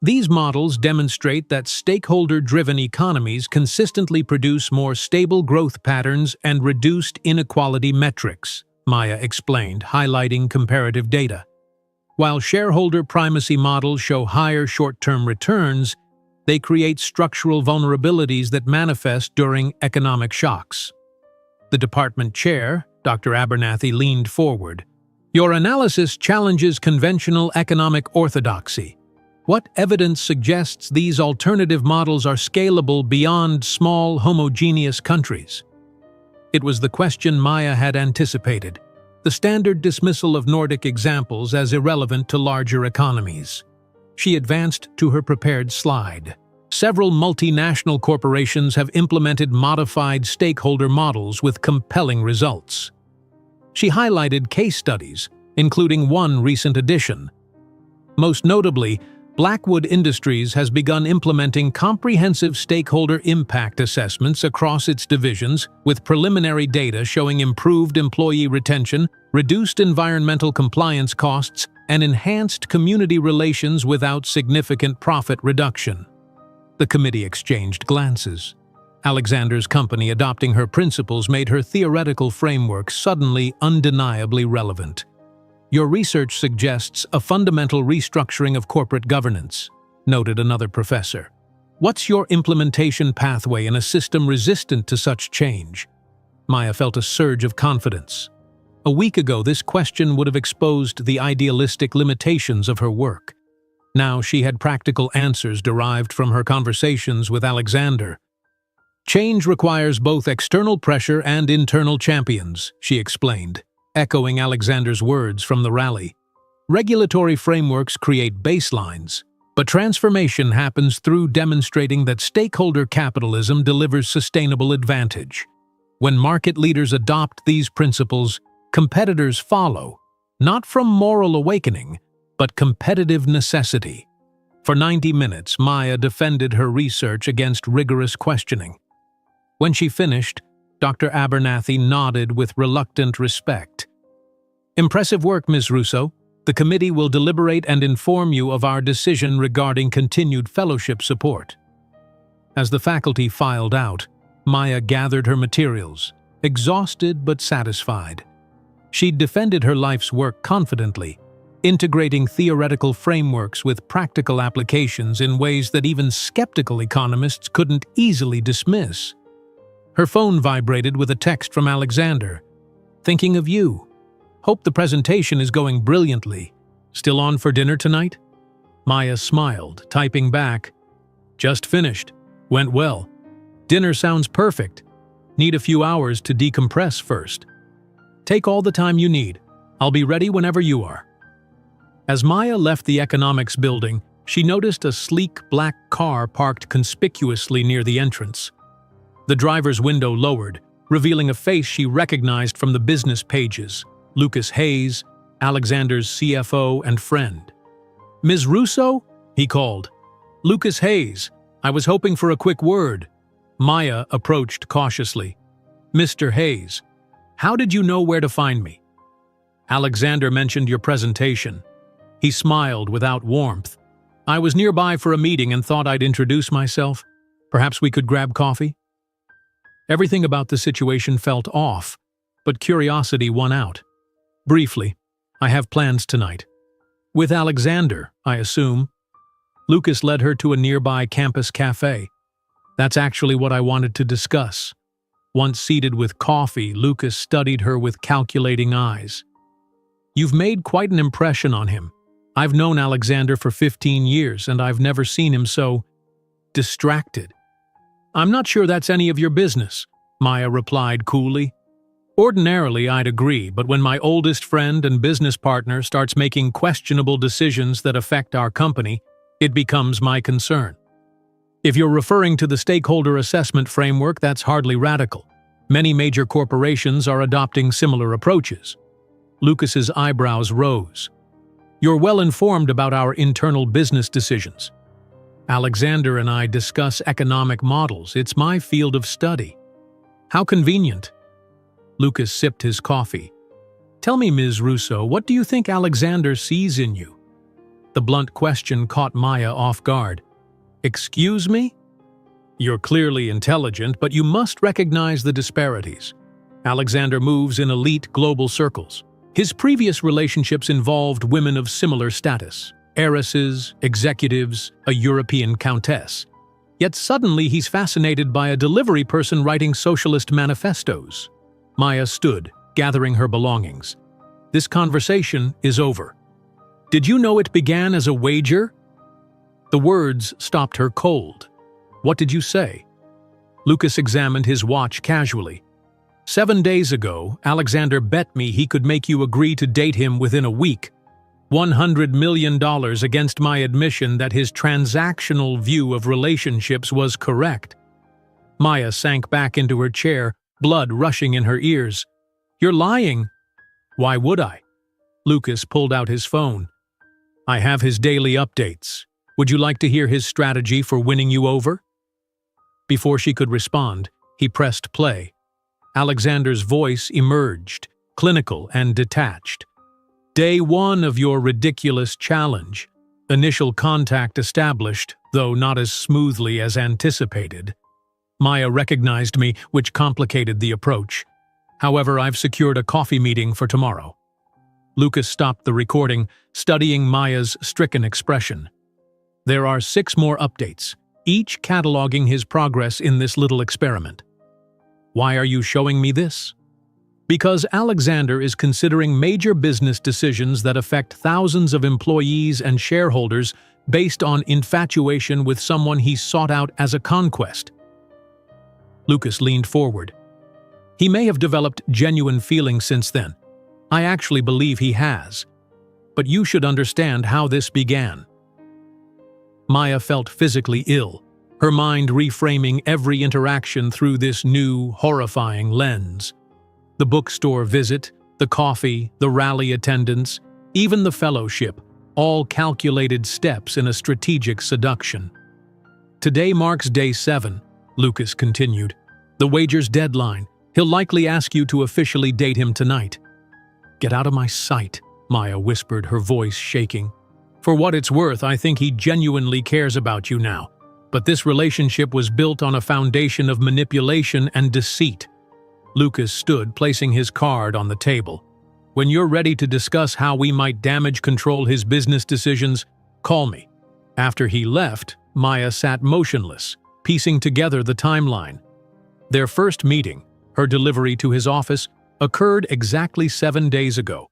These models demonstrate that stakeholder-driven economies consistently produce more stable growth patterns and reduced inequality metrics, Maya explained, highlighting comparative data. While shareholder primacy models show higher short-term returns, they create structural vulnerabilities that manifest during economic shocks. The department chair, Dr. Abernathy, leaned forward. "Your analysis challenges conventional economic orthodoxy. What evidence suggests these alternative models are scalable beyond small, homogeneous countries?" It was the question Maya had anticipated, the standard dismissal of Nordic examples as irrelevant to larger economies. She advanced to her prepared slide. Several multinational corporations have implemented modified stakeholder models with compelling results. She highlighted case studies, including one recent addition. Most notably, Blackwood Industries has begun implementing comprehensive stakeholder impact assessments across its divisions, with preliminary data showing improved employee retention, reduced environmental compliance costs, and enhanced community relations without significant profit reduction. The committee exchanged glances. Alexander's company adopting her principles made her theoretical framework suddenly undeniably relevant. "Your research suggests a fundamental restructuring of corporate governance," noted another professor. "What's your implementation pathway in a system resistant to such change?" Maya felt a surge of confidence. A week ago, this question would have exposed the idealistic limitations of her work. Now she had practical answers derived from her conversations with Alexander. "Change requires both external pressure and internal champions," she explained, echoing Alexander's words from the rally. "Regulatory frameworks create baselines, but transformation happens through demonstrating that stakeholder capitalism delivers sustainable advantage. When market leaders adopt these principles, competitors follow, not from moral awakening, but competitive necessity." For 90 minutes, Maya defended her research against rigorous questioning. When she finished, Dr. Abernathy nodded with reluctant respect. "Impressive work, Ms. Russo. The committee will deliberate and inform you of our decision regarding continued fellowship support." As the faculty filed out, Maya gathered her materials, exhausted but satisfied. She'd defended her life's work confidently, integrating theoretical frameworks with practical applications in ways that even skeptical economists couldn't easily dismiss. Her phone vibrated with a text from Alexander. "Thinking of you. Hope the presentation is going brilliantly. Still on for dinner tonight?" Maya smiled, typing back, "Just finished. Went well. Dinner sounds perfect. Need a few hours to decompress first. Take all the time you need. I'll be ready whenever you are. As Maya left the economics building, she noticed a sleek black car parked conspicuously near the entrance. The driver's window lowered, revealing a face she recognized from the business pages: Lucas Hayes, Alexander's CFO and friend. "Ms. Russo?" he called. "Lucas Hayes. I was hoping for a quick word." Maya approached cautiously. "Mr. Hayes, how did you know where to find me?" "Alexander mentioned your presentation." He smiled without warmth. "I was nearby for a meeting and thought I'd introduce myself. Perhaps we could grab coffee?" Everything about the situation felt off, but curiosity won out. "Briefly, I have plans tonight. With Alexander, I assume." Lucas led her to a nearby campus cafe. "That's actually what I wanted to discuss." Once seated with coffee, Lucas studied her with calculating eyes. "You've made quite an impression on him. I've known Alexander for 15 years, and I've never seen him so distracted." "I'm not sure that's any of your business," Maya replied coolly. "Ordinarily, I'd agree, but when my oldest friend and business partner starts making questionable decisions that affect our company, it becomes my concern. If you're referring to the stakeholder assessment framework, that's hardly radical. Many major corporations are adopting similar approaches." Lucas's eyebrows rose. "You're well informed about our internal business decisions. Alexander and I discuss economic models. It's my field of study." "How convenient." Lucas sipped his coffee. "Tell me, Ms. Russo, what do you think Alexander sees in you?" The blunt question caught Maya off guard. "Excuse me?" "You're clearly intelligent, but you must recognize the disparities. Alexander moves in elite global circles. His previous relationships involved women of similar status, heiresses, executives, a European countess. Yet suddenly he's fascinated by a delivery person writing socialist manifestos." Maya stood, gathering her belongings. "This conversation is over. Did you know it began as a wager?" The words stopped her cold. "What did you say?" Lucas examined his watch casually. 7 days ago, Alexander bet me he could make you agree to date him within a week. $100 million against my admission that his transactional view of relationships was correct." Maya sank back into her chair, blood rushing in her ears. "You're lying." "Why would I?" Lucas pulled out his phone. "I have his daily updates. Would you like to hear his strategy for winning you over?" Before she could respond, he pressed play. Alexander's voice emerged, clinical and detached. "Day 1 of your ridiculous challenge. Initial contact established, though not as smoothly as anticipated. Maya recognized me, which complicated the approach. However, I've secured a coffee meeting for tomorrow." Lucas stopped the recording, studying Maya's stricken expression. "There are 6 more updates, each cataloging his progress in this little experiment." "Why are you showing me this?" "Because Alexander is considering major business decisions that affect thousands of employees and shareholders based on infatuation with someone he sought out as a conquest." Lucas leaned forward. "He may have developed genuine feelings since then. I actually believe he has. But you should understand how this began." Maya felt physically ill, her mind reframing every interaction through this new, horrifying lens. The bookstore visit, the coffee, the rally attendance, even the fellowship, all calculated steps in a strategic seduction. "Today marks day 7, Lucas continued. "The wager's deadline. He'll likely ask you to officially date him tonight." "Get out of my sight," Maya whispered, her voice shaking. "For what it's worth, I think he genuinely cares about you now. But this relationship was built on a foundation of manipulation and deceit." Lucas stood, placing his card on the table. "When you're ready to discuss how we might damage control his business decisions, call me." After he left, Maya sat motionless, piecing together the timeline. Their first meeting, her delivery to his office, occurred exactly 7 days ago.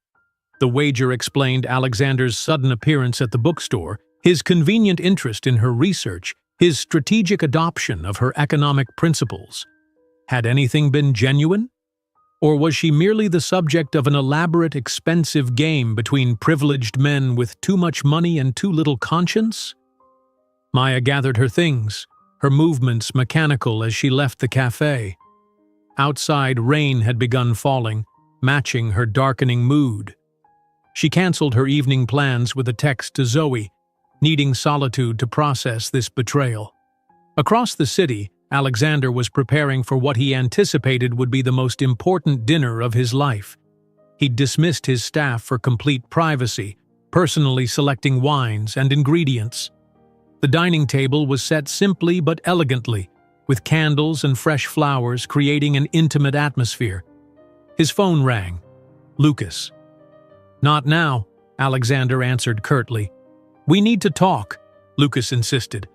The wager explained Alexander's sudden appearance at the bookstore, his convenient interest in her research, his strategic adoption of her economic principles. Had anything been genuine? Or was she merely the subject of an elaborate, expensive game between privileged men with too much money and too little conscience? Maya gathered her things, her movements mechanical as she left the cafe. Outside, rain had begun falling, matching her darkening mood. She canceled her evening plans with a text to Zoe, needing solitude to process this betrayal. Across the city, Alexander was preparing for what he anticipated would be the most important dinner of his life. He'd dismissed his staff for complete privacy, personally selecting wines and ingredients. The dining table was set simply but elegantly, with candles and fresh flowers creating an intimate atmosphere. His phone rang. Lucas. "Not now," Alexander answered curtly. "We need to talk," Lucas insisted.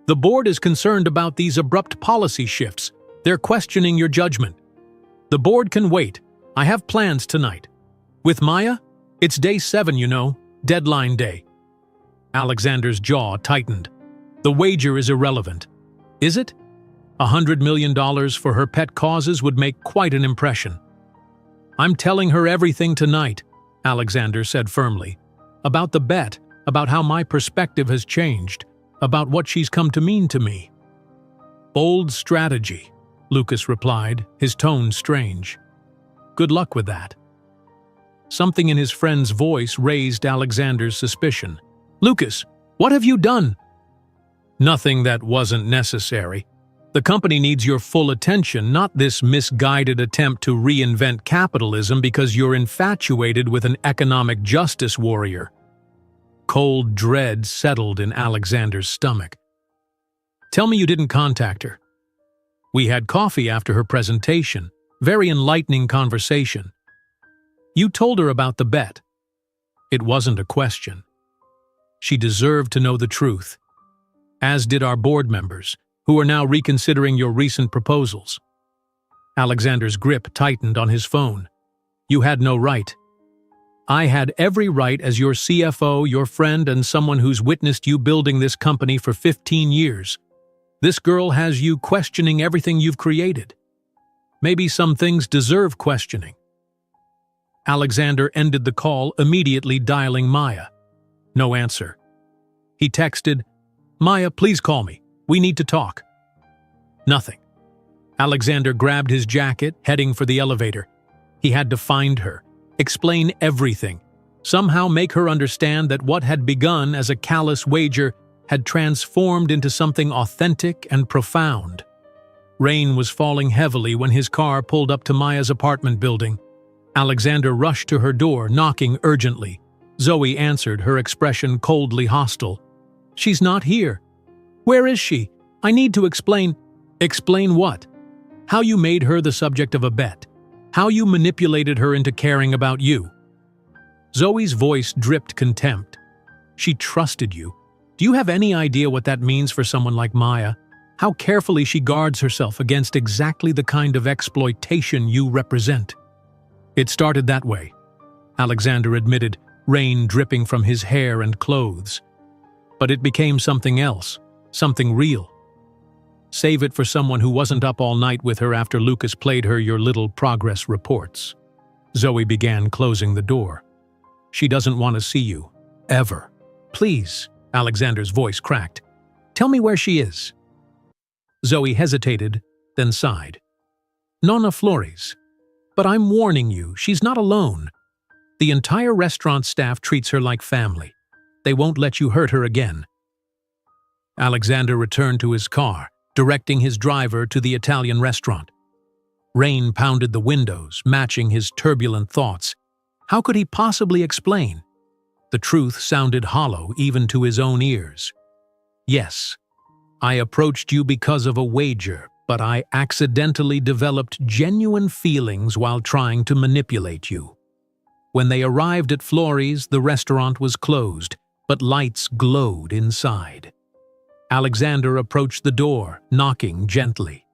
"The board is concerned about these abrupt policy shifts. They're questioning your judgment." "The board can wait. I have plans tonight." "With Maya? It's day 7, you know, deadline day." Alexander's jaw tightened. "The wager is irrelevant." "Is it? $100 million for her pet causes would make quite an impression." "I'm telling her everything tonight," Alexander said firmly. "About the bet, about how my perspective has changed, about what she's come to mean to me." "Bold strategy," Lucas replied, his tone strange. "Good luck with that." Something in his friend's voice raised Alexander's suspicion. "Lucas, what have you done?" "Nothing that wasn't necessary. The company needs your full attention, not this misguided attempt to reinvent capitalism because you're infatuated with an economic justice warrior." Cold dread settled in Alexander's stomach. "Tell me you didn't contact her." "We had coffee after her presentation. Very enlightening conversation." "You told her about the bet." "It wasn't a question." "She deserved to know the truth. As did our board members, who are now reconsidering your recent proposals." Alexander's grip tightened on his phone. "You had no right." "I had every right as your CFO, your friend, and someone who's witnessed you building this company for 15 years. This girl has you questioning everything you've created. Maybe some things deserve questioning." Alexander ended the call, immediately dialing Maya. No answer. He texted, "Maya, please call me. We need to talk." Nothing. Alexander grabbed his jacket, heading for the elevator. He had to find her, explain everything, somehow make her understand that what had begun as a callous wager had transformed into something authentic and profound. Rain was falling heavily when his car pulled up to Maya's apartment building. Alexander rushed to her door, knocking urgently. Zoe answered, her expression coldly hostile. "She's not here." "Where is she? I need to explain." "Explain what?" "How you made her the subject of a bet. How you manipulated her into caring about you." Zoe's voice dripped contempt. "She trusted you. Do you have any idea what that means for someone like Maya? How carefully she guards herself against exactly the kind of exploitation you represent?" "It started that way," Alexander admitted, rain dripping from his hair and clothes. "But it became something else, something real. Save it for someone who wasn't up all night with her after Lucas played her your little progress reports." Zoe began closing the door. "She doesn't want to see you. Ever. Please," Alexander's voice cracked. "Tell me where she is." Zoe hesitated, then sighed. "Nonna Flores. But I'm warning you, she's not alone. The entire restaurant staff treats her like family. They won't let you hurt her again." Alexander returned to his car, directing his driver to the Italian restaurant. Rain pounded the windows, matching his turbulent thoughts. How could he possibly explain? The truth sounded hollow even to his own ears. "Yes, I approached you because of a wager, but I accidentally developed genuine feelings while trying to manipulate you." When they arrived at Flores, the restaurant was closed, but lights glowed inside. Alexander approached the door, knocking gently.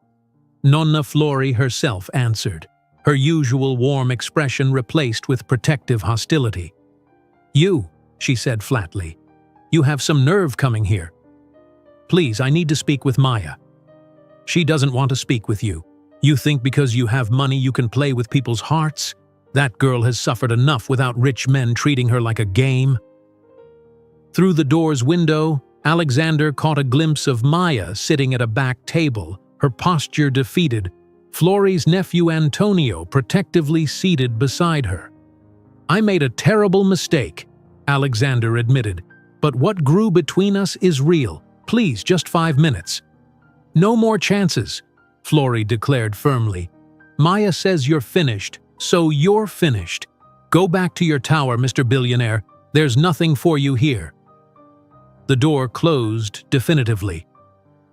Nonna Flori herself answered, her usual warm expression replaced with protective hostility. "You," she said flatly, "you have some nerve coming here." Please, I need to speak with Maya." "She doesn't want to speak with you. You think because you have money you can play with people's hearts? That girl has suffered enough without rich men treating her like a game." Through the door's window, Alexander caught a glimpse of Maya sitting at a back table, her posture defeated, Florie's nephew Antonio protectively seated beside her. "I made a terrible mistake," Alexander admitted, "but what grew between us is real. Please, just 5 minutes." "No more chances," Florie declared firmly. "Maya says you're finished, so you're finished. Go back to your tower, Mr. Billionaire. There's nothing for you here." The door closed definitively.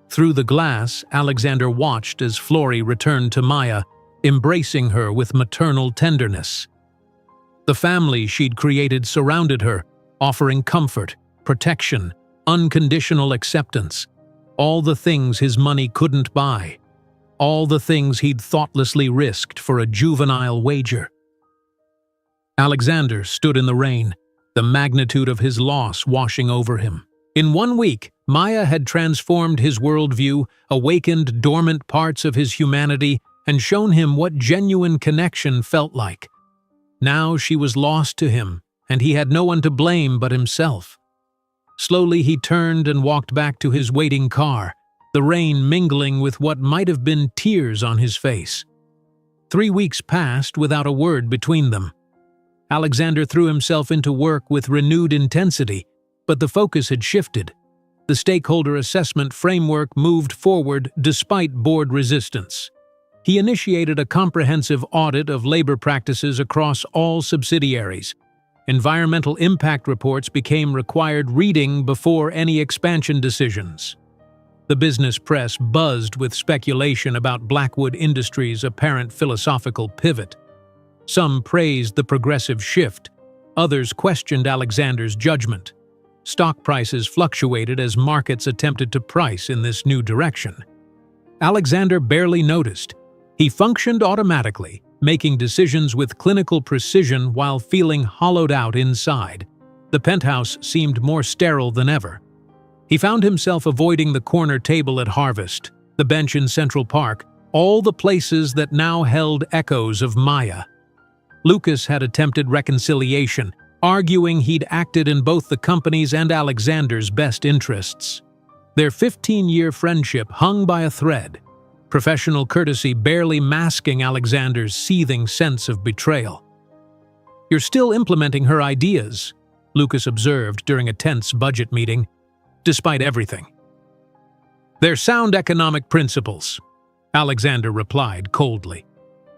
Through the glass, Alexander watched as Florie returned to Maya, embracing her with maternal tenderness. The family she'd created surrounded her, offering comfort, protection, unconditional acceptance. All the things his money couldn't buy. All the things he'd thoughtlessly risked for a juvenile wager. Alexander stood in the rain, the magnitude of his loss washing over him. In 1 week, Maya had transformed his worldview, awakened dormant parts of his humanity, and shown him what genuine connection felt like. Now she was lost to him, and he had no one to blame but himself. Slowly he turned and walked back to his waiting car, the rain mingling with what might have been tears on his face. 3 weeks passed without a word between them. Alexander threw himself into work with renewed intensity, but the focus had shifted. The stakeholder assessment framework moved forward despite board resistance. He initiated a comprehensive audit of labor practices across all subsidiaries. Environmental impact reports became required reading before any expansion decisions. The business press buzzed with speculation about Blackwood Industries' apparent philosophical pivot. Some praised the progressive shift, others questioned Alexander's judgment. Stock prices fluctuated as markets attempted to price in this new direction. Alexander barely noticed. He functioned automatically, making decisions with clinical precision while feeling hollowed out inside. The penthouse seemed more sterile than ever. He found himself avoiding the corner table at Harvest, the bench in Central Park, all the places that now held echoes of Maya. Lucas had attempted reconciliation, arguing he'd acted in both the company's and Alexander's best interests. Their 15-year friendship hung by a thread, professional courtesy barely masking Alexander's seething sense of betrayal. "You're still implementing her ideas," Lucas observed during a tense budget meeting, "despite everything." "They're sound economic principles," Alexander replied coldly.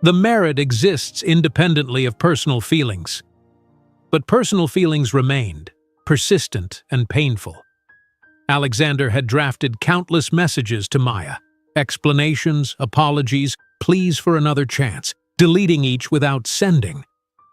"The merit exists independently of personal feelings." But personal feelings remained, persistent and painful. Alexander had drafted countless messages to Maya, explanations, apologies, pleas for another chance, deleting each without sending.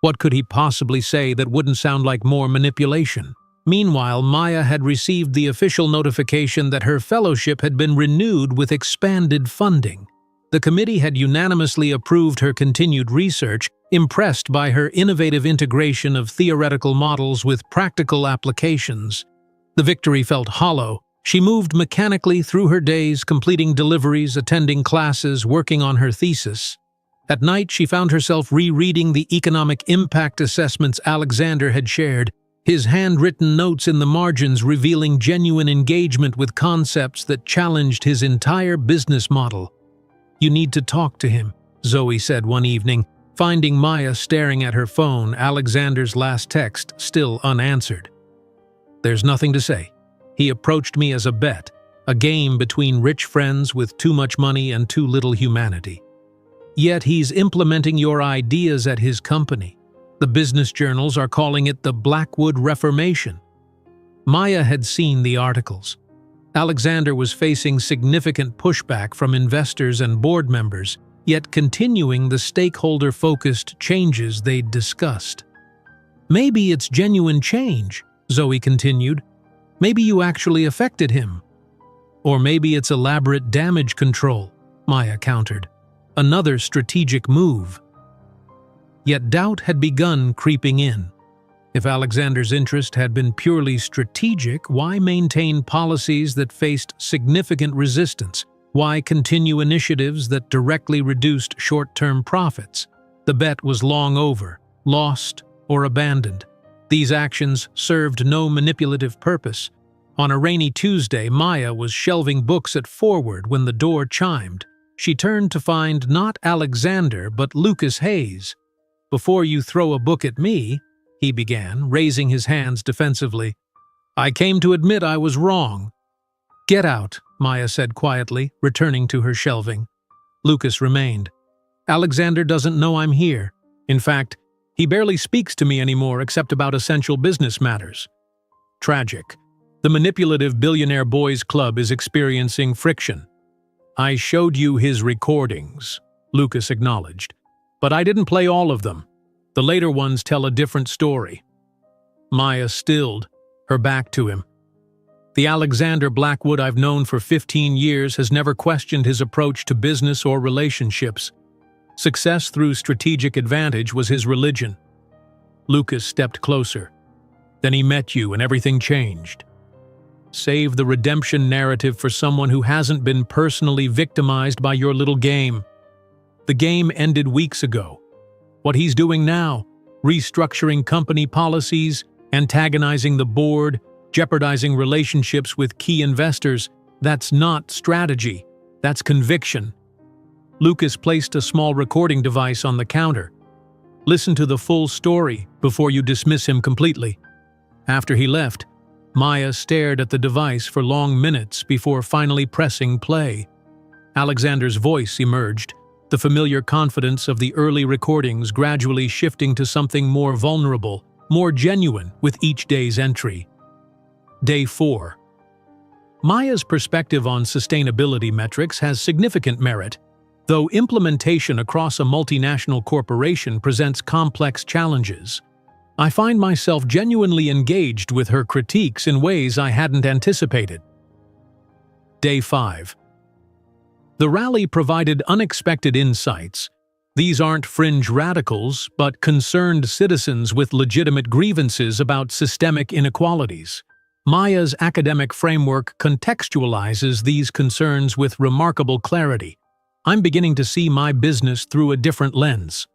What could he possibly say that wouldn't sound like more manipulation? Meanwhile, Maya had received the official notification that her fellowship had been renewed with expanded funding. The committee had unanimously approved her continued research, impressed by her innovative integration of theoretical models with practical applications. The victory felt hollow. She moved mechanically through her days, completing deliveries, attending classes, working on her thesis. At night, she found herself rereading the economic impact assessments Alexander had shared, his handwritten notes in the margins revealing genuine engagement with concepts that challenged his entire business model. "You need to talk to him," Zoe said one evening, finding Maya staring at her phone, Alexander's last text still unanswered. "There's nothing to say. He approached me as a bet, a game between rich friends with too much money and too little humanity. Yet he's implementing your ideas at his company. The business journals are calling it the Blackwood Reformation." Maya had seen the articles. Alexander was facing significant pushback from investors and board members, yet continuing the stakeholder-focused changes they'd discussed. "Maybe it's genuine change," Zoe continued. "Maybe you actually affected him. Or maybe it's elaborate damage control," Maya countered. "Another strategic move." Yet doubt had begun creeping in. If Alexander's interest had been purely strategic, why maintain policies that faced significant resistance? Why continue initiatives that directly reduced short-term profits? The bet was long over, lost or abandoned. These actions served no manipulative purpose. On a rainy Tuesday, Maya was shelving books at Forward when the door chimed. She turned to find not Alexander, but Lucas Hayes. "Before you throw a book at me," he began, raising his hands defensively, "I came to admit I was wrong." "Get out," Maya said quietly, returning to her shelving. Lucas remained. "Alexander doesn't know I'm here. In fact, he barely speaks to me anymore except about essential business matters." Tragic. The manipulative Billionaire Boys Club is experiencing friction. "I showed you his recordings," Lucas acknowledged. "But I didn't play all of them. The later ones tell a different story." Maya stilled, her back to him. "The Alexander Blackwood I've known for 15 years has never questioned his approach to business or relationships. Success through strategic advantage was his religion." Lucas stepped closer. "Then he met you and everything changed. Save the redemption narrative for someone who hasn't been personally victimized by your little game. The game ended weeks ago. What he's doing now, restructuring company policies, antagonizing the board, jeopardizing relationships with key investors, that's not strategy, that's conviction." Lucas placed a small recording device on the counter. "Listen to the full story before you dismiss him completely." After he left, Maya stared at the device for long minutes before finally pressing play. Alexander's voice emerged, the familiar confidence of the early recordings gradually shifting to something more vulnerable, more genuine with each day's entry. Day 4. Maya's perspective on sustainability metrics has significant merit, though implementation across a multinational corporation presents complex challenges. I find myself genuinely engaged with her critiques in ways I hadn't anticipated. Day 5. The rally provided unexpected insights. These aren't fringe radicals, but concerned citizens with legitimate grievances about systemic inequalities. Maya's academic framework contextualizes these concerns with remarkable clarity. I'm beginning to see my business through a different lens.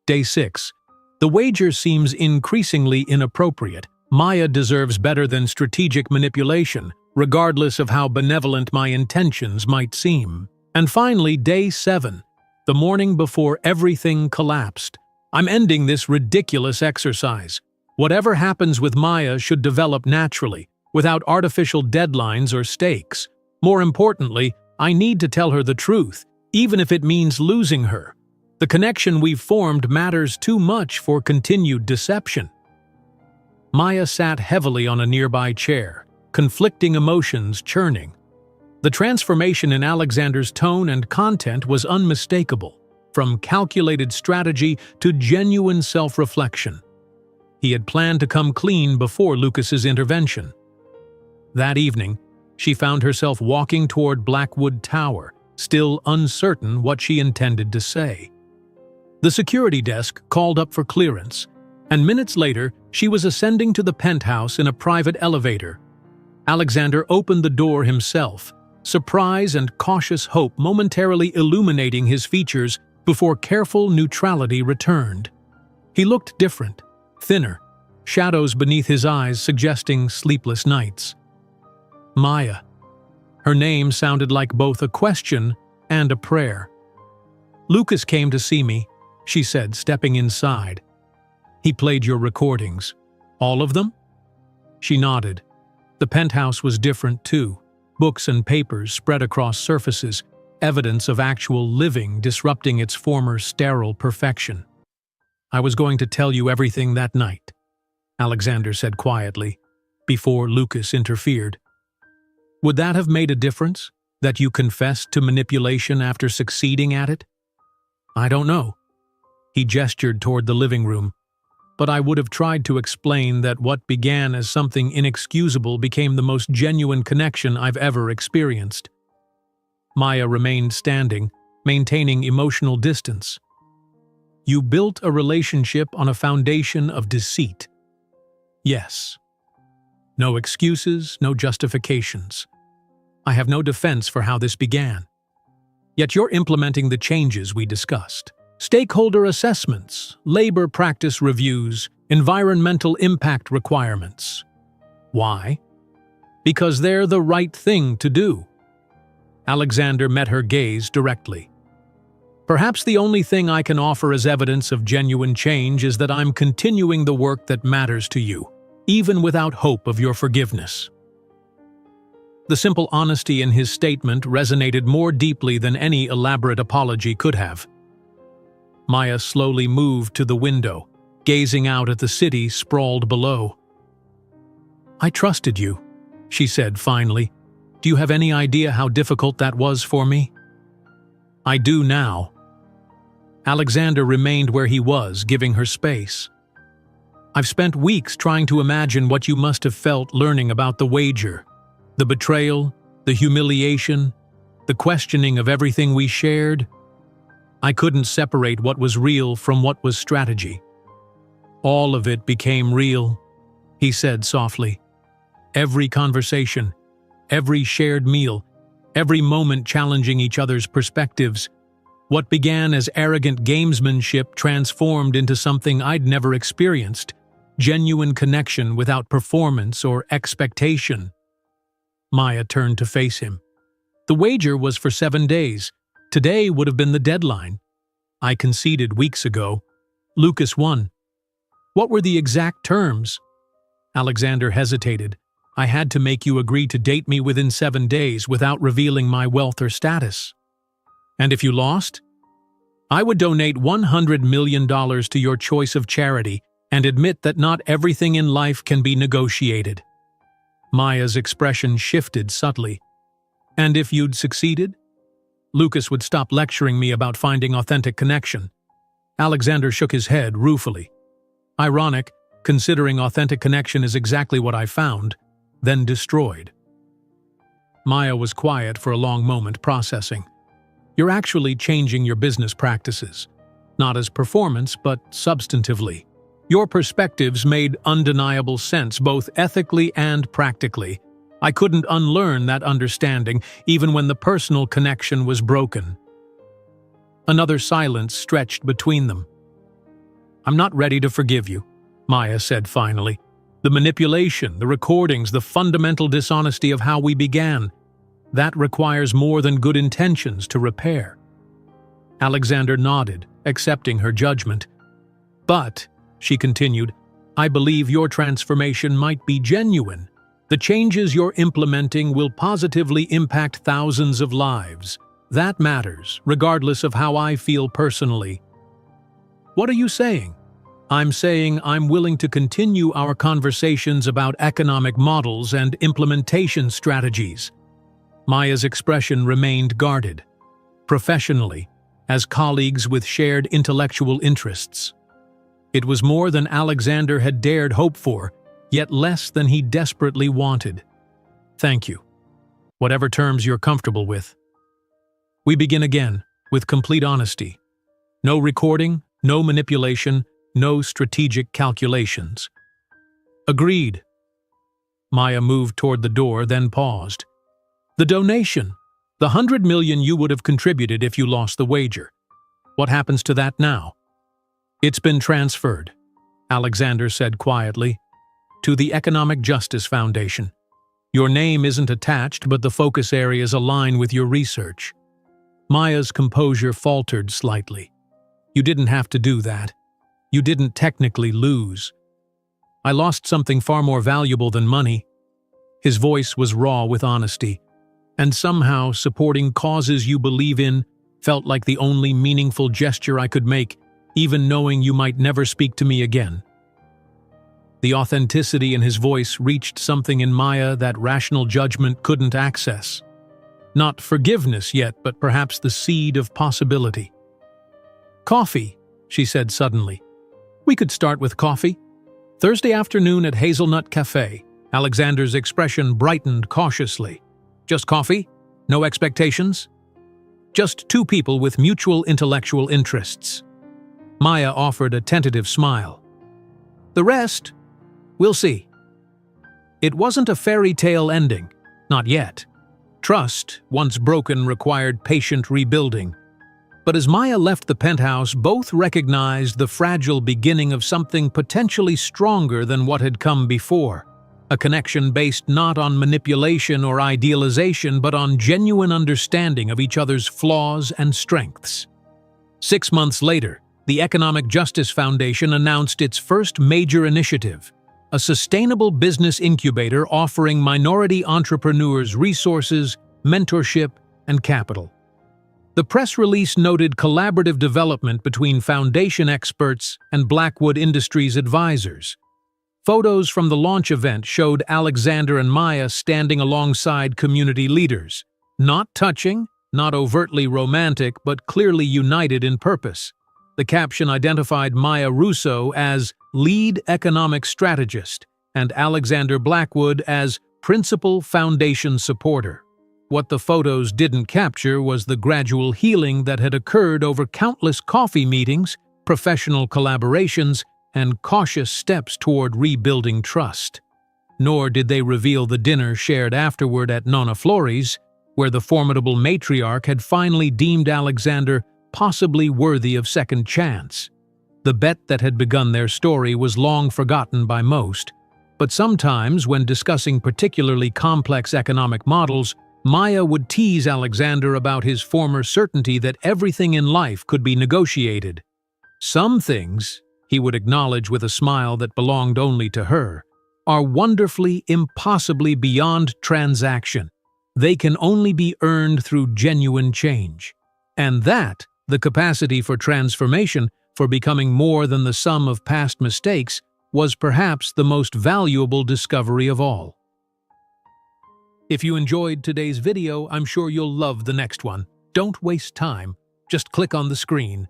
Day 6. The wager seems increasingly inappropriate. Maya deserves better than strategic manipulation, regardless of how benevolent my intentions might seem. And finally, Day 7. The morning before everything collapsed. I'm ending this ridiculous exercise. Whatever happens with Maya should develop naturally, without artificial deadlines or stakes. More importantly, I need to tell her the truth, even if it means losing her. The connection we've formed matters too much for continued deception. Maya sat heavily on a nearby chair, conflicting emotions churning. The transformation in Alexander's tone and content was unmistakable, from calculated strategy to genuine self-reflection. He had planned to come clean before Lucas's intervention. That evening, she found herself walking toward Blackwood Tower, still uncertain what she intended to say. The security desk called up for clearance, and minutes later, she was ascending to the penthouse in a private elevator. Alexander opened the door himself, surprise and cautious hope momentarily illuminating his features before careful neutrality returned. He looked different, thinner, shadows beneath his eyes suggesting sleepless nights. Maya. Her name sounded like both a question and a prayer. "Lucas came to see me," she said, stepping inside. "He played your recordings. All of them?" She nodded. The penthouse was different too. Books and papers spread across surfaces, evidence of actual living disrupting its former sterile perfection. "I was going to tell you everything that night," Alexander said quietly, before Lucas interfered. "Would that have made a difference, that you confessed to manipulation after succeeding at it?" "I don't know." He gestured toward the living room. "But I would have tried to explain that what began as something inexcusable became the most genuine connection I've ever experienced." Maya remained standing, maintaining emotional distance. "You built a relationship on a foundation of deceit. Yes. No excuses, no justifications. I have no defense for how this began. Yet you're implementing the changes we discussed. Stakeholder assessments, labor practice reviews, environmental impact requirements. Why? Because they're the right thing to do. Alexander met her gaze directly. Perhaps the only thing I can offer as evidence of genuine change is that I'm continuing the work that matters to you, even without hope of your forgiveness. The simple honesty in his statement resonated more deeply than any elaborate apology could have. Maya slowly moved to the window, gazing out at the city sprawled below. "I trusted you," she said finally. "Do you have any idea how difficult that was for me?" "I do now." Alexander remained where he was, giving her space. "I've spent weeks trying to imagine what you must have felt learning about the wager. The betrayal, the humiliation, the questioning of everything we shared. I couldn't separate what was real from what was strategy. All of it became real," he said softly. "Every conversation, every shared meal, every moment challenging each other's perspectives. What began as arrogant gamesmanship transformed into something I'd never experienced, genuine connection without performance or expectation." Maya turned to face him. "The wager was for 7 days. Today would have been the deadline. I conceded weeks ago. Lucas won." "What were the exact terms?" Alexander hesitated. "I had to make you agree to date me within 7 days without revealing my wealth or status." "And if you lost?" "I would donate $100 million to your choice of charity and admit that not everything in life can be negotiated." Maya's expression shifted subtly. "And if you'd succeeded?" "Lucas would stop lecturing me about finding authentic connection." Alexander shook his head ruefully. "Ironic, considering authentic connection is exactly what I found, then destroyed." Maya was quiet for a long moment, processing. "You're actually changing your business practices. Not as performance, but substantively. Your perspectives made undeniable sense, both ethically and practically. I couldn't unlearn that understanding, even when the personal connection was broken." Another silence stretched between them. "I'm not ready to forgive you," Maya said finally. "The manipulation, the recordings, the fundamental dishonesty of how we began, that requires more than good intentions to repair." Alexander nodded, accepting her judgment. "But," she continued, "I believe your transformation might be genuine. The changes you're implementing will positively impact thousands of lives. That matters, regardless of how I feel personally." "What are you saying?" "I'm saying I'm willing to continue our conversations about economic models and implementation strategies." Maya's expression remained guarded. "Professionally, as colleagues with shared intellectual interests." It was more than Alexander had dared hope for, yet less than he desperately wanted. "Thank you. Whatever terms you're comfortable with." We begin again, with complete honesty. No recording, no manipulation, no strategic calculations. "Agreed." Maya moved toward the door, then paused. "The donation. The $100 million you would have contributed if you lost the wager. What happens to that now?" "It's been transferred," Alexander said quietly, "to the Economic Justice Foundation. Your name isn't attached, but the focus areas align with your research." Maya's composure faltered slightly. "You didn't have to do that. You didn't technically lose. I lost something far more valuable than money." His voice was raw with honesty. "And somehow supporting causes you believe in felt like the only meaningful gesture I could make, even knowing you might never speak to me again." The authenticity in his voice reached something in Maya that rational judgment couldn't access. Not forgiveness yet, but perhaps the seed of possibility. "Coffee," she said suddenly. "We could start with coffee. Thursday afternoon at Hazelnut Cafe." Alexander's expression brightened cautiously. "Just coffee? No expectations?" "Just two people with mutual intellectual interests." Maya offered a tentative smile. "The rest? We'll see. It wasn't a fairy tale ending. Not yet. Trust, once broken, required patient rebuilding. But as Maya left the penthouse, both recognized the fragile beginning of something potentially stronger than what had come before. A connection based not on manipulation or idealization, but on genuine understanding of each other's flaws and strengths. 6 months later, the Economic Justice Foundation announced its first major initiative, a sustainable business incubator offering minority entrepreneurs resources, mentorship, and capital. The press release noted collaborative development between foundation experts and Blackwood Industries advisors. Photos from the launch event showed Alexander and Maya standing alongside community leaders. Not touching, not overtly romantic, but clearly united in purpose. The caption identified Maya Russo as lead economic strategist and Alexander Blackwood as principal foundation supporter. What the photos didn't capture was the gradual healing that had occurred over countless coffee meetings, professional collaborations, and cautious steps toward rebuilding trust. Nor did they reveal the dinner shared afterward at Nonna Flori's, where the formidable matriarch had finally deemed Alexander possibly worthy of second chance. The bet that had begun their story was long forgotten by most, but sometimes when discussing particularly complex economic models, Maya would tease Alexander about his former certainty that everything in life could be negotiated. Some things, he would acknowledge with a smile that belonged only to her, are wonderfully, impossibly beyond transaction. They can only be earned through genuine change. And that, the capacity for transformation, for becoming more than the sum of past mistakes, was perhaps the most valuable discovery of all. If you enjoyed today's video, I'm sure you'll love the next one. Don't waste time. Just click on the screen.